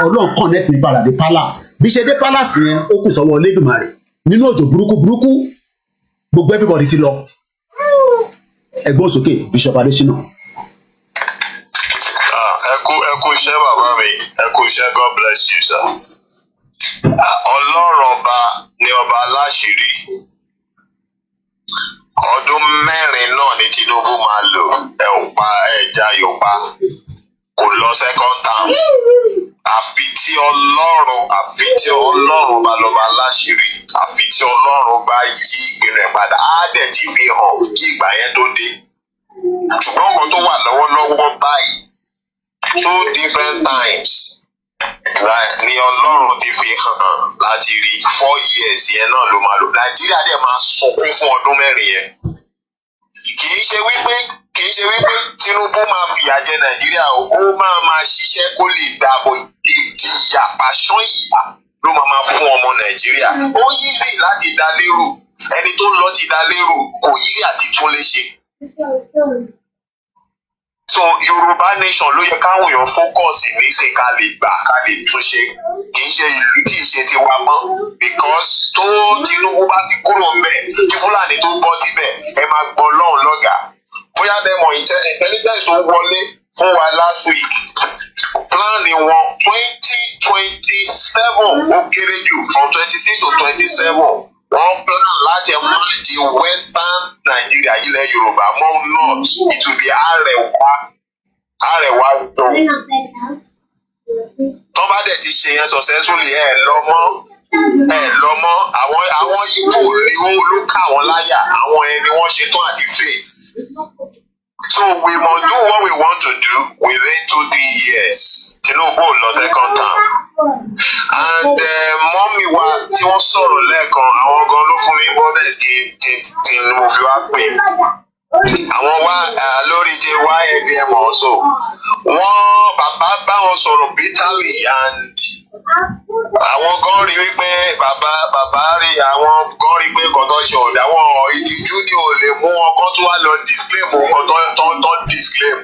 Ọlọ́run connect mi padà dé palace bí ṣe dé palace yẹn ó kù sọ́wọ́ Olódùmarè nínú òjò burúkú gbogbo everybody ti lọ ẹ gbóhùn sókè Bishop Adesina. ẹ kú iṣẹ́ bàbá mi ẹ kú iṣẹ́ God bless you sir. Ọlọ́run ọba ni ọba aláṣírí. Ọdún 4 náà ni Tinubu máa lò ẹ ò pa ẹja yóò pa kò lọ second term àfi tí Ọlọ́run bá lọ́ba aláṣírí àfi tí Ọlọ́run bá yí ìpinnu ẹ̀ padà á dẹ̀ ti fi hàn kí ìgbà yẹn tó dé. Ṣùgbọ́n nǹkan tó wà lọ́wọ́lọ́wọ́ báyìí 2 different times ni Ọlọ́run ti fi hàn láti rí 4 years yẹn náà ló máa lò. Nàìjíríà dẹ̀ máa sunkún fún ọdún 4 yẹn. Kì í ṣe wípé Tinubu máa fìyà jẹ Nàìjíríà o, ó máa ṣiṣẹ́ kó lè dáàbò ìyà pàṣán ìyà ló máa fún ọmọ Nàìjíríà. Ó easy láti dá lérò, ẹni tó lọ ti dá lérò kò easy àti tún lè ṣe. So Yorùbá nation ló yẹ káwọn èèyàn focus ní ṣe ká lè gbà ká lè túnṣe kì í ṣe ìlú tí ì ṣe tiwa mọ́ because tó Tinubu bá ti kúrò ńbẹ̀ tí Fúlàní tó bọ́ síbẹ̀ ẹ máa gbọ́ lọ́hùn lọ́gàá bóyá dẹ́mọ̀ intelligence tó wọlé fún wa last week plan wọn 2027 ó kéré jù from 26 to 27 wọ́n plan láti máàjì western Nigeria ilẹ̀ Yorùbá mọ́ north it will be Àrẹwà zone. Tó bá dẹ̀ ti ṣe yẹn successfully ẹ̀ lọ́mọ́ àwọn Igbo ni ó ló kà wọ́n láyà àwọn ẹni wọ́n ṣe tán àti face. So we must do what we want to do within 2-3 years tí Tinubu ò lọ second term. And mọ́mí wa tí wọ́n sọ̀rọ̀ lẹ́ẹ̀kan, àwọn gan ló fún mi bọ́dẹ̀s kí n mo fi wá pè. Àwọn wá lórí JYFM also. Wọ́n bàbá bá wọn sọ̀rọ̀ bitterly and àwọn gan rí wípé bàbá rí àwọn gan rí pé nǹkan tó ṣe ọ̀dà wọn ìdíjú ni ò lè mú wọn kán tó wá lọ disclaim nǹkan tó disclaim.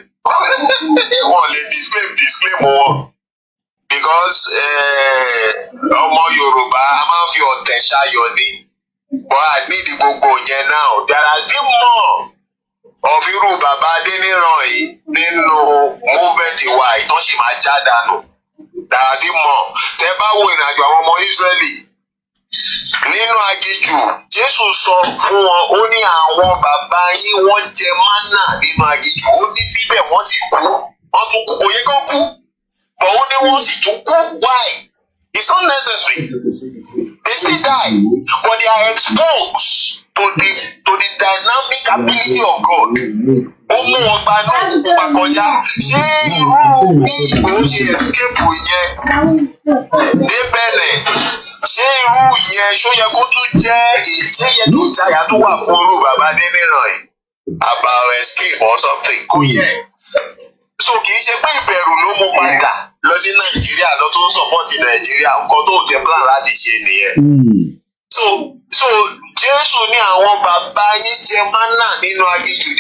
Wọ́n lè disclaim wọn. Because ọmọ Yorùbá a máa ń fi ọ̀tẹ̀ ṣayọ̀ ni, but I need gbogbo yẹn now. There are still more of irú bàbá Adeniran yìí nínú movement wa ìtàn sì máa já dànù. There are still more. Tẹ́ bá wo ìrìnàjò àwọn ọmọ Ísírẹ́lì nínú aginjù, Jésù sọ fún wọn, ó ní àwọn bàbá yín wọ́n jẹ mánà nínú aginjù, ó ní síbẹ̀ wọ́n sì kú, wọ́n tún kú, kò yẹ kó kú. But who they want to go? Why? It's not necessary. They still die, but they are exposed to the dynamic ability of God. Ọmọ ọgbà náà kò bá kọjá. Ṣé irú bí Ìgbòho ṣe escape yẹn? Débẹ̀lẹ̀. Ṣé irú yẹn ṣó yẹ kó tún jẹ́ ṣé yẹ kí ìjayà tó wà fún irú bàbá Adeniran yìí? About escape or something? Kò yẹ. So kì í ṣe pé ìbẹ̀rù ló mú padà lọ sí Nàìjíríà lọ tó ń support Nàìjíríà nǹkan tó jẹ́ plan láti ṣe nìyẹn. So Jésù ní àwọn bàbá yín jẹ mánà nínú aginjù,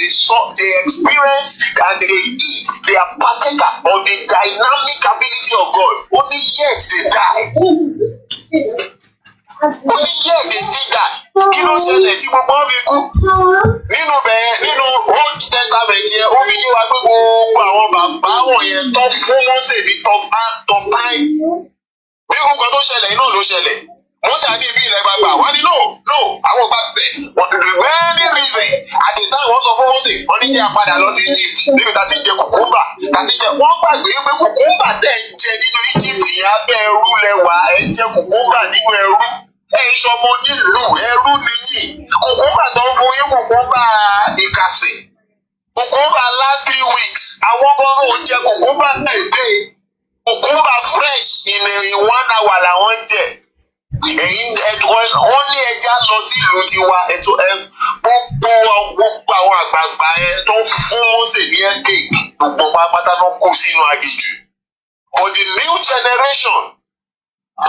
they experience and they eat, they are partaker of the dynamic ability of God, only yet they die. Only yet they still die. Kí ló ṣẹlẹ̀ tí gbogbo wọn fi kú? Nínú Old Testament yẹn, ó fi yé wa pé gbogbo àwọn bàbá wọ̀nyẹn tó fún Mósè ní tough time. Bí nǹkan tó ṣẹlẹ̀ iná ló ṣẹlẹ̀. Mósè àdé ibi ilẹ̀ gbàgbà, wọ́n ní no, àwọn ọba bẹ̀. Many reason at the time wọ́n sọ fún Mósè, wọ́n ní jẹ́ àpadà lọ sí Egypt níbi tá ti jẹ kùkúmbà. Wọ́n gbàgbé pé kùkúmbà tẹ̀ ń jẹ nínú Egypt yẹn abẹ́ ẹrú lẹ́wà, ẹ̀ ń jẹ kùkúmbà nínú ẹrú. Ìṣọmọ nílùú ẹrú nìyí. Kùkúmbà tó ń fún yín kùkúmbà ìkàsì. Kùkúmbà last 3 weeks. Àwọn gbọ́dọ̀ ò jẹ kùkúmbà náà. Kùkúmbà fresh in 1 hour làwọn ń jẹ. Wọ́n ní ẹja lọ sí ìlú tiwa. Gbogbo àwọn àgbààgbà yẹn tó fún Mósè ní ẹ̀kẹ́. Gbogbo pátá ló kó sínú aginjù. But the new generation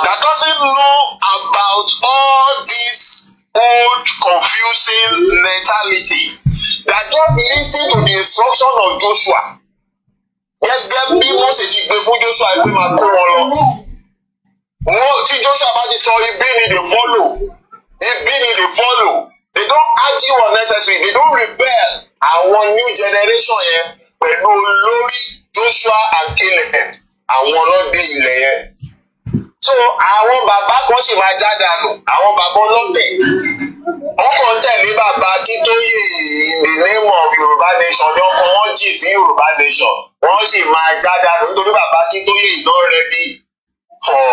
that doesn't know about all this old confusing mentality, that just listen to the instruction of Joshua. Gẹ́gẹ́ bí Mósè ti gbé fún Joshua ẹgbẹ́ máa kó wọn lọ. Wọ́n tí Joshua bá ti sọ ibi ni they follow. They don't argue unnecessary, they don't rebel. Àwọn new generation yẹn pẹ̀lú olórí Joshua and Caleb, àwọn ọlọ́dẹ ilẹ̀ yẹn. So àwọn bàbá kan sì máa já dànù, àwọn bàbá ọlọ́tẹ̀. Wọ́n kàn tẹ̀lé bàbá Akíntóyè in the name of Yorùbá nation, ní ọkọ̀ wọn jì sí Yorùbá nation. Wọ́n sì máa já dànù nítorí bàbá Akíntóyè is not ready for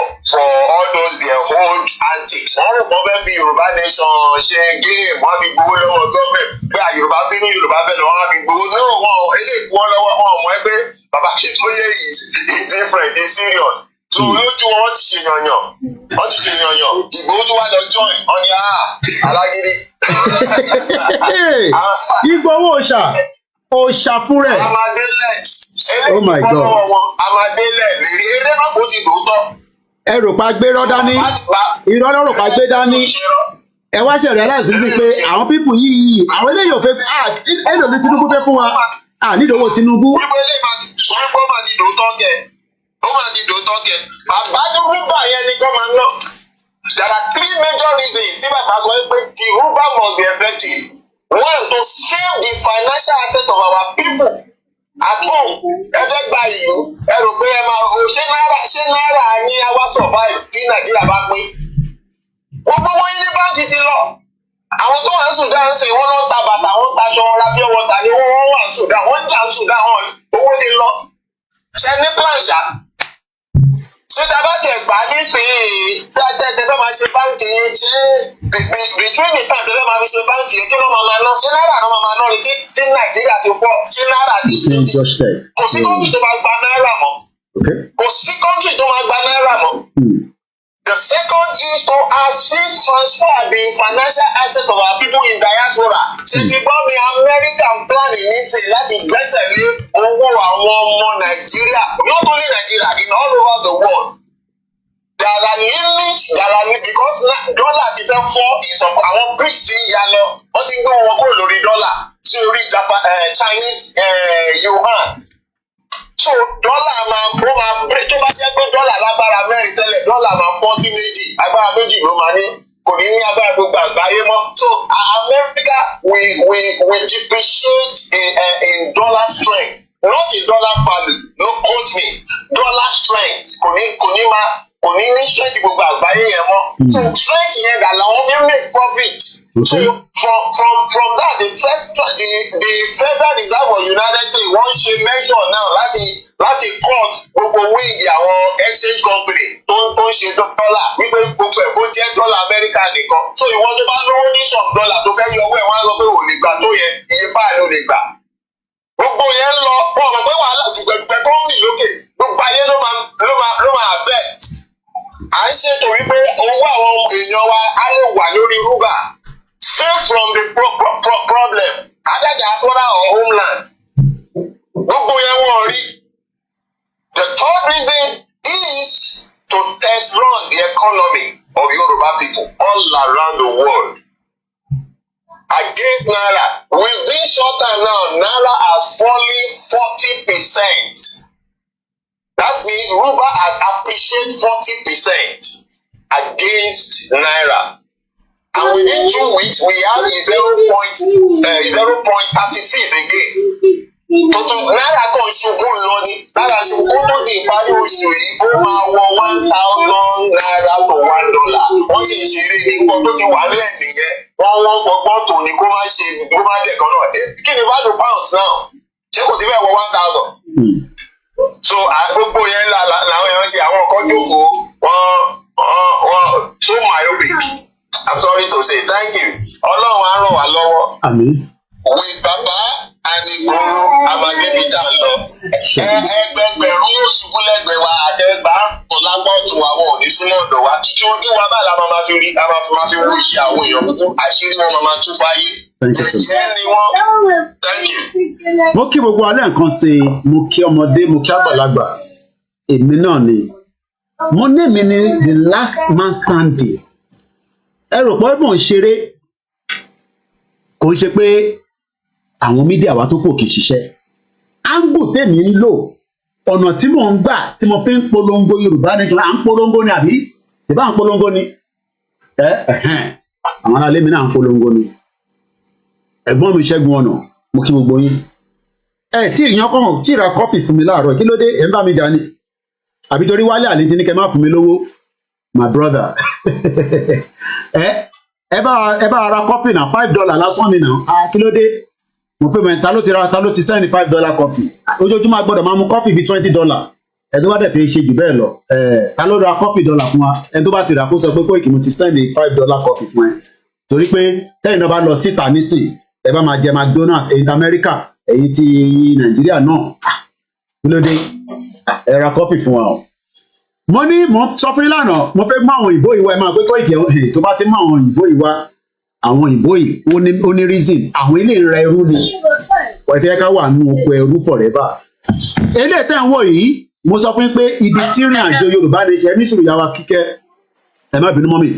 all those their old antics. Wọ́n rò pé wọ́n fẹ́ fi Yorùbá nation ṣe game, wọ́n fi gbowó lọ́wọ́ gọ́ọ̀mẹ̀ntì. Pé Yorùbá bínú Yorùbá fẹ́ lọ, wọ́n á fi gbowó. No, wọn eléyìí wọ́n lọ́wọ́ wọn mọ̀ ẹ́ pé bàbá Akíntóyè is different, is serious. So lójú wọn ti ṣe yanyan, Ìgbòho tó wà lọ join, wọ́n ní alágídí. Ìgbòho òòṣà fún rẹ̀. Amadélẹ̀, oh my God. Amadélẹ̀ lérí eré náà kò ti dòótọ́. Ẹ rò pa gbé rọ́ dání, irọ́ ló rò pa gbé dání. Ẹ wá ṣe realize sí pé àwọn pípù yìí, àwọn eléyìí ò fẹ́ ẹ̀rọ ní Tinubu fẹ́ fún wa, nídòwó Tinubu. Wípé ilé máa ti dòótọ́ gẹ̀. Ó máa ti dòótọ́ gẹ̀. Bàbá ní rúbà yẹn ni kọ́ máa ń lọ. There are 3 major reasons tí bàbá sọ pé the rúbà must be effective. One, to save the financial asset of our people at home. Ẹ fẹ́ gba ìlú, ẹ rò pé ẹ máa ṣé náírà yín á wá survive tí Nàìjíríà bá pín. Gbogbo wọn yín ní báńkì ti lọ. Àwọn tó wà ní Sudan ń sìn, wọ́n lọ ta bàtà, wọ́n ta aṣọ, wọn ra pure water ni wọ́n wà ní Sudan, wọ́n jà ní Sudan, owó ti lọ. Ṣé ní plan ṣá? Ṣé dábà tẹ̀ gbà nísìnyí tẹ́tẹ́ máa ṣe báńkì yẹn ṣé between the time tẹ́tẹ́ máa fi ṣe báńkì yẹn kí ló máa ná? Ṣé náírà ló máa ná ni tí Nàìjíríà ti fọ́? Ṣé náírà ti kò sí kóòtù tó máa gba náírà mọ́? Kò sí country tó máa gba náírà mọ́. The second is to assist transfer the financial assets of our people in diaspora. Ṣé ti gbọ́ mi American plan nísìnyí láti gbẹ́sẹ̀ lé owó àwọn ọmọ Nàìjíríà, not only Nigeria, in all over the world. There are limits because dollar ti fẹ́ fọ́ ìsọ̀kọ̀ àwọn bricks ti ń ya lọ. Wọ́n ti gbé wọn kúrò lórí dollar sí orí Chinese yuan. So dọ́là máa tó bá jẹ́ pé dọ́là lágbára mẹ́rin tẹ́lẹ̀ dọ́là máa fọ́ sí méjì agbára méjì ló máa ní kò ní ní agbára gbogbo àgbáyé mọ́. So America we depreciate in dollar strength not in dollar value no quote me dollar strength kò ní ní strength gbogbo àgbáyé yẹn mọ́. So strength yẹn dà làwọn fi make profit. So from that the Federal Reserve of United States wọ́n ṣe measure now láti cut gbogbo wing àwọn exchange company tó ń ṣe dọ́là wípé gbogbo ẹ̀ kó jẹ́ dọ́là Amẹ́ríkà nìkan. So ìwọ́n tó bá lówó ní some dollar tó fẹ́ yọ owó ẹ̀ wọ́n á sọ pé ò lè gbà tó yẹ iye báyìí ló lè gbà. Gbogbo yẹn ń lọ wọn mọ̀ pé wàhálà dùgbẹ̀dùgbẹ̀ tó ń mì lókè gbogbo ayé ló máa affect. À ń ṣètò wípé owó àwọn èèyàn wa á lè wà lórí rúbà. Save from the problem either diaspora or homeland. Gbogbo yẹn wọ́n rí. The third reason is to test run the economy of Yoruba people all around the world against Naira. Within short time now, Naira has fallen 40%. That means Ruba has appreciated 40% against Naira. And within 2 weeks, we have 0.36 again. Tuntun náírà kan ṣubú lọ ni náírà ṣubú kó tó di ìparí oṣù yìí ó máa wọ $1,000 to $1. Wọ́n sì ń ṣeré ní nǹkan tó ti wà nílẹ̀ nìyẹn. Wọ́n fọgbọ́n tò ní kó má dẹ̀ kan náà. Kí ni value pounds now? Ṣé kò ti fẹ́ wọ 1,000? So gbogbo yẹn làwọn èèyàn ṣe àwọn nǹkan jókòó wọ́n so myopic. I'm sorry to say thank you. Ọlọ́run á ràn wá lọ́wọ́. Àmín. With Baba and Ìgbòho Amadébítà lọ. Ẹgbẹgbẹ̀rún yóò ṣubú lẹ́gbẹ̀ẹ́ wa àtẹgbà tó lágbọ́ọ̀tù àwọn òní súnmọ́ ọ̀dọ̀ wa. Kíkí ojú wa bá la máa fi rí máa fi wú iṣẹ́ àwọn èèyàn gbogbo. Àṣírí wọn máa tú fáyé. Ẹ̀jẹ̀ ni wọ́n. Thank you. Mo kí gbogbo alẹ́ nǹkan ṣe mo kí ọmọdé mo kí àgbàlagbà èmi náà ni. Mo ní èmi ni the last man standing. Ẹ rò pé mò ń ṣeré kò ń ṣe pé àwọn mídíà wa tó fòkè ṣiṣẹ́ áńgù tèmi ń lò ọ̀nà tí mò ń gbà tí mo fi ń polongo Yorùbá nation à ń polongo ni àbí ìbá à ń polongo ni àwọn aráalé mi náà ń polongo ni ẹ̀gbọ́n mi Ṣẹ́gun Ọ̀nà mo kí gbogbo yín tí ìyàn kàn tí ìra kọfì fún mi láàárọ̀ kí ló dé ẹ̀ ń bá mi jà ni àbí torí Wálé Àlè ti ní kẹ́ má fún mi lówó my brother ẹ bá ra kọfì náà $5 lásán ni náà kí ló dé mo pé mẹ́ta ló ti sẹ́ni $5 kọfì ojoojúmọ́ gbọ́dọ̀ máa mu kọfì bíi $20 ẹ tó bá dẹ̀ fi ṣe jù bẹ́ẹ̀ lọ ta ló ra kọfì $1 fún wa ẹ tó bá ti rà kó sọ pé Koiki mo ti sẹ́ni $5 kọfì fún ẹ torí pé tẹ́yìn náà bá lọ síta nísìn ẹ bá máa jẹ McDonald's èyí ti Amẹ́ríkà èyí ti Nàìjíríà náà kí ló dé ẹ ra kọfì fún wa o mo ní mo sọ fún yín lánàá mo fẹ́ mú àwọn òyìnbó ìwà ẹ máa pé Koiki tó bá ti mú àwọn òyìnbó ìwà àwọn òyìnbó yìí ó ní reason àwọn ilé ìra ẹrú ni wọ́n fẹ́ ká wà nù oko ẹrú forever. eléyìí tẹ́ ń wò yìí mo sọ fún yín pé ibi tí ìrìn àjò Yorùbá lè ṣe ní sùúrù yàwá Kíkẹ́ ẹ má bínú mọ́ mi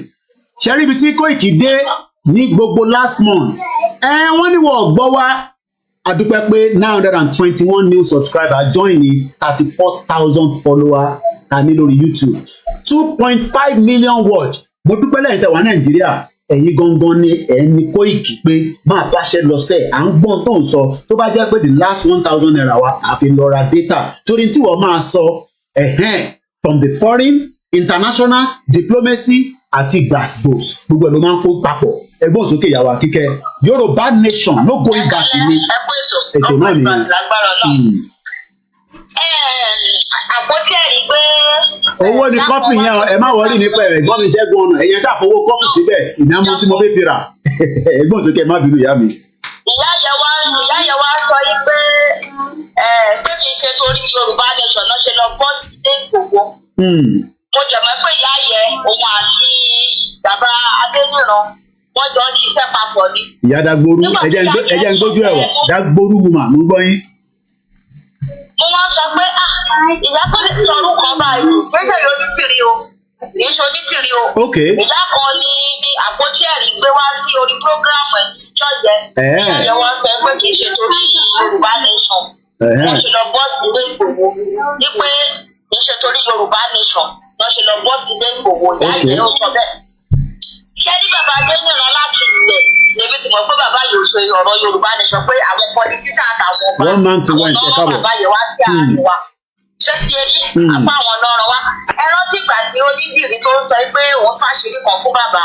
ṣe rí ibi tí Koiki dé ní gbogbo last month wọ́n ní wọ́n gbọ́ wá adúpẹ́ pé 921 new subscribers join ní 34,000 followers ta ní lórí YouTube 2.5 million watch mo dúpẹ́ lẹ́yìn tẹ́ wà Nàìjíríà ẹ̀yin gangan ni ẹni Koiki pé máa báṣẹ́ lọ sẹ́ẹ̀ à ń gbọ́n tó ń sọ tó bá jẹ́ pé the last 1,000 naira wa àfi lọ ra data torí tí wọ́n máa sọ from the foreign international diplomacy àti gbàsgbòs gbogbo ẹ̀ ló máa ń kó papọ̀ ẹgbọ́n sókè ìyàwó Kíkẹ́ Yorùbá nation no going back ni ètò náà nìyẹn. Àpótí ẹ̀rí pé. Owó ni kọ́pì yẹn ẹ má wọlé nípa ẹ̀rẹ̀ gbọ́n mi Ṣẹ́gun Ọ̀nà ẹ̀yẹn ṣàfowó kọ́pì síbẹ̀ ìnáwó tí mo fẹ́ fi rà ẹgbọ́n sókè má bínú ìyá mi. Ìyá yẹn wá sọ yí pé kì í ṣe torí Yorùbá nation náà ṣe lọ bọ́ sí mo jẹ̀ mọ́ pé ìyá yẹn òun àti bàbá Adéníran wọ́n jọ ń ṣiṣẹ́ papọ̀ ni. ìyá Dagboru ẹ̀jẹ̀ ń gbójú ẹ̀wà Dagboru wùmà mo gbọ́ yín. mo wá sọ pé ìyá tó lè sọ orúkọ báyìí gbèsè onítìrí o kì í ṣe onítìrí o. ìyá kan ní àpótí ẹ̀rí gbé wá sí orí prógráàmù ẹ̀ jọ̀jẹ̀ ìyá yẹn wá sọ pé kì í ṣe torí Yorùbá nation wọ́n ṣe lọ bọ́ sílé Ìgbòho ní pé kì í ṣe torí Yorùbá nation wọ́n ṣe lọ bọ́ sílé Ìgbòho ìyá yẹn ló sọ bẹ́ẹ̀. ṣé ní bàbá Adéníran láti ilẹ̀ lèmi ti mọ̀ pé bàbá yóò ṣe ọ̀rọ̀ Yorùbá nation pé àwọn pọlitíṣà àtàwọn ọba àwọn náà bàbá yẹn wá sí àárín wa ṣé ti eyín àpá àwọn náà wá ẹ rántí ìgbà tí onídìrí tó ń sọ pé òun fàṣírí kan fún bàbá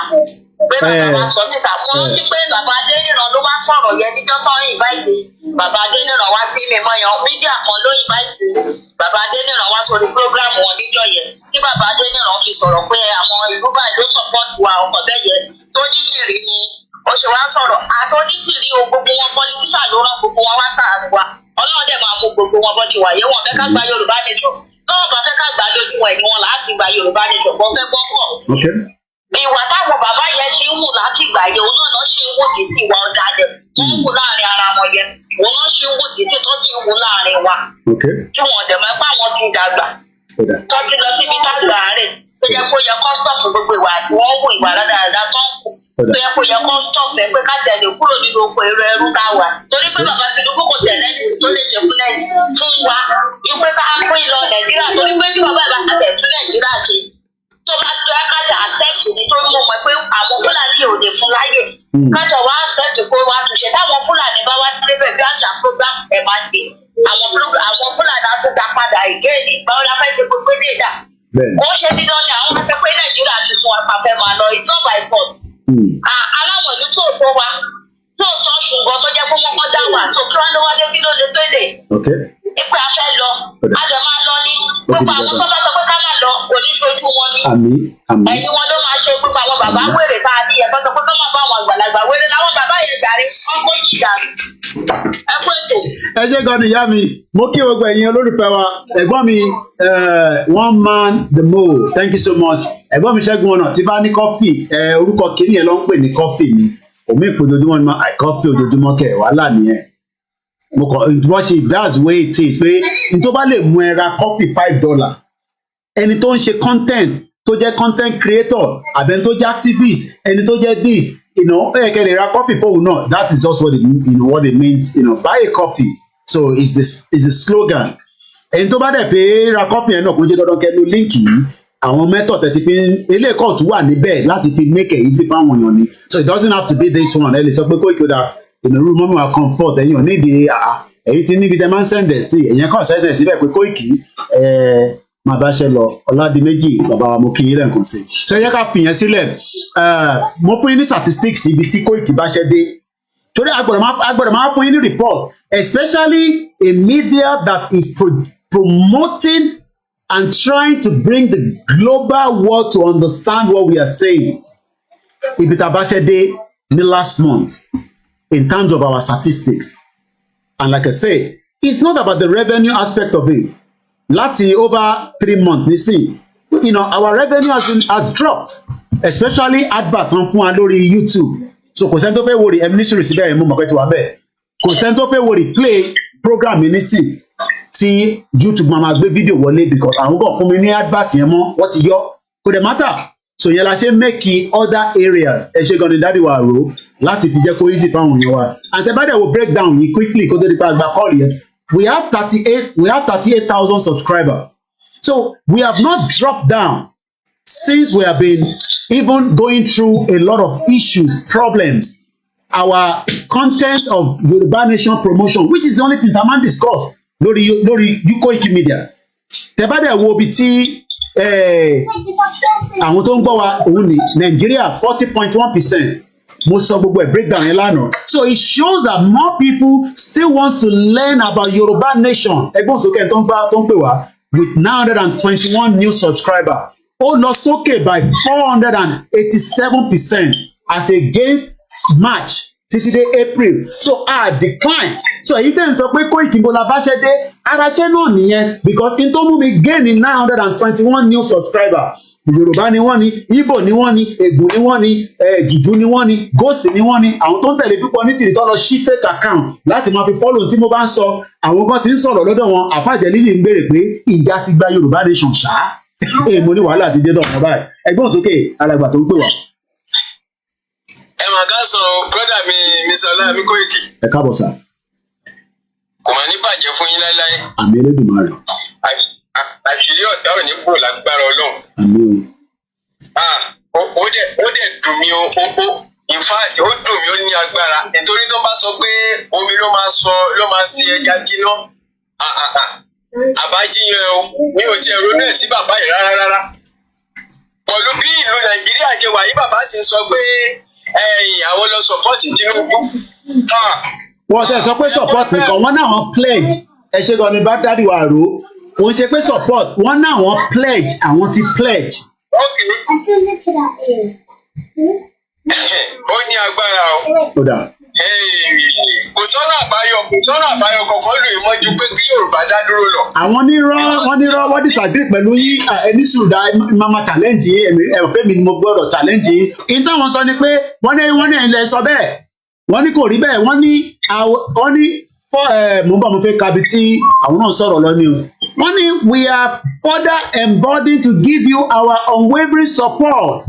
pé bàbá wa sọ síta mo rántí pé bàbá Adéníran ló wá sọ̀rọ̀ yẹn níjọ́ tó ń ìbáìdì bàbá Adéníran wá sí mímọ́ yẹn mídíà kan ló ìbáìdì bàbá Adéníran wá sórí prógráàmù wọn níjọ́ yẹn tí bàbá Adéníran fi sọ̀rọ̀ pé àwọn ìlú báyìí ló sọ̀pọ̀tù wa ọkọ̀ bẹ́ẹ̀ yẹn tó nídìrí ni ó ṣe wá sọ̀rọ̀ àtọ́nítìrí o gbogbo wọn pọlitíṣà ló rán gbogbo wọn wá tààrí wa Ọlọ́run dẹ̀ máa mú gbogbo wọn bọ́ ti wáyé wọn fẹ́ ká gba Yorùbá nation náà bá fẹ́ ká gbà lójú wọn ni wọn láti gba Yorùbá nation bọ́ fẹ́ gbọ́ pọ̀. ìwà táwọn bàbá yẹn ti ń wù láti gbà yẹ òun náà ṣe ń wòdì sí ìwà ọ̀dàdẹ̀ tó ń wù láàrin ara wọn yẹn òun náà ṣe ń wòdì sí tó ti ń wù láàrin wa tí wọn dẹ̀ mọ́ pé àwọn ti dàgbà tó ti lọ síbi tàgbà rẹ̀ tó yẹ kó yẹ kọ́sítọ̀pù gbogbo ìwà àti wọ́n wù ìwà dáadáa tó ń kù tó yẹ kó yẹ kọ́sítọ̀pù ẹ pé ká tẹ̀lé kúrò nínú oko èrò ẹrú ká wà torí pé bàbá Tinubu kò tẹ̀lé ẹni tó lè ṣe fún wa ju pé ká pín lọ Nàìjíríà torí pé bí bàbá ìbá tẹ̀ tún Nàìjíríà ṣe tó bá tó ẹ kájà accept ní tó mọ̀ mọ́ pé àwọn Fúlàní yóò lè fún láyè kájà wá accept pé wá túnṣe táwọn Fúlàní bá wá débẹ̀ bí àṣà program ẹ̀ máa ń gbé àwọn Fúlàní á tún dá padà ìgéèdì báwo la fẹ́ ṣe gbogbo dé dà kó ṣe dídán ni àwọn afẹ́ pé Nàìjíríà ti sun apàfẹ́ máa lọ it's not by force aláwọ̀ ìlú tó tó wa tó tọ́ ṣùgbọ́n tó jẹ́ pé wọ́n kọ́ dá wà tó kí wọ́n ló wá dé kí ló lè tó lè ipe afẹ́ lọ a jọ máa lọ ní gbogbo àwọn tó bá sọ pé ká máa lọ kò ní ṣojú wọn ní ẹ̀yin wọn ló máa ṣe gbogbo àwọn bàbá wèrè tá a bí yẹn tó sọ pé ká máa bá àwọn àgbàlagbà wèrè láwọn bàbá yẹn jàre ọkọ̀ jì jàre ẹ kú ètò. ẹ ṣé gan ni ìyá mi mo kí gbogbo ẹ̀yin olólùfẹ́ wa ẹ̀gbọ́n mi one man the mole thank you so much ẹ̀gbọ́n mi Ṣẹ́gun ọ̀nà tí bá ní kọ́fì orúkọ kìíní ẹ̀ ló ń pè ní kọ́fì mi omi ìpòjojúmọ́ ni àìkọ́fì ojoojúmọ́ kẹ̀ wàhálà nìyẹn mo kọ worship that's the way it is pé n tó bá lè mú ẹ ra kọ́fì $5 ẹni tó ń ṣe content tó jẹ́ content creator àbẹ̀ni tó jẹ́ activist ẹni tó jẹ́ this ẹ̀kẹ́ lè ra kọ́fì fóun náà that is just what it means buy a coffee so it's the slogan ẹni tó bá dẹ̀ pé ra kọ́fì yẹn náà kò ń ṣe dandan kẹ́nu líǹkì yìí àwọn method tẹ̀ ti fi eléèkọ́ tún wà níbẹ̀ láti fi make it easy fáwọn èèyàn ni so it doesn't have to be this one ẹ lè sọ pé Koiki Oda ìnáwó mọ́mí wa comfort ẹ̀yin ò nídìí èyí tí níbi tẹ máa ń sẹ̀ǹdẹ̀ sí ẹ̀yẹn kàn sẹ̀ǹdẹ̀ síbẹ̀ pé Koiki máa bá ṣe lọ Ọládìméjì bàbá wa mo kí yín lẹ́ǹkan sí so ẹ jẹ́ ká fìyẹn sílẹ̀ mo fún yín ní statistics ibi tí Koiki bá ṣe dé torí agbọ́dọ̀ máa fún yín ní report especially a media that is promoting and trying to bring the global world to understand what we are saying ibi tá a bá ṣe dé ní last month in terms of our statistics. And like I say, it's not about the revenue aspect of it. Láti over 3 months, nísìn, our revenue has dropped, especially advert kan fún wa lórí YouTube. So kò sẹ́ni tó fẹ́ wo the ministry síbẹ̀ yẹn mú mọ̀ pé tí wà bẹ́ẹ̀. Kò sẹ́ni tó fẹ́ wo the play program mi nísìn tí YouTube máa gbé fídíò wọlé because àwọn kan fún mi ní advert yẹn mọ́, wọ́n ti yọ. Kò dẹ̀ matter. So yẹn la ṣe make other areas ẹ ṣe gan ni dádì wa rò láti fi jẹ́ kó easy fáwọn èèyàn wa and tẹ bá dẹ̀ wo break down yìí quickly kó tó di pa àgbà call yẹn we have 38,000 subscribers so we have not dropped down since we have been even going through a lot of issues problems our content of Yoruba Nation promotion which is the only thing that man discuss lórí koikimedia tẹ bá dẹ̀ wo ibi tí àwọn tó ń gbọ́ wa òun ní Nàìjíríà 40.1%. mo sọ gbogbo ẹ̀ breakdown yẹn lánàá so it shows that more people still wants to learn about Yoruba Nation ẹgbọ́n sókè tó ń pè wá with 921 new subscribers ó lọ sókè by 487% as against March títí dé April so decline so èyí tẹ́ ń sọ pé Koiki Ibo la bá ṣẹ́ dé araṣẹ́ náà nìyẹn because in tó mú mi gain ní 921 new subscriber Yorùbá ni wọ́n ni Igbo ni wọ́n ni Ègùn ni wọ́n ni Jùjú ni wọ́n ni Ghost ni wọ́n ni àwọn tó ń tẹ̀lé Dúpọ̀ Onítìrí tó lọ ṣí fake account láti máa fi follow tí mo bá ń sọ àwọn kan ti ń sọ̀rọ̀ lọ́dọ̀ wọn àfàjẹ́ lílì ń béèrè pé ìjà ti gba Yorùbá nation ṣá mo ní wàhálà ti dé dọ̀kan báyìí ẹgbọ́n sókè alàgbà tó ń pè wá. ẹ mà ká sọ brọ́dà mi Sọlá mi Koiki. ẹ káàbọ̀ sà. kò mà ní bàjẹ́ fún yín láéláé. àmì Elédùmarè. àṣírí ọ̀tá ò ní bò lágbára Ọlọ́run. àmì o. ó dẹ̀ dùn mí o in fact ó dùn mí ó ní agbára nítorí tó bá sọ pé omi ló máa ṣe ẹja jiná àbájíyàn o mi ò tiẹ̀ ronú ẹ̀ sí bàbá yìí rárá pẹ̀lú bí ìlú Nàìjíríà ṣe wà yí bàbá sì ń sọ pé àwọn lọ sọpọ́ọ̀tì Tinubu. wọ́n ṣe sọ pé support nìkan wọ́n náà wọ́n pledge ẹ ṣe gan ni bá dádì wà ró kò ń ṣe pé support wọ́n náà wọ́n pledge àwọn ti pledge. ó ní agbára o. kò sọ́nà àbáyọ kankan lù ìmọ̀ ju pé kí Yorùbá dá dúró lọ. àwọn onírọ́ wọ́n disagree pẹ̀lú yín ẹni sùdà mama challenge yín ẹ̀rọ pé mi ni mo gbọ́dọ̀ challenge yín. ìyẹn táwọn sọ ni pé wọ́n ní ilẹ̀ sọ bẹ́ẹ̀ wọ́n ní kò rí bẹ́ẹ̀ wọ́n ní mo bá mo fẹ́ kabi tí àwọn náà sọ̀rọ̀ lọ́ní o. wọ́n ní we are further emboldened to give you our unwavering support.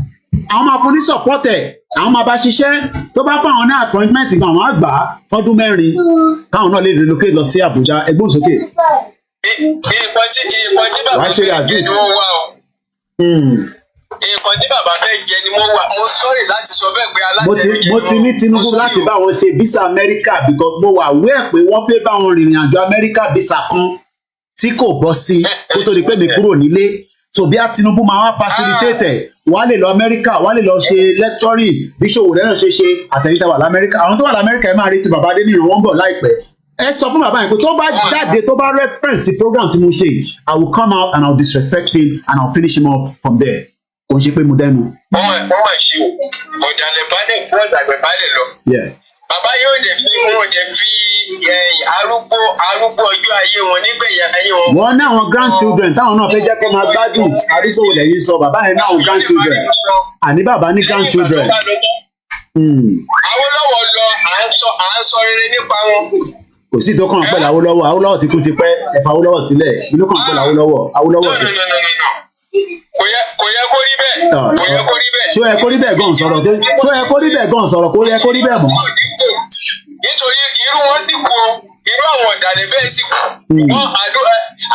àwọn máa fún ní support ẹ̀ àwọn máa bá ṣiṣẹ́ tó bá fún àwọn ní appointment gan àwọn àgbà fọ́dún 4 káwọn náà lè relocate lọ sí Àbújá ẹgbọ́n sókè. nǹkan tí bàbá fẹ́ jẹ ni wọ́n wá o. nǹkan tí bàbá fẹ́ jẹ ni wọ́n wá mo sọ́ọ̀rì láti sọ bẹ́ẹ̀ pé alájẹjẹ mo ti ní Tinubu láti bá wọn ṣe visa America because mo wà wẹ́ pé wọ́n fẹ́ bá wọn rìnrìn àjò America visa kan tí kò bọ́ sí kó tó di pé mi kúrò nílé so bí a Tinubu máa wá facilitate wọ́n á lè lọ Amẹ́ríkà wọ́n á lè lọ ṣe lecturing bí Ṣòwòrẹ́ náà ṣe àtẹ̀yìntà wà lamẹ́ríkà àwọn tó wà lamẹ́ríkà ẹ máa retí bàbá Adéníran wọ́n ń bọ̀ láìpẹ́ ẹ sọ fún bàbá yẹn pé tó bá jáde tó bá reference program tí mo ṣe I will come out and I will disrespect him and I will finish him up from there kò ń ṣe pé mo dẹnu. wọ́n máa ṣe o ọ̀dàlẹ̀ bá dẹ̀ fún ọ̀dàgbẹ̀ bá dẹ̀ lọ. bàbá yóò dẹ̀ fi arúgbó ọjọ́ ayé wọn nígbẹ̀yà ayé wọn. wọ́n ní àwọn grandchildren táwọn náà fẹ́ jẹ́ kó máa gbádùn àdúgbò lẹ́yìn sọ bàbá yẹn náà grandchildren àní bàbá ní grandchildren. Awólọ́wọ̀ lọ à ń sọ rere nípa wọn. kò sí ìdókàn pẹ̀lú Awólọ́wọ̀ ti kú ti pẹ́ ẹ̀fà Awólọ́wọ̀ sílẹ̀ ìlú kan pẹ̀lú Awólọ́wọ̀ tó. kò yẹ kó rí bẹ́ẹ̀. ṣó yẹ kó rí bẹ́ẹ̀ gan sọ̀rọ̀ kó yẹ kó rí bẹ́ẹ̀ mọ́. nítorí irú wọn dìbò irú àwọn ọ̀dàlẹ̀ bẹ́ẹ̀ sì kù wọ́n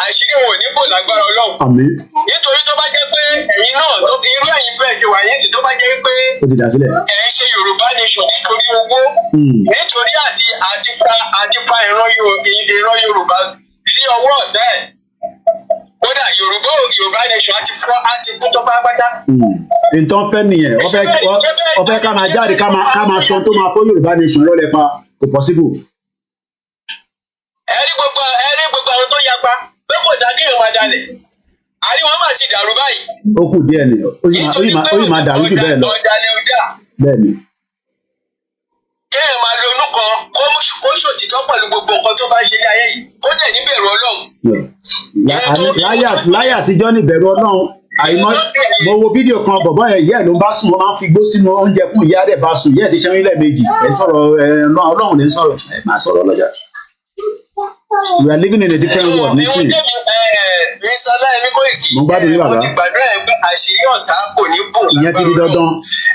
àṣírí wọn ò ní bò lágbára Ọlọ́run. nítorí tó bá jẹ́ pé ẹ̀yin náà irú ẹ̀yin bẹ́ẹ̀ ṣe wà yín tó bá jẹ́ pé ẹ̀ ń ṣe Yorùbá nation nítorí owó nítorí àti fa ìran Yorùbá sí ọwọ́ ọ̀dà ẹ̀ kódà Yorùbá nation àti kú tó pátápátá. nǹkan fẹ́ nìyẹn wọ́n fẹ́ ká máa jáde ká máa sọ tó máa kó Yorùbá nation lọ́lẹ̀ pa kò possible. ẹ̀rí gbogbo àwọn tó yapa pé kò dá kí èèyàn máa dalẹ̀ àrí wọn máa ti dàrú báyìí. ó kù díẹ̀ ni ó yìí máa dàrú jù bẹ́ẹ̀ lọ. ọ̀dàlẹ̀ ọ̀dà. bẹ́ẹ̀ni. kéèyàn máa lo inú kan kó ṣòtítọ́ pẹ̀lú gbogbo nǹkan tó bá ń ṣe ní ayé yìí kó dẹ̀ níbẹ̀rù Ọlọ́run. láyé àtijọ́ níbẹ̀rù Ọlọ́run àìmọ́ mo wo fídíò kan bọ̀bọ́ ẹ̀ yẹ́ ló ń bá sùn wọ́n máa ń fi gbó sínú oúnjẹ fún ìyá rẹ̀ bá sùn yẹ́ ẹ̀ ti ṣẹ́yìn lẹ́ẹ̀mejì ẹ̀ sọ̀rọ̀ Ọlọ́run lè ń sọ̀rọ̀ ẹ̀ máa sọ̀rọ̀ lọ́jà. We are living in a different world nísìnyí. mi Sọlá Ẹ̀mí Koiki mo gbádùn yín bàbá. mo ti gbàdúrà ẹ̀ pé àṣírí ọ̀tá kò ní bò. ìyẹn ti di dandan.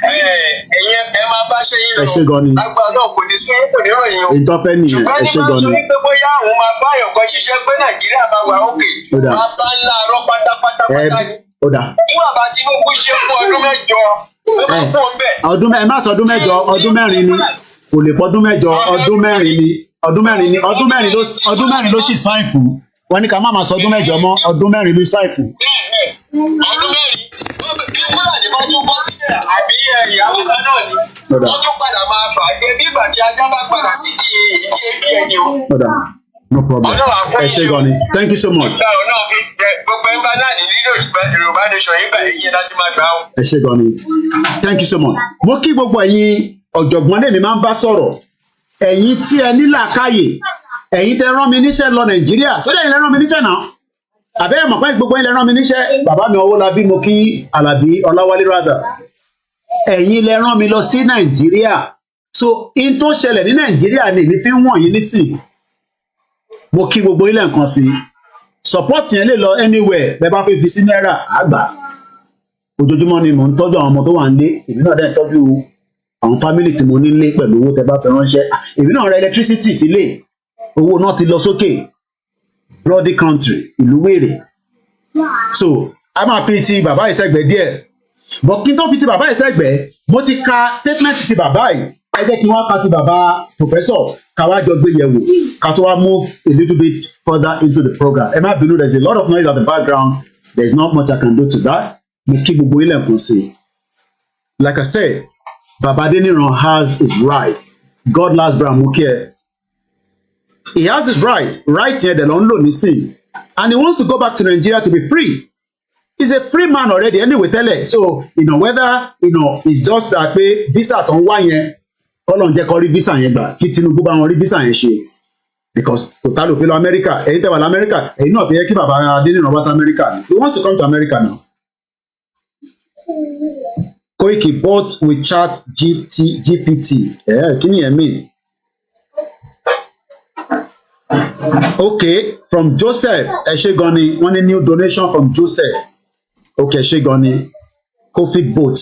ẹ̀yin ẹ máa bá ṣe yín lọ. ẹ ṣe gan ni. agbára náà kò ní sí kò ní ròyìn o. ètò ọpẹ́ nìyẹn ẹ ṣe gan ni. ṣùgbọ́n ní máa ń sọ pé bóyá àwọn máa bá àyọ̀kọ́ ṣiṣẹ́ pé Nàìjíríà máa wà òkè. máa bá ńlá arọ́ pátápátá ni. bí bàbá Tinubu ṣe fún ọdún 8 ó máa kó ń bẹ̀. ẹ má sọ ọdún 8 ọdún 4 ni kò lè pọ̀ ọdún 8 ọdún 4 ni ọdún mẹ́rin ló sì sáìn fún wọn ní ká má máa sọ ọdún 8 mọ́ ọdún 4 ló sáìn fún. ọdún 4 kí Fúlàní bá tún bọ́ sílẹ̀ àbí ẹ̀yà Haúsá náà ni wọ́n tún padà máa bàjẹ́ bí ìgbà tí ajá bá padà sí di ebi ẹni o. no problem ẹ ṣé gan ni thank you so much. gbogbo ẹ̀ ń bá náà ní lílo Yorùbá nation yìí bá ẹ̀yìn láti máa gbà ó. ẹ ṣé gan ni thank you so much. mo kí gbogbo ẹ̀yin ọ̀jọ̀gbọ́n lèmi máa ń bá sọ̀rọ̀ ẹ̀yin tí ẹ ní làákàyè ẹ̀yin tẹ rán mi níṣẹ́ lọ Nàìjíríà tó dẹ̀ ilẹ̀ rán mi níṣẹ́ náà àbẹ́ ẹ̀ mọ̀ pé gbogbo ilẹ̀ rán mi níṣẹ́ bàbá mi Owólabí mo kí Àlàbí Ọláwálé rádà ẹ̀yin lẹ rán mi lọ sí Nàìjíríà so in tó ṣẹlẹ̀ ní Nàìjíríà ni èmi fi ń wọ̀nyí nísìn mo kí gbogbo ilẹ̀ nǹkan sí support yẹn lè lọ anywhere bẹ́ẹ̀ bá fẹ́ fi sí náírà àgbà ojoojúmọ́ ni mò ń tọ́jú àwọn ọmọ tó wà nílé èmi náà dẹ̀ tọ́jú àwọn family tí mo nílé pẹ̀lú owó tẹ bá fẹ́ ránṣẹ́ èmi náà ra electricity sílé owó náà ti lọ sókè bloody country ìlú wèrè so a máa fi ti bàbá ìṣẹ́gbẹ́ díẹ̀ but kí n tó fi ti bàbá ìṣẹ́gbẹ́ mo ti ka statement ti bàbá yìí ẹ jẹ́ kí wọ́n ka ti bàbá professor ká wá jọ gbé yẹ̀wò ká tó wá move a little bit further into the program ẹ má bínú there is a lot of noise at the background there is not much I can do to that mo kí gbogbo ilẹ̀ nǹkan sí like I said Baba Adeniran has his right God last brand mo kí ẹ he has his right yẹn dẹ̀ ló ń lò nísìn and he wants to go back to Nigeria to be free he's a free man already anyway tẹ́lẹ̀ so whether it's just that pé visa tó ń wá yẹn Ọlọ́run jẹ́ kó rí visa yẹn gbà kí Tinubu bá wọn rí visa yẹn ṣe because kò tá ló fi lọ America ẹ̀yin tẹ́ wà lọ America ẹ̀yin náà fi yẹ kí Baba Adeniran wá sí America he wants to come to America now. Koiki bought with chat GPT kí ni ẹ mean? Okay, from Joseph Eshegoni wọ́n ní new donation from Joseph okay Eshegoni Kofi boat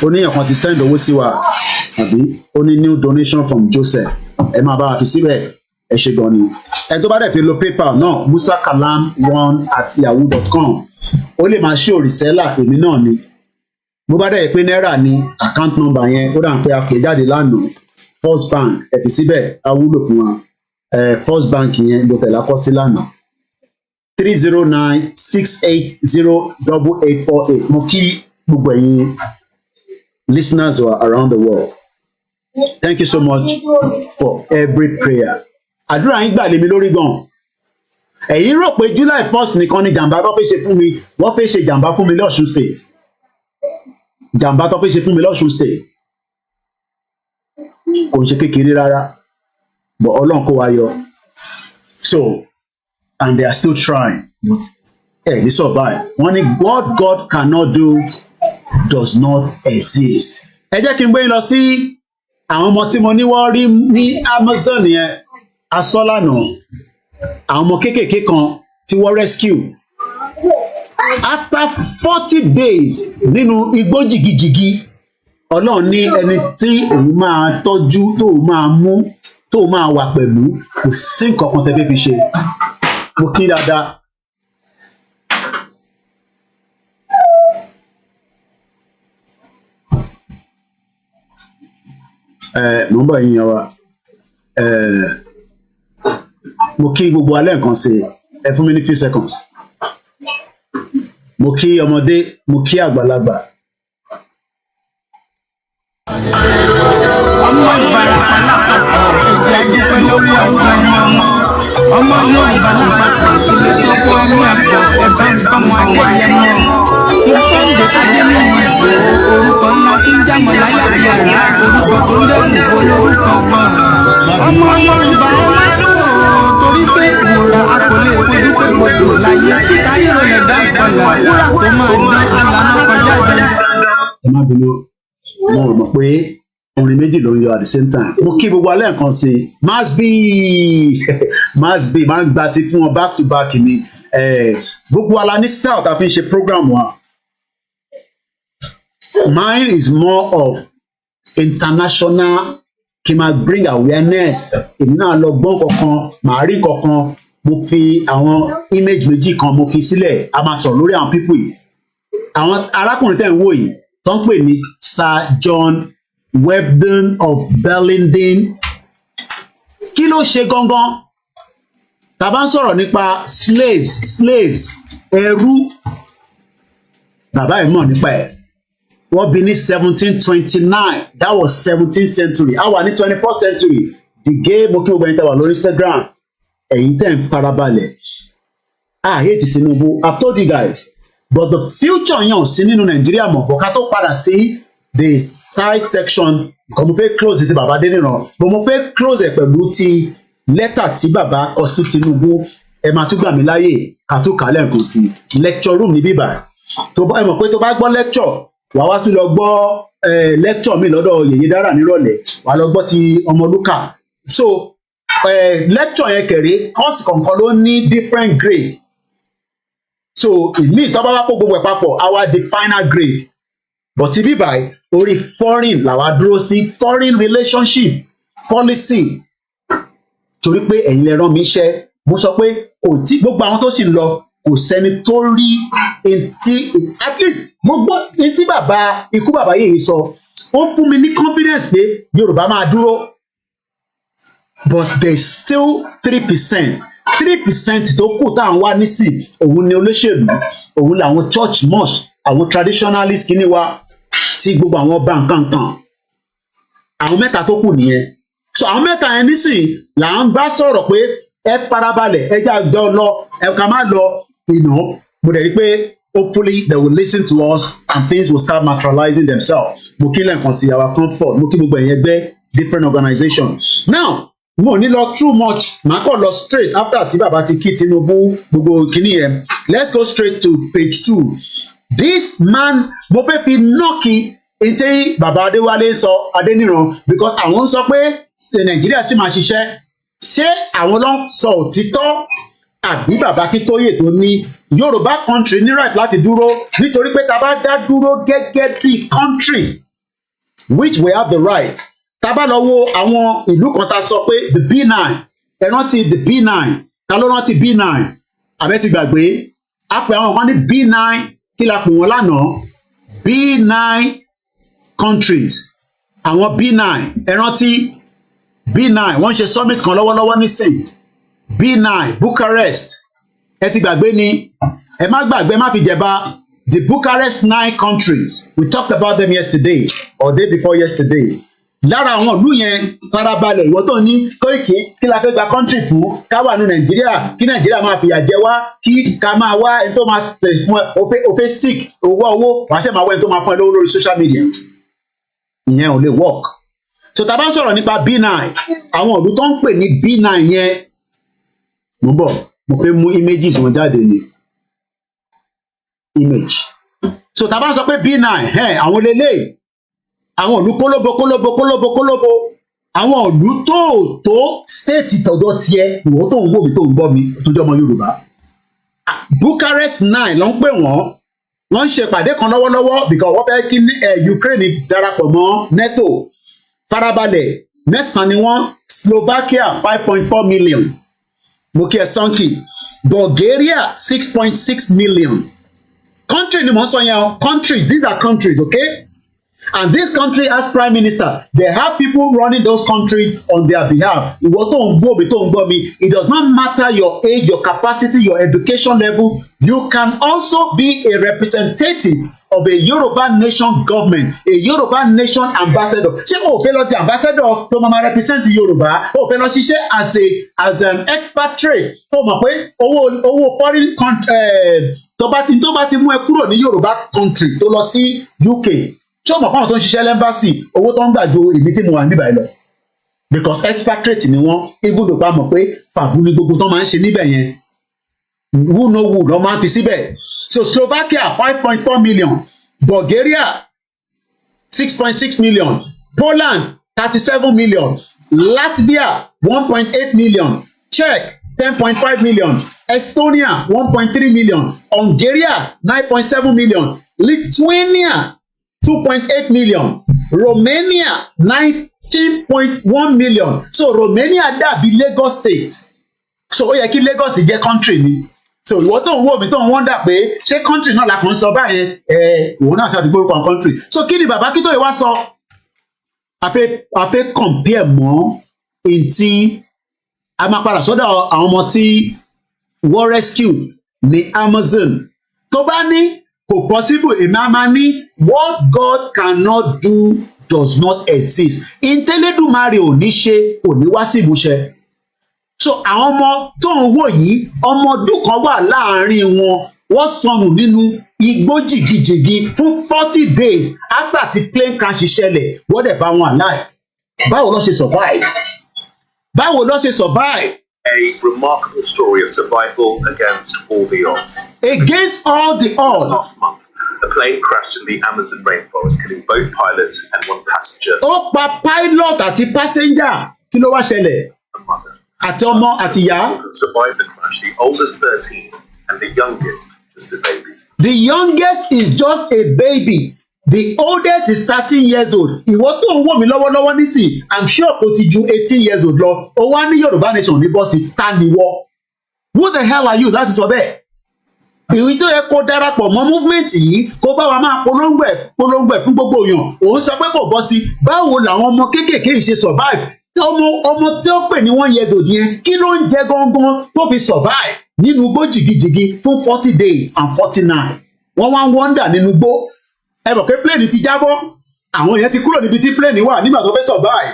oníyàn kan ti send owó sí wa àbí ó ní new donation from Joseph ẹ máa bá wa fi síbẹ̀ Eshegoni ẹ tó bá dẹ̀ fi lo PayPal náà musakalam1@yahoo.com ó lè máa ṣe òrìṣẹ́là èmi náà ni bó bá dẹ̀ pé náírà ni account number yẹn ó dà ń pé a pè jáde lánàá First Bank ẹ fi síbẹ̀ á wúlò fún wa First Bank yẹn ló tẹ̀lé akọ́ sí lánàá 309-680-8848 mo kí gbogbo ẹ̀yin listeners who are around the world thank you so much for every prayer àdúrà yín gbà lé mi lórí gan ẹ̀yin rò pé July 1st nìkan ni jàǹbá tó fẹ́ ṣe fún mi wọ́n fẹ́ ṣe jàǹbá fún mi lọ́ṣun state jàǹbá tó fẹ́ ṣe fún mi lọ́ṣun state kò ń ṣe kékeré rárá but Ọlọ́run kó wa yọ so and they are still trying they survive wọ́n ní what God cannot do does not exist ẹ jẹ́ kí n gbé yín lọ sí àwọn ọmọ tí mo ní wọ́n rí ní Amazon yẹn asọ́lànà àwọn ọmọ kéékèèké kan tí wọ́n rescue after 40 days nínú igbó jìgìjìgì Ọlọ́run ní ẹni tí òun máa tọ́jú tó máa mú tó máa wà pẹ̀lú kò sí nǹkan kan tẹ́fẹ́ fi ṣe mo kí dáadáa. Mo ń bọ̀ yín yan wa mo kí gbogbo alẹ́ nǹkan ṣe ẹ fún mi ní few seconds mo kí ọmọdé mo kí àgbàlagbà. ọmọ Ìbàràpá lápapọ̀ ẹ̀jẹ̀ adúpẹ́ lọ́wọ́ àwọn ọmọ Yorùbá lápapọ̀ tilẹ̀ tọ́kọ́ ẹ̀mí àgbọ̀ ẹ̀bá ìbámu adéyẹmọ mo Sunday Adéyẹmọ orúkọ ńlá tí ń jámọ̀ láyà bí àrá orúkọ tó ń dẹ̀rù bó lórúkọ gbọ̀n ọmọ Yorùbá ẹ má sọ̀rọ̀ torí pé wòrà a kò lè fojú pé gbòdò láyé títa ríro lè dá ìpàlà wúrà tó máa dán alànà kọjá dé. ẹ má bínú mo rò mọ̀ pé orin méjì ló ń yọ at the same time mo kí gbogbo alẹ́ nǹkan sí mass b máa ń gbà sí fún wọn back to back ni gbogbo ala ní style tá a fi ń ṣe program wa mine is more of international kí n máa bring awareness èmi náà lọ gbọ́n kankan màá rí kankan mo fi àwọn image méjì kan mo fi sílẹ̀ a máa sọ̀rọ̀ lórí àwọn people yìí àwọn arákùnrin tẹ̀ ń wò yìí tó ń pè ní Sir John Webden of Bellenden kí ló ṣe gangan tá bá ń sọ̀rọ̀ nípa slaves ẹrú bàbá yìí mọ̀ nípa ẹ̀ wọ́n bí ní 1729 that was 17th century a wà ní 21st century dìgé mo kí gbogbo ẹ̀yin tẹ́ wà lórí Instagram ẹ̀yin tẹ́ ń farabalẹ̀ I hate Tinubu I've told you guys but the future yẹn ò sí nínú Nàìjíríà mọ̀ bọ̀ ká tó padà sí the side section kò mo fẹ́ close ti bàbá Adeniran but mo fẹ́ close ẹ̀ pẹ̀lú ti lẹ́tà tí bàbá kọ sí Tinubu ẹ máa tún gbà mí láyè ká tó kà á lẹ́ẹ̀kan sí lecture room ní bíbà ẹ mọ̀ pé tó bá gbọ́ lecture wàá wá tún lọ gbọ́ lecture mi lọ́dọ̀ Yèyé Dára nírọ̀lẹ́ wàá lọ gbọ́ ti Ọmọlúkà so lecture yẹn kẹ̀rẹ́ course kọ̀ọ̀kan ló ní different grade so ìmí tó bá wá kó gbogbo ẹ̀ papọ̀ á wá di final grade but ti bíbà orí foreign làwa dúró sí foreign relationship policy torí pé ẹ̀yin lẹ rán mi iṣẹ́ mo sọ pé kò tí gbogbo àwọn tó sì ń lọ kò sẹ́ni tó rí etí at least mo gbọ́ etí bàbá ikú bàbá yìí sọ ó fún mi ní confidence pé Yorùbá máa dúró but there is still 3% tó kù tá à ń wá nísìn òun ni olóṣèlú òun làwọn church mosque àwọn traditionalist kìíní wa tí gbogbo àwọn ọba nǹkan àwọn mẹ́ta tó kù nìyẹn so àwọn mẹ́ta yẹn nísìn là ń bá sọ̀rọ̀ pé ẹ farabalẹ̀ ẹ já jọ lọ ẹ ká má lọ mo dẹ̀ rí pé hopefully they will listen to us and things will start materializing themselves mo kí lẹ́ǹkan sí our comfort mo kí gbogbo ẹ̀yẹn gbẹ́ different organization now mo ní lọ too much màá kàn lọ straight after tí bàbá ti kí Tinubu gbogbo kìíní yẹn let's go straight to page 2 this man mo fẹ́ fi nọ́ọ̀kì ètè bàbá Adéwálé sọ Adéníran because àwọn sọ pé Nàìjíríà sì máa ṣiṣẹ́ ṣé àwọn ló ń sọ òtítọ́ àbí bàbá Akíntóyè tó ní Yorùbá country ní right láti dúró nítorí pé tá a bá dá dúró gẹ́gẹ́ bí country which we have the right tá a bá lọ wo àwọn ìlú kan tá a sọ pé the B9 ẹ rántí the B9 ta ló rántí B9 àbẹ́ ti gbàgbé a pè àwọn kan ní B9 kí la pè wọ́n lánàá B9 countries àwọn B9 ẹ rántí B9 wọ́n ṣe summit kan lọ́wọ́lọ́wọ́ nísìn B9 Bucharest ẹ ti gbàgbé ni ẹ má gbàgbé má fi jẹba the Bucharest 9 countries we talked about them yesterday or day before yesterday lára àwọn ìlú yẹn farabalẹ̀ ìwọ tó ní Kóìkì kí la fẹ́ gba country fún ká wà ní Nàìjíríà kí Nàìjíríà máa fìyà jẹ wá kí ká máa wá ẹni tó máa tẹ̀ fún ẹ o fẹ́ sick owó wàá ṣe máa wá ẹni tó máa fún ẹ lówó lórí social media ìyẹn ò lè work so tá a bá ń sọ̀rọ̀ nípa B9 àwọn ìlú tó ń pè ní B9 yẹn mo bọ̀ mo fẹ́ mú images wọn jáde ní image so tá a bá ń sọ pé B9 àwọn lélẹ́yìí àwọn ìlú kólóbó àwọn ìlú tó state tọ̀dọ̀ tiẹ̀ ìwọ tó ń wò mí tó ń gbọ́ mi tó jẹ́ ọmọ Yorùbá Bucharest 9 ló ń pè wọ́n ń ṣe ìpàdé kan lọ́wọ́lọ́wọ́ because wọ́n fẹ́ kí Ukraine darapọ̀ mọ́ NATO farabalẹ̀ 9 ni wọ́n Slovakia 5.4 million mokia sanki Bulgaria 6.6 million country ni mo sọ yẹn countries these are countries okay. And this country as prime minister, they have people running those countries on their behalf. Ìwọ tó ń gbọ́ mi tó ń gbọ́ mi, it does not matter your age, your capacity, your education level. You can also be a representative of a Yoruba nation government, a Yoruba nation ambassador. Ṣé o fẹ́ lọ di ambassador tó máa represent Yorùbá? O fẹ́ lọ ṣiṣẹ́ as an expatriate tó mọ̀ pé owó foreign tó bá ti mú ẹ kúrò ní Yorùbá country tó lọ sí UK. Ṣé o mọ̀ fáwọn tó ń ṣiṣẹ́ lẹ́mbàsì owó tó ń gbà ju èmi tí mo wà níbàá lọ because expatriate ni wọ́n even though pa mọ̀ pé fàbú ni gbogbo tó máa ń ṣe níbẹ̀ yẹn who know who lọ́ máa ń fi síbẹ̀ so Slovakia 5.4 million Bulgaria 6.6 million Poland 37 million Latvia 1.8 million Czech 10.5 million Estonia 1.3 million Hungary 9.7 million Lithuania 2.8 million Romania 19.1 million so Romania dàbí Lagos state so ó yẹ kí Lagos jẹ́ country ni so ìwọ tó ń wò mí tó ń wọ́ndà pé ṣé country náà la kàn ń sọ báyẹn ìwọ náà ṣàtìgbò orúkọ country so kí ni bàbá Akíntóyè wá sọ a fẹ́ compare mọ́ èyí tí a máa padà sọ́dọ̀ àwọn ọmọ tí war rescue ní Amazon tó bá ní kò possible èmi á máa ní what God cannot do does not exist ìtẹ́lẹ́dùmarè ò ní ṣe kò ní wá sí ìmúṣẹ so àwọn ọmọ tó ń wò yìí ọmọ ọdún kan wà láàárín wọn wọ́n sọnù nínú igbó jìgìjìgì fún 40 days after the plane crash ṣẹlẹ̀ wọ́n dẹ̀ bá wọn alive. Báwo ló ṣe survive? Báwo ló ṣe survive? A remarkable story of survival against all the odds. Against all the odds. Last month, a plane crashed in the Amazon rainforest, killing both pilots and one passenger. Ó pa pilot àti passenger. Kí ló wá ṣẹlẹ̀? Àti ọmọ àti ìyá. Survived the crash, the oldest 13 and the youngest just a baby. The youngest is just a baby. The oldest is 13 years old. Ìwọ tó ń wò mí lọ́wọ́lọ́wọ́ nísìn, I'm sure kò ti ju 18 years old lọ. Ó wá ní Yorùbá nation ní bọ́sì, ta ni wọ́? Who the hell are you láti sọ bẹ́ẹ̀? Ìwé tó yẹ kó darapọ̀ mọ́ movement yìí kó bá wa máa polongo ẹ̀ fún gbogbo èèyàn. Òun sọ pé kò bọ́ sí. Báwo làwọn ọmọ kéékèèké yìí ṣe survive? Ọmọ tí ó pè ní 1 years old yẹn kí ló ń jẹ gangan tó fi survive nínú igbó jìgìjìgì fún 40 days and 40 nights. Wọ́n wá ń wonder nínú igbó. Ẹ mọ̀ pé plane ti jábọ́, àwọn èèyàn ti kúrò níbi tí plane wà nígbà tó fẹ́ survive.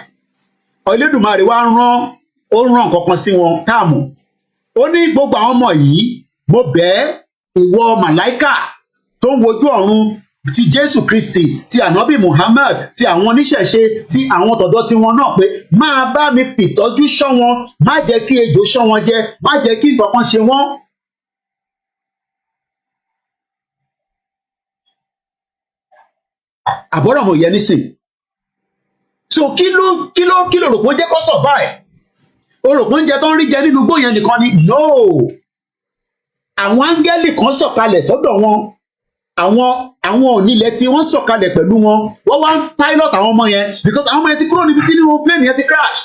Olódùmarè wá rán kankan sí wọn táàmù. Ó ní gbogbo àwọn ọmọ yìí, mo bẹ̀ ìwọ màláíkà tó ń wojú ọ̀run ti Jésù Kristi, ti Ànábì Muhammad, ti àwọn oníṣẹ̀ṣe, ti àwọn tọ̀dọ̀ tí wọn náà pé máa bá mi fìtọ́jú ṣọ́ wọn, má jẹ́ kí ejò ṣọ́ wọn jẹ, má jẹ́ kí nǹkan kan ṣe wọ́n. Àbọ̀rọ̀ mo yẹ nísìn. So kí ló rò pé ó jẹ́ kó survive? O rò pé oúnjẹ tó ń rí jẹ nínú igbó yẹn nìkan ni? No. Àwọn áńgẹ́lì kan sọ̀kalẹ̀ sọ́dọ̀ wọn. Àwọn onílẹ̀ tí wọ́n sọ̀kalẹ̀ pẹ̀lú wọn. Wọ́n wá ń pilot àwọn ọmọ yẹn because àwọn ọmọ yẹn ti kúrò níbi tí nínú plane yẹn ti crash.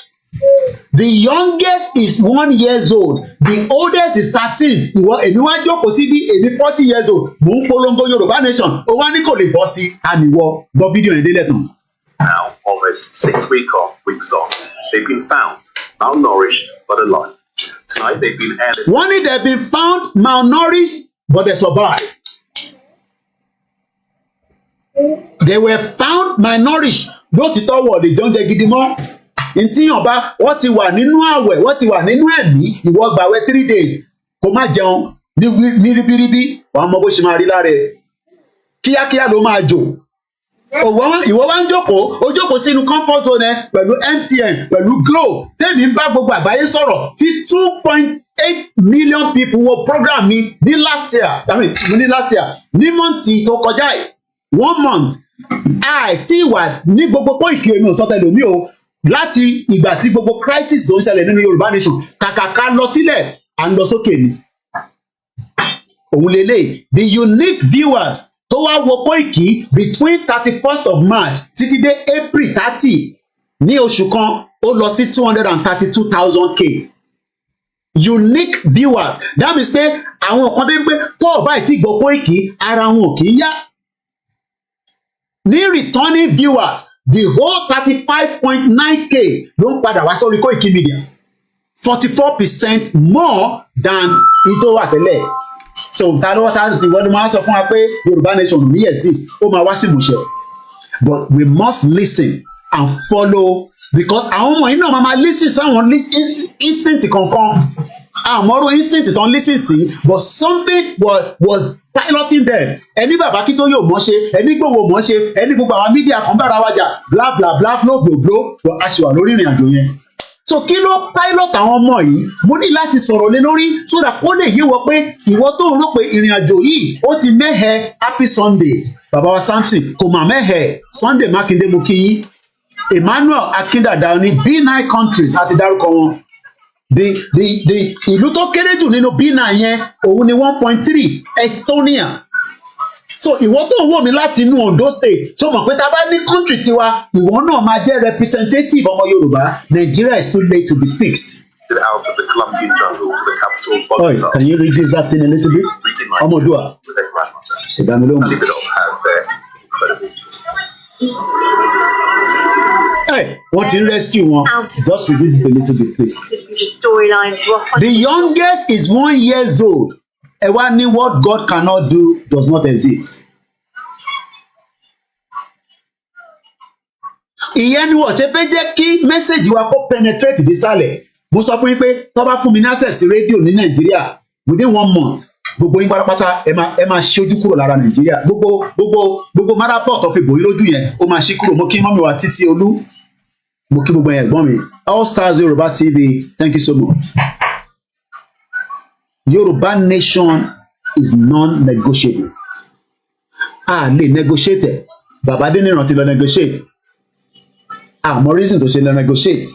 The youngest is 1 years old. The oldest is 13. Èmi wá jókòó sí bí èmi 40 years old. Mò ń polongo Yorùbá nation. Ó wá ní kò lè bọ́ sí àníwọ̀. Gbọ́ fídíò yẹn délẹ̀ tán. Now, almost 6 weeks on, they've been found malnourished but alive. Tonight they've been added. Wọ́n ní they've been found malnourished but they survived. They were found malnourished. Lótìtọ́ wọ̀ lè jọ oúnjẹ gidi mọ́. Ntíyàn bá wọ́n ti wà nínú àwẹ̀, wọ́n ti wà nínú ẹ̀mí, ìwọ gbàwẹ̀ 3 days, kó má jẹun ní ribiribi, wàá mọ bó ṣe máa rí lára ẹ̀. Kíákíá ló máa jò. Ìwọ wá ń jókòó, ó jókòó sínú comfort zone ẹ pẹ̀lú MTN, pẹ̀lú Glo, tèmi ń bá gbogbo àgbáyé sọ̀rọ̀ tí 2.8 million people wo program mi ní last year, ní mọ́ǹtì tó kọjá yìí, 1 month. Àìtí ìwà ní gbogbo Koiki omi ò sọ́tẹ̀ lómi o. Láti ìgbà tí gbogbo crisis tó ń ṣẹlẹ̀ nínú Yorùbá nation kàkàká lọ sílẹ̀ à ń lọ sókè ni. Òun lélẹ̀ the unique viewers tó wá wo Koiki between 31st of March títí dé April 30 ní oṣù kan ó lọ sí 232,000k unique viewers. That means pé àwọn kan dé pé tó ọba ìtì gbọ́ Koiki ara wọn kì í yá. Ní returning viewers the whole 35.9k ló ń padà wá sórí koikimedia 44% more than ìtò wà tẹ́lẹ̀. So ta ló ti wọ́n máa sọ fún wa pé Yorùbá nation ò ní exist ó máa wá sí ìmúṣẹ. But we must listen and follow because àwọn ọmọ yìí náà máa listen sáwọn instinct kankan. Àmọ́rú instinct tó ń listen sí but something was piloting them. Ẹni bàbá kí tó yóò mọ̀ ṣe, ẹni gbòòwò mọ̀ ṣe, ẹni gbogbo àwọn mídíà kan bára wájà bla bla bla blo a ṣì wà lórí ìrìn àjò yẹn. So kí ló pilot àwọn ọmọ yìí? Mo ní láti sọ̀rọ̀ lé lórí so that kó lè yé wọ pé ìwọ tó ń rò pé ìrìn àjò yìí ó ti mẹ́hẹ̀ happy Sunday. Bàbá wa Samson kò mà mẹ́hẹ̀ Sunday Mákindé mo kí yín. Emmanuel Akindada ní B9 countries àti dárúkọ wọn. The ìlú tó kéré jù nínú B9 yẹn òun ni 1.3 Estonia. So ìwọ tó ń wò mí láti inú Ondo state tó mọ̀ pé tá a bá ní country tiwa ìwọ náà máa jẹ́ representative ọmọ Yorùbá. Nigeria is too late to be fixed. Out of the Colombian jungle to the capital Bogota. Oi, can you reduce that thing a little bit? Ọmọdúà. Ìdámilóhùn. Leave it all as their incredible. Hey, wọ́n ti rescue wọn. Just reduce it a little bit, please. The youngest is 1 year old. Ẹ wá ní what God cannot do does not exist. Ìyẹn ni wọ́n ṣe fẹ́ jẹ́ kí mẹ́sẹ̀gì wa kó penetrate désàlẹ̀. Mo sọ fún yín pé tó bá fún mi ní access sí rédíò ní Nàìjíríà within 1 month gbogbo yín pátápátá ẹ máa ṣojú kúrò lára Nàìjíríà gbogbo marapọ̀ tó fi bò yín lójú yẹn ó máa ṣí kúrò. Mo kí mọ́mí wa Títí Olú, mo kí gbogbo yẹn ẹ̀gbọ́n mi. All Stars Yoruba TV, thank you so much. Yoruba nation is non-negotiable. Lè negotiate. Bàbá Adéníran ti lọ negotiate. Àmọ́ reason tó ṣe lọ negotiate.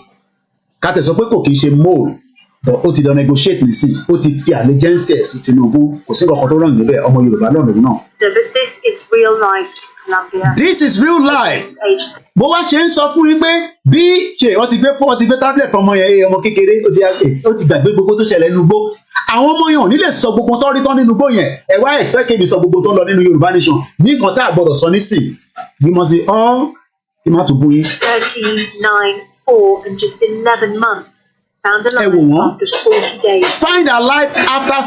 Ká tẹ̀ sọ pé kò kì í ṣe mole, but ó ti lọ negotiate nísìn. Ó ti fi allegiance ẹ̀ sí Tinubu. Kò sí nǹkan tó rán níbẹ̀, ọmọ Yorùbá lọ́nà náà. But this is real life, Colombia. This is real life. Bó wá ṣe ń sọ fún yín pé bí ṣe wọ́n ti gbé tablet ọmọ yẹn ọmọ kékeré ó ti gbàgbé gbogbo tó ṣẹlẹ̀ nínú igbó. Àwọn ọmọ yẹn ò ní lè sọ gbogbo tó rí tán nínú igbó yẹn. Ẹ wá expect kébì sọ gbogbo tó ń lọ nínú Yorùbá nation. Ní nǹkan tá a gbọdọ̀ sọ nísìn. We must be all kí má tún bú yín. 39, 4 and just 11 months. Found alive after 40 days. Find alive after.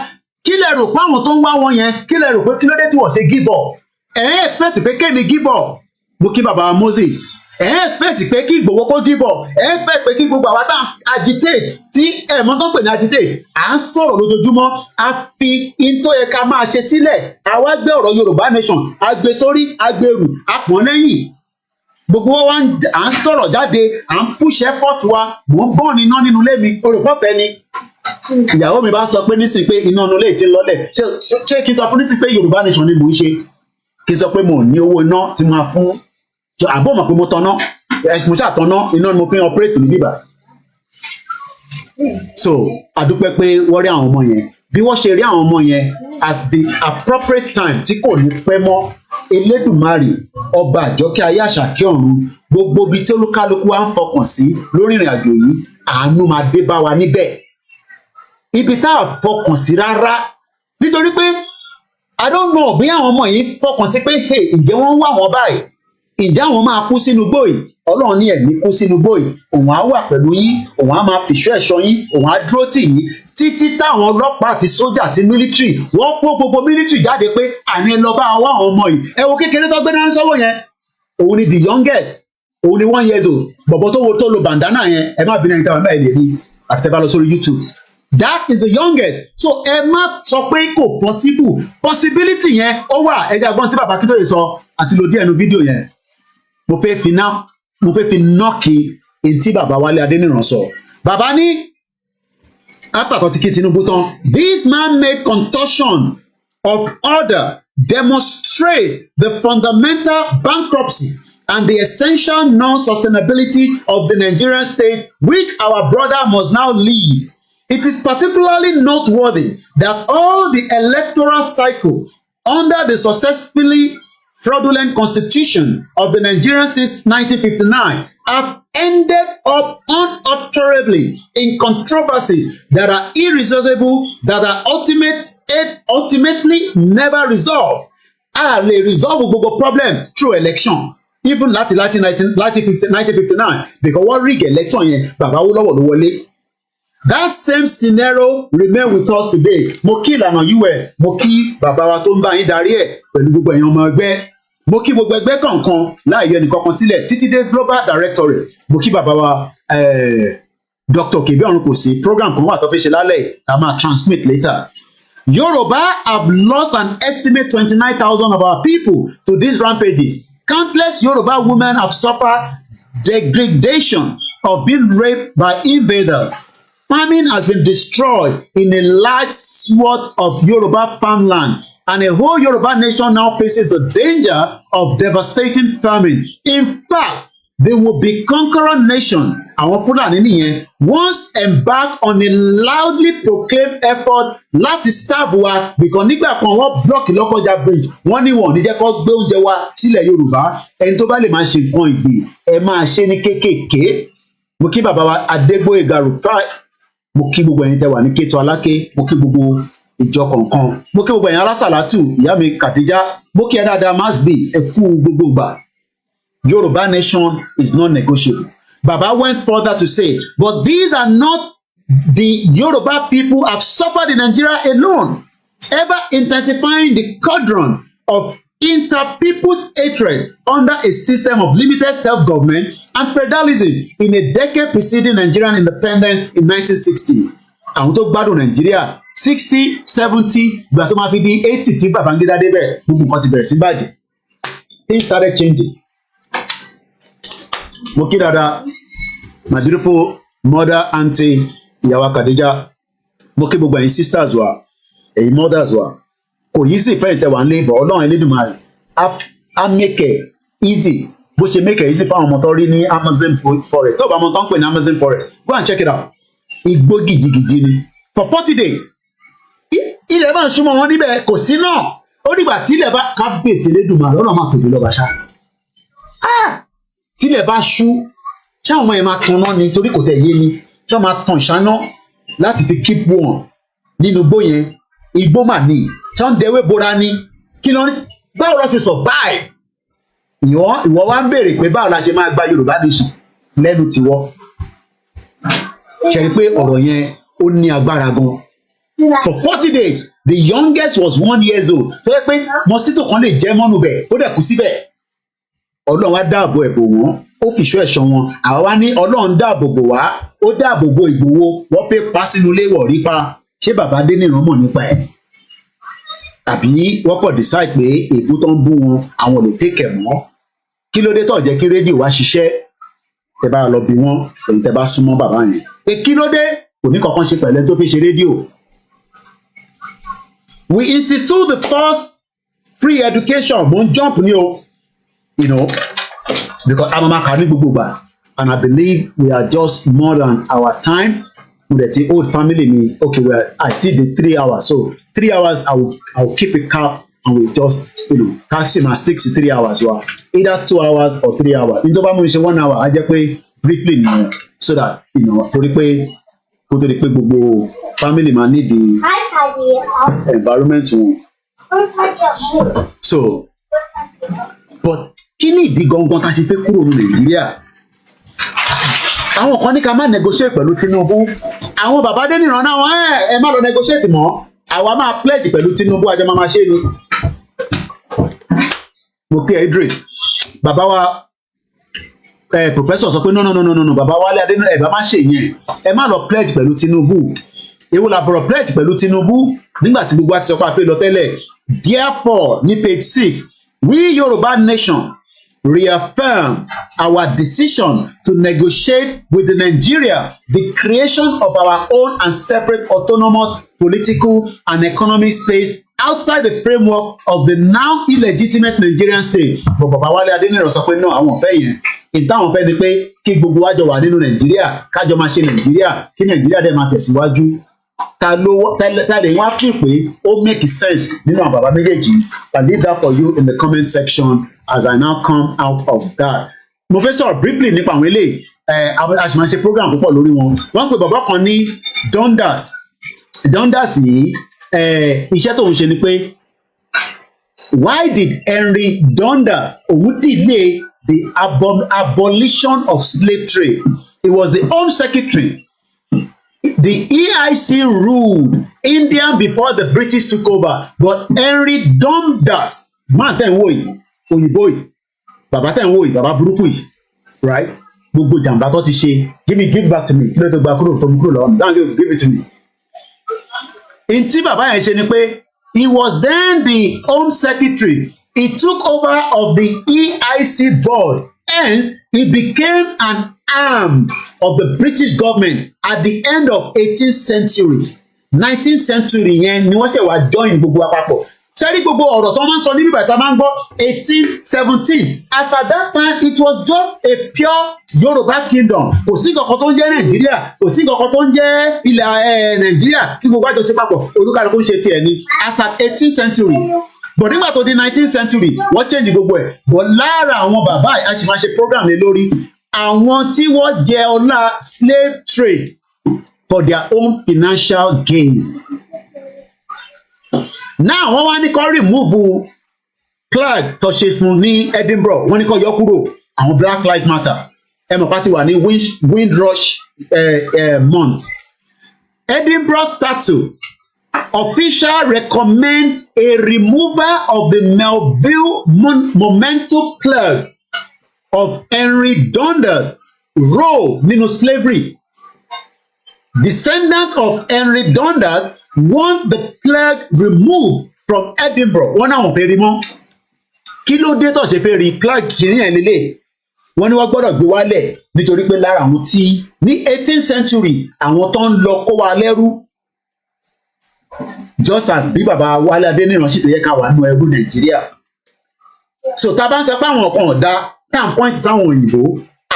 Kí lẹ rò pé àwọn tó ń wá wọn yẹn kí lẹ rò pé kí ló dé tí wọ́n ṣe give up? Expect pé kémi give up. Mo kí bàbá Moses. Expect pé kí Ìgbòho kó give up. Expect pé kí gbogbo àwa tá agitate tí ẹ̀mọ́ tó ń pè ní agitate. À ń sọ̀rọ̀ lójoojúmọ́. A fi in tó yẹ ká máa ṣe sílẹ̀. Àwa gbé ọ̀rọ̀ Yorùbá nation. A gbé sórí, a gbé rù, a pọ̀n lẹ́yìn. Gbogbo wa à ń sọ̀rọ̀ jáde, à ń push effort wa. Mò ń bọ̀ níná nínú ilé mi. Olùkọ́fẹ́ ni. Ìyàwó mi bá sọ pé nísìnyí pé iná inú ilé ti ń lọlẹ̀. Ṣé kí n sọ fún nísìnyí pé Yorùbá nation ni mò ń ṣe? Kí n sọ pé mo ní owó iná tí mo máa fún. Àbọ̀ mọ̀ pé mo tanná. Mo ṣàtọ̀nà iná ni mo fi ń operate ní bíbá. So àdúpẹ́ pé wọ́n rí àwọn ọmọ yẹn. Bí wọ́n ṣe rí àwọn ọmọ yẹn at the appropriate time tí kò ní pẹ́ mọ́. Elédùmarè ọba àjọkẹ́ ayé àṣàkẹ́ ọ̀run gbogbo ibi tí olúkálukú wa ń fọkàn sí lórí ìrìn àjò yìí àánú máa dé bá wa níbẹ̀. Ibi tá a fọkàn sí rárá nítorí pé I don't know bí àwọn ọmọ yìí fọkàn sí pé ǹjẹ́ wọ́n ń wá wọn báyìí ǹjẹ́ àwọn máa kú sínú igbó yìí Ọlọ́run ní ẹ̀mí kú sínú igbó yìí òun á wà pẹ̀lú yín òun á máa fìṣọ́ ẹ̀ṣọ́ yín òun á dúró tì yín títí táwọn ọlọ́pàá àti sójà àti mílítírì wọ́n kó gbogbo mílítírì jáde pé àní ẹ lọ bá wá àwọn ọmọ yìí ẹ wo kékeré tó gbé náà sọ́wọ́ yẹn òun ni the youngest òun ni 1 years old bọ̀bọ̀ tó lo bandana yẹn ẹ má bínú ẹni táwọn ẹ lè rí àti tẹ́ bá lọ sórí YouTube that is the youngest so ẹ má sọ pé kò possibility yẹn ó wà ẹjẹ agbọ́n tí bàbá Akíntóyè sọ àti lo díẹ̀ nu fídíò yẹn mo fẹ́ fi nọ́ọ̀kì èyí tí bàbá Wálé Adéníran sọ bàbá ní after tó ti kí Tinubu tán this man-made contortion of order demonstrate the fundamental bankruptcy and the essential non-sustainability of the Nigerian state which our brother must now lead. It is particularly noteworthy that all the electoral cycle under the successfully fraudulent constitution of the Nigerian since 1959 have ended up unutterably in controversies that are irresolvable, that are ultimately never resolved. A lè resolve gbogbo problem through election. Even láti 1959 because wọ́n rig election yẹn bàbá Awólọ́wọ̀ ló wọlé. That same scenario remain with us today. Mo kí ìlànà US, mo kí bàbá wa tó ń bá yín darí ẹ̀ pẹ̀lú gbogbo ẹ̀yin ọmọ ẹgbẹ́. Mo kí gbogbo ẹgbẹ́ kọ̀ọ̀kan láì yọ ẹnìkankan sílẹ̀ títí dé global directorate. Mo kí bàbá wa Dr. Kebe Ọ̀runkòsí program kan wà tó fi ṣe lálẹ́ a máa transmit later. Yoruba have lost an estimate 29,000 of our people to these rampages. Countless Yoruba women have suffered degradation of being raped by invaders. Farming has been destroyed in a large swath of Yoruba farmland, and a whole Yoruba nation now faces the danger of devastating famine. In fact, they will be conqueror nation. Àwọn Fúlàní nìyẹn once embark on a loudly proclaimed effort láti starve wa because nígbà kan wọ́n block Lọ́kọ́jà bridge wọ́n ní wọn ò ní jẹ́ kó gbé oúnjẹ wa sílẹ̀ Yorùbá ẹni tó bá lè máa ṣe nǹkan ìgbì ẹ máa ṣe ní kéékèèké. Mo kí bàbá wa Adégbóyèga Rufai, mo kí gbogbo ẹ̀yin tẹ́ wà ní Kétu Aláké, mo kí gbogbo ìjọ kọ̀ọ̀kan, mo kí gbogbo ẹ̀yin alásàlátù ìyá mi Kàdíjà, mo kí ẹ dáadáa Masbi ẹ kú gbogbo ìgbà. Yoruba nation is not negotiable. Baba went further to say, but these are not the Yoruba people have suffered in Nigeria alone, ever intensifying the cauldron of inter-people's hatred under a system of limited self-government and feudalism in a decade preceding Nigerian independence in 1960. àwọn tó gbádùn Nàìjíríà 60, 70 ìgbà tó máa fi di 80 tí Babangida débẹ̀ gbogbo nǹkan ti bẹ̀rẹ̀ sí bàjẹ́. Things started changing. Mo kí dada my beautiful mother aunty ìyàwó Khadija, mo kí gbogbo ẹ̀yin sisters wa ẹ̀yin mothers wa, kò yí sí ìfẹ́ ìtẹ̀wà ńlẹ̀ ìbọ̀ Ọlọ́run Elédùmarè á make it easy bó ṣe make it easy fáwọn ọmọ tó rí ní Amazon forest. Tó bá ọmọ tó ń pè ní Amazon forest, go and check it out. Igbó gidigidi ni for 40 days. Ilẹ̀ bá ń súnmọ́ wọn níbẹ̀ kò sí náà, ó dìgbà tí ilẹ̀ bá kábíyèsí Elédùmarè Ọlọ́run máa tòbi lọ́ba ṣá. Tí ilẹ̀ bá ṣú ṣáwọn ọmọ yẹn máa tanná ni torí kò tẹ̀ yé ni, ṣá máa tan ìṣáná láti fi keep warm nínú igbó yẹn. Igbó mà ní ṣá ń dẹwé bora ni kí ló ní báwo la ṣe survive. Ìwọ wá ń béèrè pé báwo la ṣe máa gba Yorùbá nation lẹ́nu tiwọ́. Ṣe rí pé ọ̀rọ̀ yẹn ó ní agbára gan. For 40 days the youngest was 1 year old. Tó yẹ pé mosquito kan lè jẹ́ mọ́nú bẹ̀ ó dẹ̀ kú síbẹ̀. Ọlọ́run wá dáàbò ẹ̀ bò wọ́n, ó fìṣọ́ ẹ̀ṣọ́ wọn. Àwa wá ní Ọlọ́run dáàbò bò wá, ó dáàbò bo Ìgbòho, wọ́n fẹ́ pa sínú ilé ìwọ̀ rí pa. Ṣé bàbá Adéníran mọ̀ nípa ẹ̀? Àbí wọ́n kọ̀ decide pé èébú tó ń bú wọn àwọn ò lè take ẹ̀ mọ́? Kí ló dé tó jẹ́ kí rédíò wá ṣiṣẹ́? Ẹ bá lọ bí wọ́n èyí tẹ́ bá súnmọ́ bàbá yẹn. Pé kí ló dé? Kò ní kankan ṣe pẹ̀lẹ́ tó fi ṣe rédíò. We institute the first free education. Mo ń jump ní o, you know, because I'm a man ní gbogbo gbà, and I believe we are just more than our time. With the old family me, okay, well, I still did 3 hours, so 3 hours I will keep it cap and we just, you know, taxi and stick to 3 hours. So either 2 hours or 3 hours. In Toba mo ṣe 1 hour, I just pay briefly now, so that you know, torí pé gbogbo family man need the environment wọn. So, but kí ni ìdí gangan tá a ṣe fẹ́ kúrò ní Nàìjíríà? Àwọn kan ní ká má negotiate pẹ̀lú Tinubu. Àwọn bàbá Adéníran náà ẹ má lọ negotiate mọ́. Àwa máa pledge pẹ̀lú Tinubu, àjọ máa ṣe ni. Mo kí Idris. Bàbá wa professor sọ pé no, bàbá Wale Adeniran ẹ bá má ṣe yẹn. Ẹ má lọ pledge pẹ̀lú Tinubu. Èwo la bọ̀rọ̀ pledge pẹ̀lú Tinubu nígbà tí gbogbo àti sọ pé a fẹ́ lọ tẹ́lẹ̀. Therefore, ní page 6, we Yoruba nation reaffirm our decision to negotiate with the Nigeria the creation of our own and separate autonomous political and economic space outside the framework of the now illegitimate Nigerian state. But Baba Wale Adeniran sọ pé no, àwọn fẹ́ yẹn. Ìtàwọn fẹ́ ni pé kí gbogbo wa jọ wà nínú Nàìjíríà, kájọ máa ṣe Nàìjíríà, kí Nàìjíríà dẹ̀ máa tẹ̀síwájú. Ta lè wá fi pé ó make sense nínú àwọn bàbá méjèèjì. I leave that for you in the comment section as I now come out of that. Mo fẹ́ sọ̀rọ̀ briefly nípa àwọn eléyìí. A ṣì máa ṣe program púpọ̀ lórí wọn. Wọ́n pe bàbá kan ní Dundas. Dundas yìí iṣẹ́ tó ń ṣe ni pé why did Henry Dundas òun delay the abolition of slave trade? He was the Home Secretary. The EIC ruled India before the British took over, but Henry Dundas, man tẹ̀ ń wò yìí, òyìnbó yìí, bàbá tẹ̀ ń wò yìí, bàbá burúkú yìí, right? Gbogbo jàǹbá tó ti ṣe, give back to me, kí ló tó gba kúrò tó mú kúrò lọ́wọ́, don't give it to me. In tí bàbá yẹn ṣe ni pé, he was then the Home Secretary. He took over of the EIC board. Hence, he became an arm of the British government at the end of 18th century. 19th century yẹn ni wọ́n ṣe wá join gbogbo àpapọ̀. Sẹ́rí gbogbo ọ̀rọ̀ tó máa ń sọ ní bíbẹ̀ tá a máa ń gbọ́ 1817. As at that time, it was just a pure Yoruba kingdom. Kò sí nǹkan kan tó ń jẹ́ Nàìjíríà, kò sí nǹkan kan tó ń jẹ́ ilẹ̀ Nàìjíríà kí gbogbo àjọ ṣe papọ̀. Olúkàlùkù ń ṣe tiẹ̀ ni. As at 18th century. But nígbà tó di 19th century, wọ́n change gbogbo ẹ̀. But lára àwọn bàbá yìí, a sì máa ṣe program lé lórí. Àwọn tí wọ́n jẹ ọlá slave trade for their own financial gain. Now wọ́n wá ní kó remove flag tó ṣe fún ní Edinburgh, wọ́n ní kó yọ kúrò àwọn Black Lives Matter. Ẹ mọ̀ pátí wà ní Windrush month. Edinburgh statute official recommend a removal of the Melville Memento plaque of Henry Dundas role nínú slavery. descendant of Henry Dundas, want the plague removed from Edinburgh. Wọ́n náà wọ́n fẹ́ rí mọ́. Kí ló dé tó ṣe fẹ́ rí plague kìíní ẹ̀ lélẹ̀? Wọ́n ní wọ́n gbọ́dọ̀ gbé wálẹ̀ nítorí pé lára àwọn tí ní 18th century àwọn tó ń lọ kó wa lẹ́rú. Just as bí bàbá Wale Adeniran sì tó yẹ ká wà nínú ẹrú Nàìjíríà. So tá a bá ń sọ pé àwọn kan ọ̀dà tá à ń point sáwọn òyìnbó,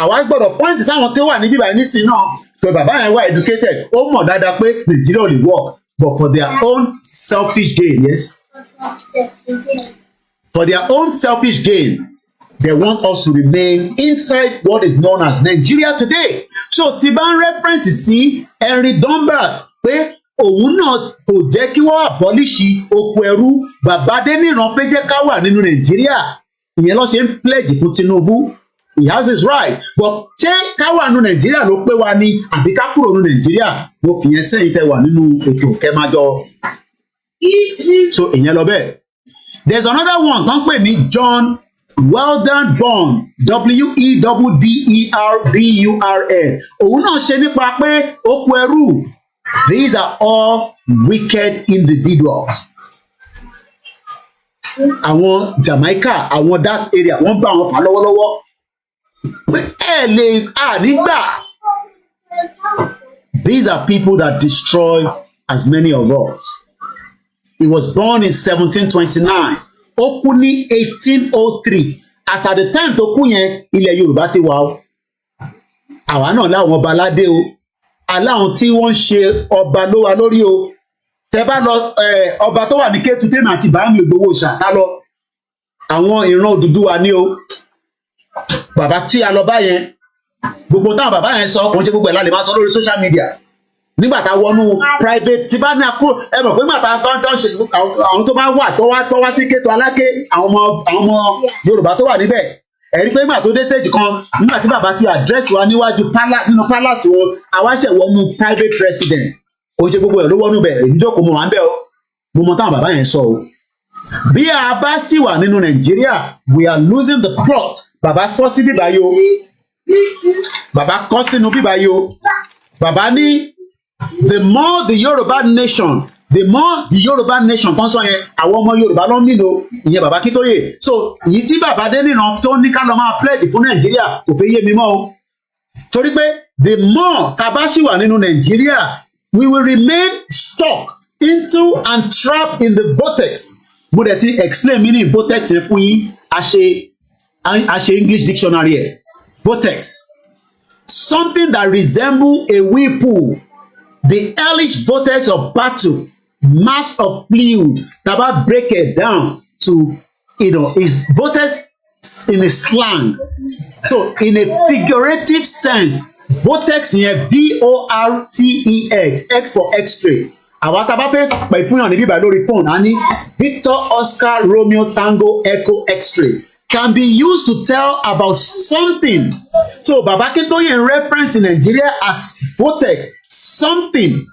àwa gbọ́dọ̀ point sáwọn tó wà níbí báyìí nísìnyí náà. Pé bàbá yẹn wà educated, ó mọ̀ dáadáa pé Nàìjíríà ò lè work, but for their own selfish gain, yes. For their own selfish gain, they want us to remain inside what is known as Nigeria today. So tí bá ń reference sí Henry Dundas pé òun náà kò jẹ́ kí wọ́n abolish oko ẹrú, bàbá Adeniran fẹ́ jẹ́ ká wà nínú Nàìjíríà, ìyẹn ló ṣe ń pledge fún Tinubu. He has his right, but ṣé ká wà nínú Nàìjíríà ló pé wa ni àbí ká kúrò nínú Nàìjíríà? Mo fi yẹn sẹ́yìn tẹ́ wà nínú ètò kẹ́májọ. So ìyẹn lọ bẹ́ẹ̀. There's another one tó ń pè ní John Weldon Bond, Wedderburn. Òun náà ṣe nípa pé oko ẹrú. These are all wicked individuals. Àwọn Jamaica, àwọn that area, wọ́n bá wọn fà lọ́wọ́lọ́wọ́. Ẹ lè nígbà. These are people that destroy as many of us. He was born in 1729. Ó kú ní 1803. As at the time tó kú yẹn, ilẹ̀ Yorùbá ti wà o. Àwa náà láwọn ọba aládé o. Aláwọn tí wọ́n ń ṣe ọba ló wà lórí o. Tẹ́ bá lọ ọba tó wà ní Kétu Tèmi àti Bàámi Ìgbòho Ṣàká lọ. Àwọn ìran Odùduwà ni o. Bàbá tí a lọ bá yẹn, gbogbo táwọn bàbá yẹn sọ kò ń ṣe gbogbo ẹ̀ la lè máa sọ lórí social media. Nígbà tá a wọnú private tí bá ní àkó ẹ mọ̀ pé nígbà tá a tọ́ ṣe àwọn tó bá wà tó wá sí Kétu Aláké, àwọn ọmọ Yorùbá tó wà níbẹ̀. Ẹ̀rí pé nígbà tó dé stage kan, nígbà tí bàbá ti address wa níwájú nínú palace wọn, àwa ṣẹ̀ wọnú private president. Kò ń ṣe gbogbo ẹ̀ ló wọnú bẹ̀, èyí jókòó mọ̀ wá ń bẹ̀ o. Mo mọ táwọn bàbá yẹn sọ o. Bí a bá sì wà nínú Nàìjíríà, we are losing the plot. Bàbá sọ sí bíbá yìí o. Bàbá kọ́ sínú bíbá yìí o. Bàbá ní the more the Yoruba nation tán sọ yẹn, àwọn ọmọ Yorùbá ló ń mìnà ìyẹn bàbá Akíntóyè. So èyí tí bàbá Adeniran tó ní ká lọ máa pledge fún Nàìjíríà kò fẹ́ yé mi mọ́ o. Torí pé the more ká bá sì wà nínú Nàìjíríà, we will remain stuck into and trapped in the vortex. Mo dẹ̀ ti explain meaning vortex yẹn fún yín. A ṣe English dictionary ẹ̀. Vortex. Something that resemble a whirlpool. The hellish vortex of battle, mass of fluid, that break it down to, is vortex in a slang. So in a figurative sense, vortex here, VORTEX, X for X-ray. Àwọn tá bá fẹ́ pè fún yàn níbí báyìí lórí phone, a ní Victor Oscar Romeo Tango Echo X-ray can be used to tell about something. So Baba Akintoye in reference in Nigeria as vortex, something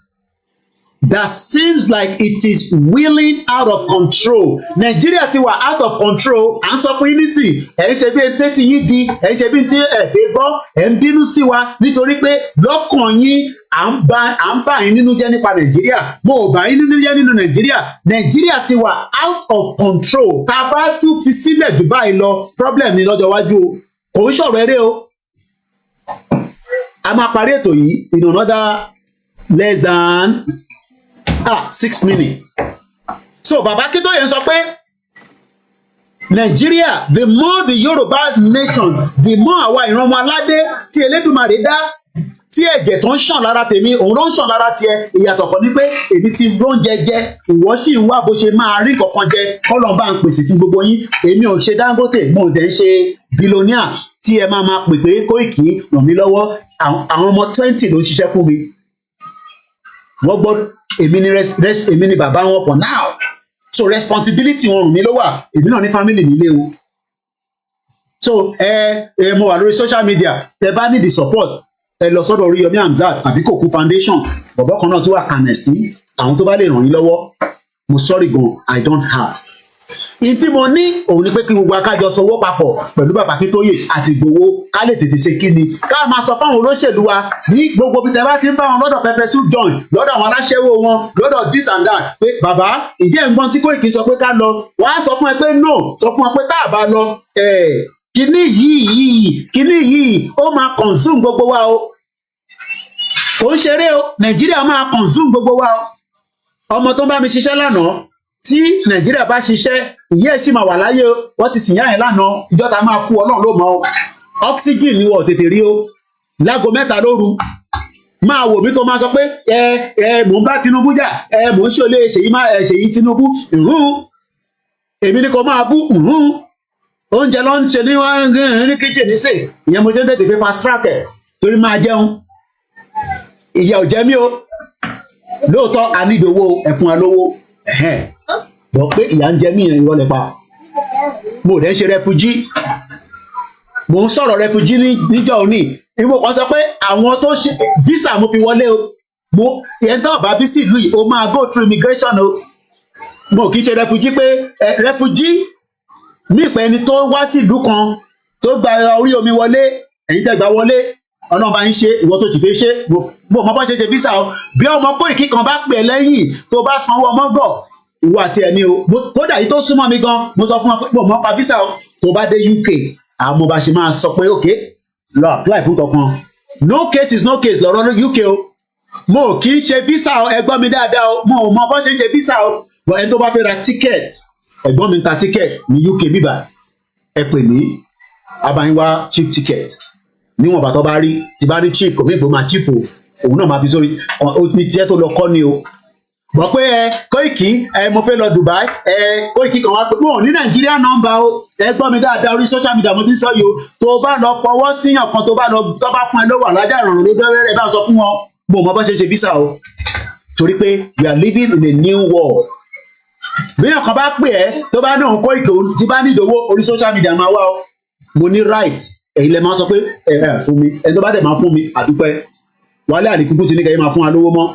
that seems like it is wheeling out of control. Nigeria ti wà out of control. À ń sọ fún yín nísìn, ẹ̀ ń ṣe bí ẹni tẹ́tí yín di, ẹ̀ ń ṣe bí ẹni tí ẹ̀ fẹ́ gbọ́, ẹ̀ ń bínú sí wa nítorí pé lọ́kàn yín à ń bá yín nínú jẹ́ nípa Nàìjíríà. Mo ò bá yín nínú jẹ́ nínú Nàìjíríà. Nàìjíríà ti wà out of control. Tá a bá tún fi sílẹ̀ jù báyìí lọ, problem ni lọ́jọ́ iwájú o. Kò ń ṣọ̀rọ̀ eré o. A máa parí ètò yìí in another less than 6 minutes. So Baba Akintoye sọ pé Nigeria, the more the Yoruba nation, the more àwa ìran ọmọ aládé tí Elédùmarè dá, tí ẹ̀jẹ̀ tó ń ṣàn lára tèmi, òun ló ń ṣàn lára tiẹ̀. Ìyàtọ̀ kan ní pé èmi ti róúnjẹ jẹ, ìwọ sì ń wá bó ṣe máa rí kankan jẹ, kọ́lọ́n bá ń pèsè fún gbogbo yín. Èmi ò ṣe Dangote, mo dẹ̀ ń ṣe billionaire tí ẹ máa pè pé Koiki ràn mí lọ́wọ́. Àwọn ọmọ 20 ló ń ṣiṣẹ́ fún mi. Wọ́n gbọ́ èmi ni bàbá wọn for now. So responsibility wọn rùn mí ló wà. Èmi náà ní family nílé o. So mo wà lórí social media. Tẹ bá need the support, ẹ lọ sọ́dọ̀ Oríyọmí Hamzat àbí Kòkú foundation. Bọ̀bọ̀ kan náà tó wà Kànẹ́sì. Àwọn tó bá lè ràn yín lọ́wọ́. Mo sorry gan, I don't have. in tí mo ní òun ni pé kí gbogbo akájọ sowó papọ̀ pẹ̀lú bàbá Akíntóyè àti Ìgbòho ká lè tètè ṣe kí ni ká máa sọ fáwọn olóṣèlú wa ní gbogbo bí tẹ́ bá ti ń bá wọn lọ́dọ̀ pẹpẹ soup joint lọ́dọ̀ àwọn aláṣẹ́wó wọn lọ́dọ̀ this and that pé bàbá ìjẹ́ ìgbọ́n tí Kóìkì sọ pé ká lọ wọ́n á sọ fún ẹ pé no sọ fún ẹ pé tá a bá lọ kíní yìí ó máa consume gbogbo wa o kò ń ṣeré o Nàìjíríà máa consume gbogbo wa o ọmọ tó ń bá mi ṣiṣẹ́ lánàá tí Nàìjíríà bá ṣiṣẹ́ ìyá ẹ̀ sì máa wà láyé o wọ́n ti sìn yá yẹn lánàá ìjọta máa kú Ọlọ́run ló mọ̀ o oxygen ni wọ́n tètè rí o láago 3 lóru máa wò mí kó máa sọ pé mò ń bá Tinubu jà mò ń ṣòlé Ṣèyí Tinubu èmi ni kò máa bú oúnjẹ ló ń ṣe ní kíchìn nísè ìyẹn mo ṣe ń tètè fi fast track ẹ̀ torí máa jẹun ìyà ò jẹ mí o lóòótọ́ a ní ìdòwò ẹ̀fún alówó bọ̀ pé ìyà ń jẹ mí yẹn ìrọ̀lẹ́ pa mo dẹ̀ ń ṣe rẹfugí mo ń sọ̀rọ̀ rẹfugí níjọ́ òní ìwọ kan sọ pé àwọn tó ṣe visa mo fi wọlé o mo ìyẹn tó bá bí sí ìlú yìí o máa go through immigration o mo kì í ṣe rẹfugí pé rẹfugí mí pé ẹni tó wá sí ìlú kan tó gba orí omi wọlé ẹ̀yin tẹ́ gbà wọlé ọlọ́run bá ń ṣe ìwọ tó sì fi ṣe mo mọ bá ṣe visa o bí ọmọ Kóìkì kan bá pè lẹ́yìn tó bá sanwó ọmọgọ̀ ìwọ àti ẹni o kódà yìí tó súnmọ́ mi gan mo sọ fún wọn pé mo mọ pa visa o tó bá dé UK àwọn ọmọ bá ṣe máa sọ pé ok lọ apply fún kankan no case is no case lọ́rọ̀ UK o mo kì í ṣe visa o ẹ̀gbọ́n mi dáadáa o mo mọ bá ṣe ń ṣe visa o but ẹni tó bá fẹ́ ra ticket ẹ̀gbọ́n mi ń ta ticket ní UK bíbá ẹ pè mí abayinwa cheap ticket níwọ̀n bàtọ́ bá rí tí bá rí cheap kò mí ìgbó máa cheap o òun náà máa fi sórí ní tiẹ̀ tó lọ kọ́ ni o bọ̀ pé Kóìkì mo fẹ́ lọ Dubai Kóìkì kan wá pé mo ò ní Nàìjíríà nọ́mbà o ẹ gbọ́ mi dáadáa orí social media mo ti ń sọ yìí o tó bá lọ fọwọ́ síyàn kan tó bá fún ẹ lówó alájà ìrànlọ́ ló dọ́rẹ́ bá sọ fún wọn mo mọ bá ṣe ṣe visa o torí pé we are living in a new world bíyàn kan bá pè ẹ́ tó bá ní òun Kóìkì tí bá ní ìdòwò orí social media máa wá o mo ní right èyí lẹ máa sọ pé fún mi ẹni tó bá dẹ̀ máa fún mi àdúpẹ́ Wálé Àdìkúkú ti ní kẹ́yìn máa fún wa lówó mọ́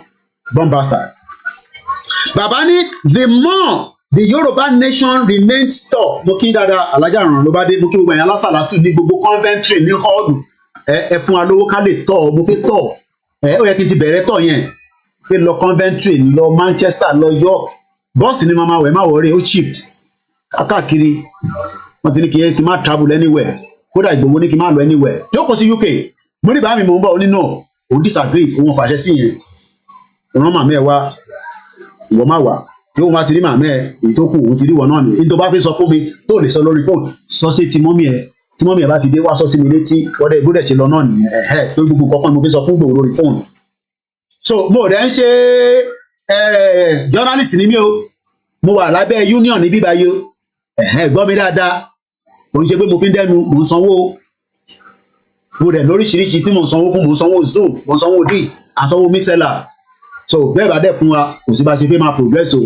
bombastar. Bàbá ní the more the Yorùbá nation remains stuck mo kí dáadáa alájà ràn ló bá dé mo kí gbogbo ẹ̀yàn alásàlátù ní gbogbo Coventry ní hall ẹ fún wa lówó ká lè tọ̀ mo fi tọ̀ ó yẹ kí n ti bẹ̀rẹ̀ tọ̀ yẹn fi lọ Coventry lọ Manchester lọ York bọ́ọ̀sì ni màmá wẹ̀ má wọ̀ọ́rẹ́ ó cheap káàkiri wọ́n ti ní kí n má travel anywhere kódà Ìgbòho ní kí n má lọ anywhere jókòó sí UK mo ní bàá mi mò ń bọ̀ ó ní náà òun disagree òun fàṣẹ sí yẹn ìran màmá ẹ wá ìwọ má wà tí òun bá ti rí màmá ẹ èyí tó kù òun ti rí wọn náà ni ní tó bá fi sọ fún mi tó lè sọ lórí fóònù sọ sí ti mọ́mí ẹ bá ti dé wá sọ sí mi létí wọ́n dẹ̀ gbọ́dẹ̀ ṣe lọ náà nìyẹn tó gbogbo kọ́kọ́ ni mo fi sọ fún Ìgbòho lórí fóònù so mo rẹ̀ ń ṣe journalist ni mí o mo wà lábẹ́ union ní bíbá yìí o gbọ́ mi dáadáa kò ń ṣe pé mo fi ń dẹ́nu mò ń sanwó mo dẹ̀ lóríṣiríṣi tí mò ń sanwó fún mò ń sanwó Zoom mò ń sanwó dis àsanwó mixella so bẹ́ẹ̀ bá dẹ̀ fún wa kò sí bá ṣe fẹ́ máa progress o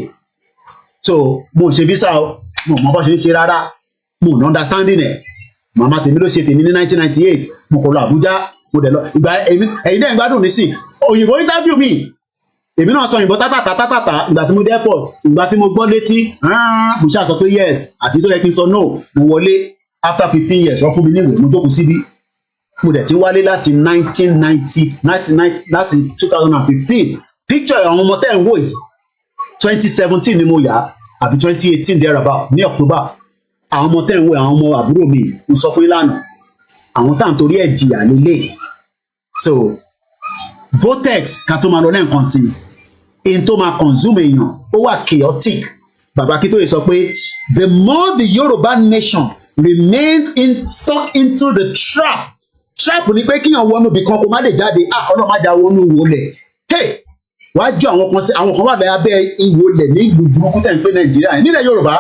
so mo ṣe visa o mo mọ bó ṣe ń ṣe rárá mo ní understanding ẹ̀ màmá tèmi ló ṣe tèmi ní 1998 mo kọ lọ Àbújá mo dẹ̀ lọ ìgbà ẹ̀yin dẹ̀ ń gbádùn nísìn òyìnbó interview mi èmi náà sọ òyìnbó tátàtà ìgbà tí mo dé airport ìgbà tí mo gbọ́ létí mo ṣáà sọ pé yes àti tó yẹ kí n sọ no mo wọlé after 15 years wọ́n fún mi níwèé mo jókòó síbí mo dẹ̀ ti wálé láti 1990 láti 2015 picture àwọn ọmọ tẹ́ ń wò yìí 2017 ni mo yà àbí 2018 thereabout ní October àwọn ọmọ tẹ́ ń wò àwọn ọmọ àbúrò mi mo sọ fún ìlànà àwọn tá à ń torí ẹ̀ jìyà lélẹ̀ so votex ká tó máa lọ lẹ́ǹkan sí i in tó máa consume èèyàn ó wà chaotic bàbá Akíntóyè sọ pé the more the Yorùbá nation remains stuck into the trap ni pé kíyàn wọnú ibì kan kó má lè jáde ọlọ́run má já wọnú ìwọlẹ̀ wàá jọ àwọn kan wà lábẹ́ ìwọlẹ̀ ní ìlú burúkú tẹ̀ ń pè Nàìjíríà nílẹ̀ Yorùbá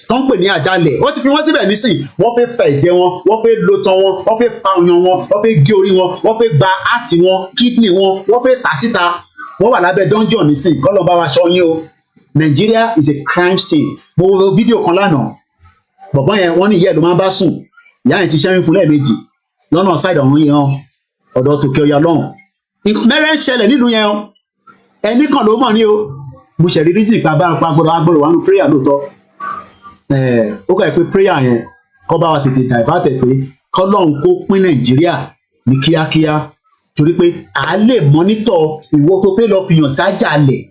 tó ń pè ní àjálẹ̀ wọ́n ti fi wọ́n síbẹ̀ nísìn wọ́n fẹ́ fẹ̀ ẹ̀jẹ̀ wọn wọ́n fẹ́ lo tán wọn wọ́n fẹ́ pa ọyàn wọn wọ́n fẹ́ gé orí wọn wọ́n fẹ́ gba áàtì wọn kídìnì wọn wọ́n fẹ́ tà síta wọ́n wà lábẹ́ dungeon nísìn kọ́lọ́ bá wa ṣọ́ yín o Nigeria is a crime scene mo wo fídíò kan lánàá bọ̀bọ́n yẹn wọ́n ní ìyá ẹ̀ ló máa ń bá sùn ìyá yẹn ti ṣẹ́yìn fún lẹ́ẹ̀mejì lọ́nà ṣáìdì ọ̀hún yẹn ọ̀dọ̀ tòkè ọ̀yà lọ́hùn mẹ́rẹ̀ ń ṣẹlẹ̀ nílùú yẹn ẹnì kan ló mọ̀ ní o mo ṣẹ̀rí rí sí ìpa bá gbọ́dọ̀ wà nù prayer lóòótọ́ ó kà pé prayer yẹn kọ́ bá wa tètè divert ẹ̀ pé kọ́lọ́run kó pín Nàìjíríà ní kíákíá torí pé à á lè mọ́nítọ̀ ìwọ tó pé lọ́ọ́ fi hàn sájàlẹ̀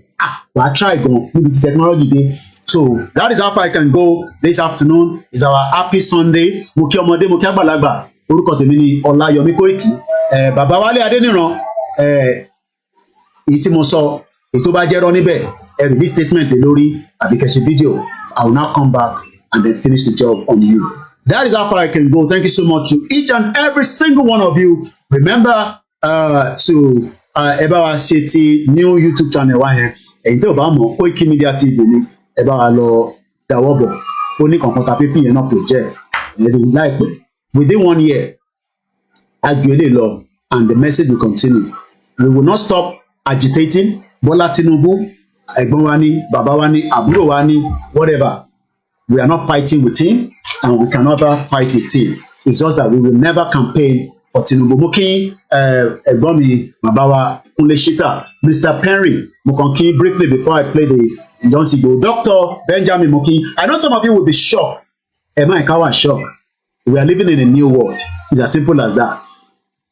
wà á try gan níbi tí technology dé. So that is how far I can go this afternoon. It's our happy Sunday. Mo kí ọmọdé, mo kí àgbàlagbà. Orúkọ tèmi ni Ọláyọmí Kóìkì. Bàbá Wálé Adéníran, èyí tí mo sọ, èyí tó bá jẹ́ rọ́ níbẹ̀, ẹ release statement lórí àbí kẹ́ ṣe video. I will now come back and then finish the job on you. That is how far I can go. Thank you so much to each and every single one of you. Remember to ẹ bá wa ṣe ti new YouTube channel wa yẹn. Èyí tó bá mọ̀ koikimedia TV ni ẹ bá wa lọ dáwọ́ bọ̀. Ó ní kankan tàbí fìyẹn náà project. Ẹ̀rí láìpẹ́. Within 1 year, àjò ilé lọ and the message will continue. We will not stop agitating. Bọ́lá Tinubu, ẹ̀gbọ́n wa ni, bàbá wa ni, àbúrò wa ni, whatever. We are not fighting with him and we can never fight with him. It's just that we will never campaign for Tinubu. Mo kí ẹ̀gbọ́n mi, bàbá wa, Kúnlé Ṣítà, Mr. Penry, mo kàn kí briefly before I play the Ìdánsigbò. Dr. Benjamin mo kí. I know some of you will be shocked. Emma Ikawa shocked. We are living in a new world. It's as simple as that.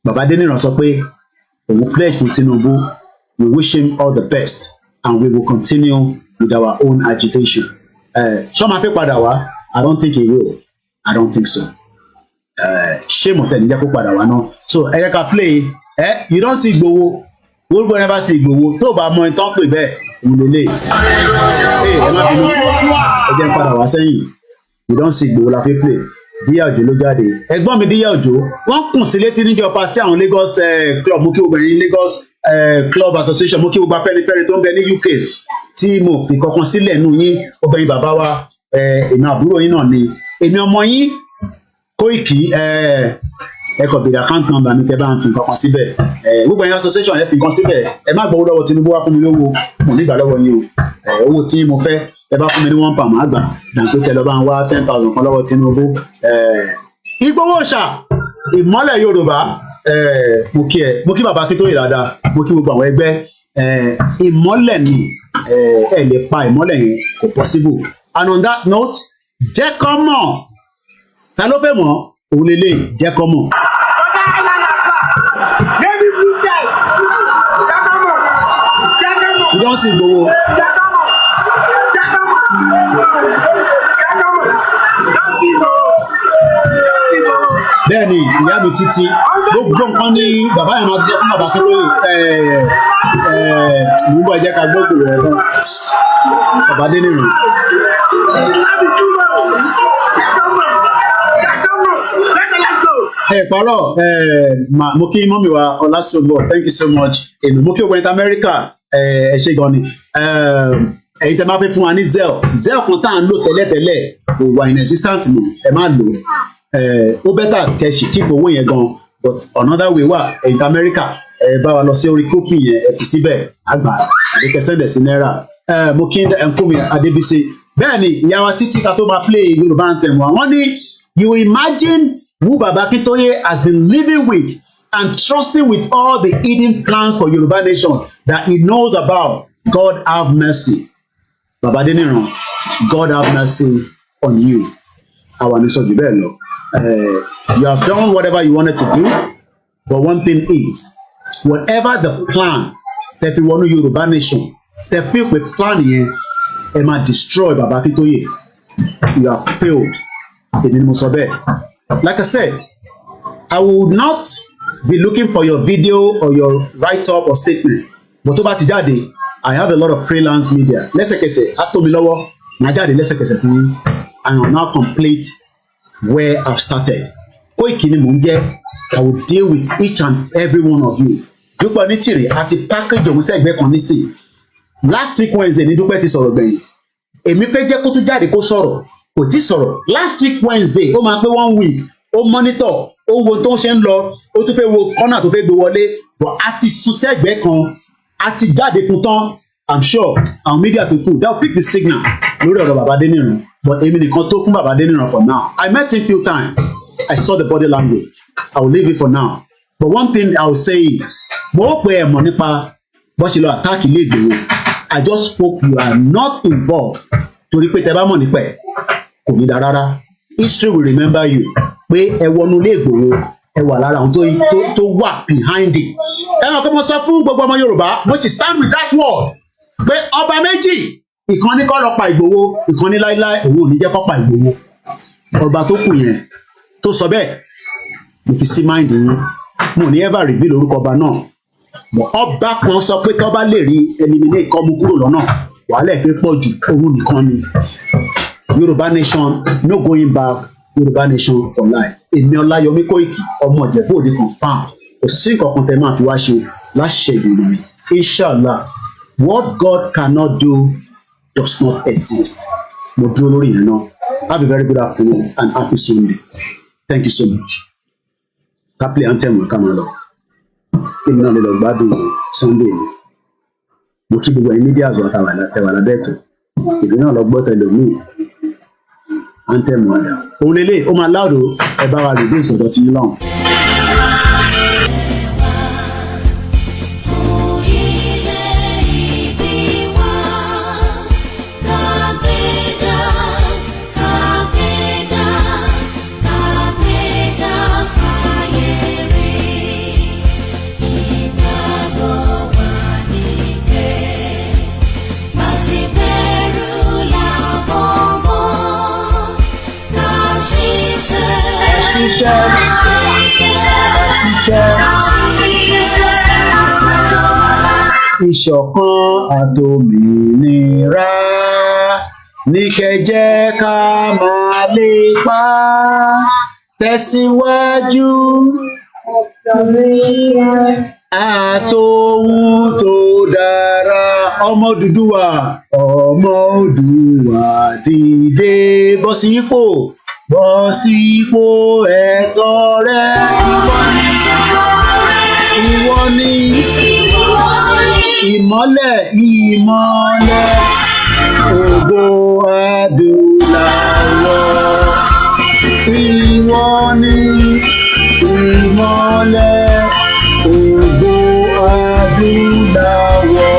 Bàbá Adéníran sọ pé òun pledge fún Tinubu. We wish him all the best and we will continue with our own agitation. Ṣé máa fẹ́ padà wá? I don't think he will. I don't think so. Ṣé mọ̀tẹ́ níjẹ́ kó padà wá náà? So ẹ jẹ́ ká play you don't see Igboho. We will never see Igboho. Tó bá mọ ìtàn pè bẹ́ẹ̀ òun lè lè. Ẹ má bínú. Ẹ jẹ́ padà wá sẹ́yìn. You don't see Igboho la fi play. Díyà Òjó ló jáde. Ẹ̀gbọ́n mi Díyà Òjó. Wọ́n kùn sí létí níjọ pàtí àwọn Lagos club mú kí gbogbo ẹ̀yin Lagos club association mú kí gbogbo Afẹ́nifẹ́re tó ń bẹ ní UK tí mo fi kankan sílẹ̀ nù yín obìnrin bàbá wa èmi àbúrò yín náà ni èmi ọmọ yín Kóìkì ẹ kò béèrè account number mi kẹ́ bá ń fi kankan síbẹ̀ gbogbo ẹ̀yin association ẹ fi kan síbẹ̀ ẹ má gbowó lọ́wọ́ Tinubu wá fún mi lówó mo nígbà lọ́wọ́ yín o owó tí mo fẹ́ ẹ bá fún mi ní £1 màá gbà dàǹtó tẹ lọ bá ń wá 10,000 kan lọ́wọ́ Tinubu. Ìgbòho ṣà ìmọ́lẹ̀ Yorùbá mo kí bàbá Akíntóyè dáadáa mo kí gbogbo àwọn ẹgbẹ́ ìmọ́lẹ̀ ni ẹ lè pa ìmọ́lẹ̀ yẹn kò possible. And on that note jẹ́ kọ́ mọ̀ ta ló fẹ́ mọ̀ òun lélẹ̀ jẹ́ kọ́ mọ̀. You don't see Igboho. Bẹ́ẹ̀ni ìyá mi Títí gbogbo nǹkan ní bàbá yẹn máa ti sọ fún bàbá Akíntóyè ìmúbọ̀ ẹ̀jẹ̀ ká gbogbo rẹ̀ fún bàbá Adéníran. Parọ́ mo kí mọ́mí wa Ọlásọ̀gbọ̀ thank you so much èmi mo kí ogun ẹ̀ta Amẹ́ríkà ẹ ṣé gan ni ẹ̀yin tẹ́ máa fẹ́ fún wa ní zell kan tá à ń lò tẹ́lẹ̀tẹ́lẹ̀ kò wà in existent mọ́ ẹ má lò ó bẹ́tà kẹ́sì kíkó owó yẹn gan but another way wà ẹ̀yin tẹ́ Amẹ́ríkà ẹ bá wa lọ sí orí kópì yẹn ẹ fi síbẹ̀ àgbà àdékẹ́ sẹ́ndẹ̀ sí náírà mo kí Nkúmi Adébísí bẹ́ẹ̀ ni ìyá wa Títí ká tó máa play Yorùbá anthem wa wọ́n ní you imagine who Baba Akintoye has been living with and trusting with all the hidden plans for Yoruba nation that he knows about. God have mercy. Baba Adeniran, God have mercy on you. Our nation develop. You have done whatever you wanted to do, but one thing is, whatever the plan that you want to Yoruba nation, the people plan here, it might destroy Baba Akintoye. You have failed. Like I said, I would not be looking for your video or your write-up or statement. But over today, I have a lot of freelance media. Lẹ́sẹ̀kẹsẹ̀, atomilowo, na jáde lẹ́sẹ̀kẹsẹ̀ fún yín. I will now complete where I've started. Koiki ni mò ń jẹ́. I will deal with each and every one of you. Dúpẹ́ Onítìrì àti package òun sẹ́gbẹ́ kan nísìn. Last week Wednesday ni Dúpẹ́ ti sọ̀rọ̀ gbẹ̀yìn. Èmi fẹ́ jẹ́ kó tún jáde kó sọ̀rọ̀. Kò tí sọ̀rọ̀ last week Wednesday ó máa pé 1 week ó monitor ó wo tó ń ṣe ń lọ ó tún fẹ́ wo corner tó fẹ́ gbé wọlé but a ti sún sẹ́gbẹ̀ẹ́ kan a ti jáde fún tán I'm sure our media to cool that will pick the signal lórí ọ̀rọ̀ Baba Adeniran but èmi nìkan tó fún Baba Adeniran for now I met him few times I saw the body language I will leave it for now but one thing I will say is mo ó pe ẹ̀mọ́ nípa bó ṣe lọ attack ilé Ìgbòho I just hope you are not involved torí pé tẹ bá mọ̀ nípa ẹ̀ kò ní da rárá. History will remember you pé ẹ wọnú ilé Ìgbòho ẹ wà lára àwọn tó wà behind it. Ẹ mọ̀ pé mo sọ fún gbogbo ọmọ Yorùbá mo sì stand with that word pé ọba méjì ìkan ní kọ́ lọ pa Ìgbòho ìkan ní láíláí òun ò ní jẹ́ kó pa Ìgbòho. Ọba tó kù yẹn tó sọ bẹ́ẹ̀ mo fi sí mind yín mo ní ever reveal orúkọ ọba náà. Ọba kan sọ pé tọ́ba lè rí eliminate kọ́ mú kúrò lọ́nà wàhálà ẹ̀ pé pọ̀ jù òun nìkan ni. Yorùbá nation no going back, Yorùbá nation for life. Èmi Ọláyọmí Kóìkì ọmọ Ìjẹ̀bú Òde confam kò sí nǹkan kan tẹ́ máa fi wá ṣe láṣẹ ìdèrò mi. Inshallah, what God cannot do does not exist. Mo dúró lórí yẹn náà. Have a very good afternoon and happy Sunday. Thank you so much. Ká play anthem ká máa lọ. Èmi náà lè lọ gbádùn Sunday mi. Mo kí gbogbo ẹ̀yin media àzọ̀ àtàwà lábẹ́ ètò. Èmi náà lọ gbọ́ tẹlòmíì. Anthem wàdà. Òun lélẹ̀ ó máa láòdò ẹ bá wa reduce ọ̀dọ̀ tí ń lọ́hùn. Ìṣọ̀kan àtòmìnira ní kẹjẹ́ ká máa lépa tẹ̀síwájú àtòhun tó dára. Ọmọ Odùduwà dìde bọ́ sípò ẹ̀tọ́ rẹ. Ìwọ ni ìmọ́lẹ̀ ògo adúláwọ̀. Ìwọ ni ìmọ́lẹ̀ ògo adúláwọ̀.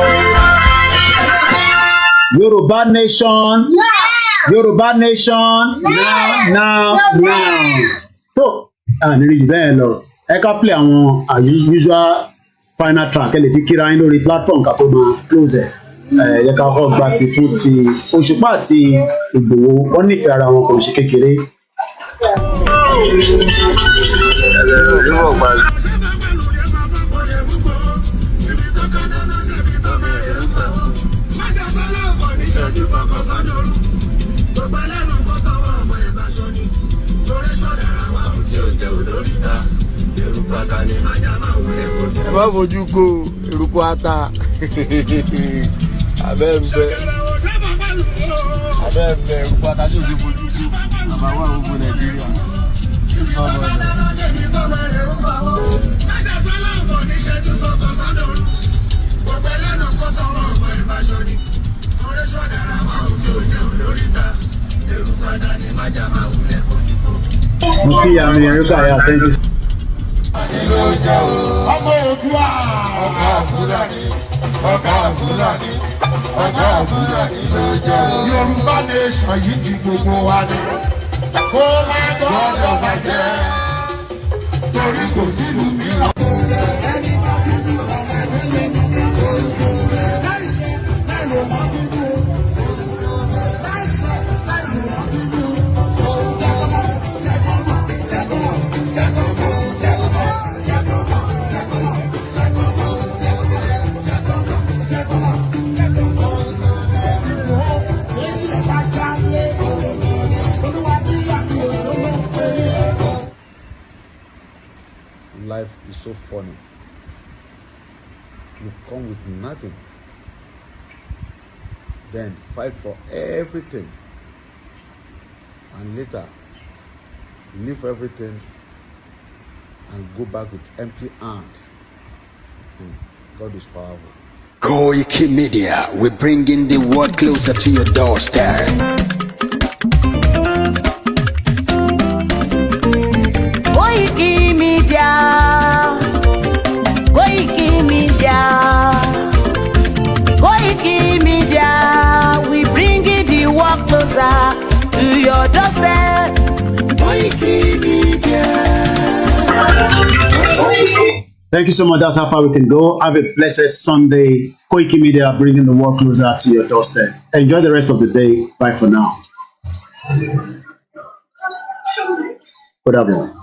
Yorùbá nation. Yorùbá nation now. tó àníri jù bẹ́ẹ̀ lọ ẹ ká play àwọn usual final track ẹ lè fi kíra yín lórí platform ká tó máa close ẹ yẹ ká kọ́ gbà sí fún ti Òṣùpá àti Ìgbòho wọ́n nífẹ̀ẹ́ ara wọn kò ṣe kékeré. ẹ má fojú ko eruku ata abẹ́ ń bẹ eruku ata tí o ti fojú ko àbá wà gbogbo Nàìjíríà. mo kí àmì ẹ̀rúkà yà thank you. ọmọ Oòduà ọ̀gá Fúlàní ló jẹ́ o. Yorùbá nation yìí ti gbogbo wa ni kó má gbọ́dọ̀ bàjẹ́ torí kò sínú mìíràn. Life is so funny. You come with nothing, then fight for everything, and later leave everything and go back with empty hand. God is powerful. Koikimedia, we're bringing the world closer to your doorstep. Koikimedia, we bring it the work closer to your door. Thank you so much. That's how far we can go. Have a blessed Sunday. Koikimedia, bringing the world closer to your doorstep. Enjoy the rest of the day. Bye for now. Good afternoon.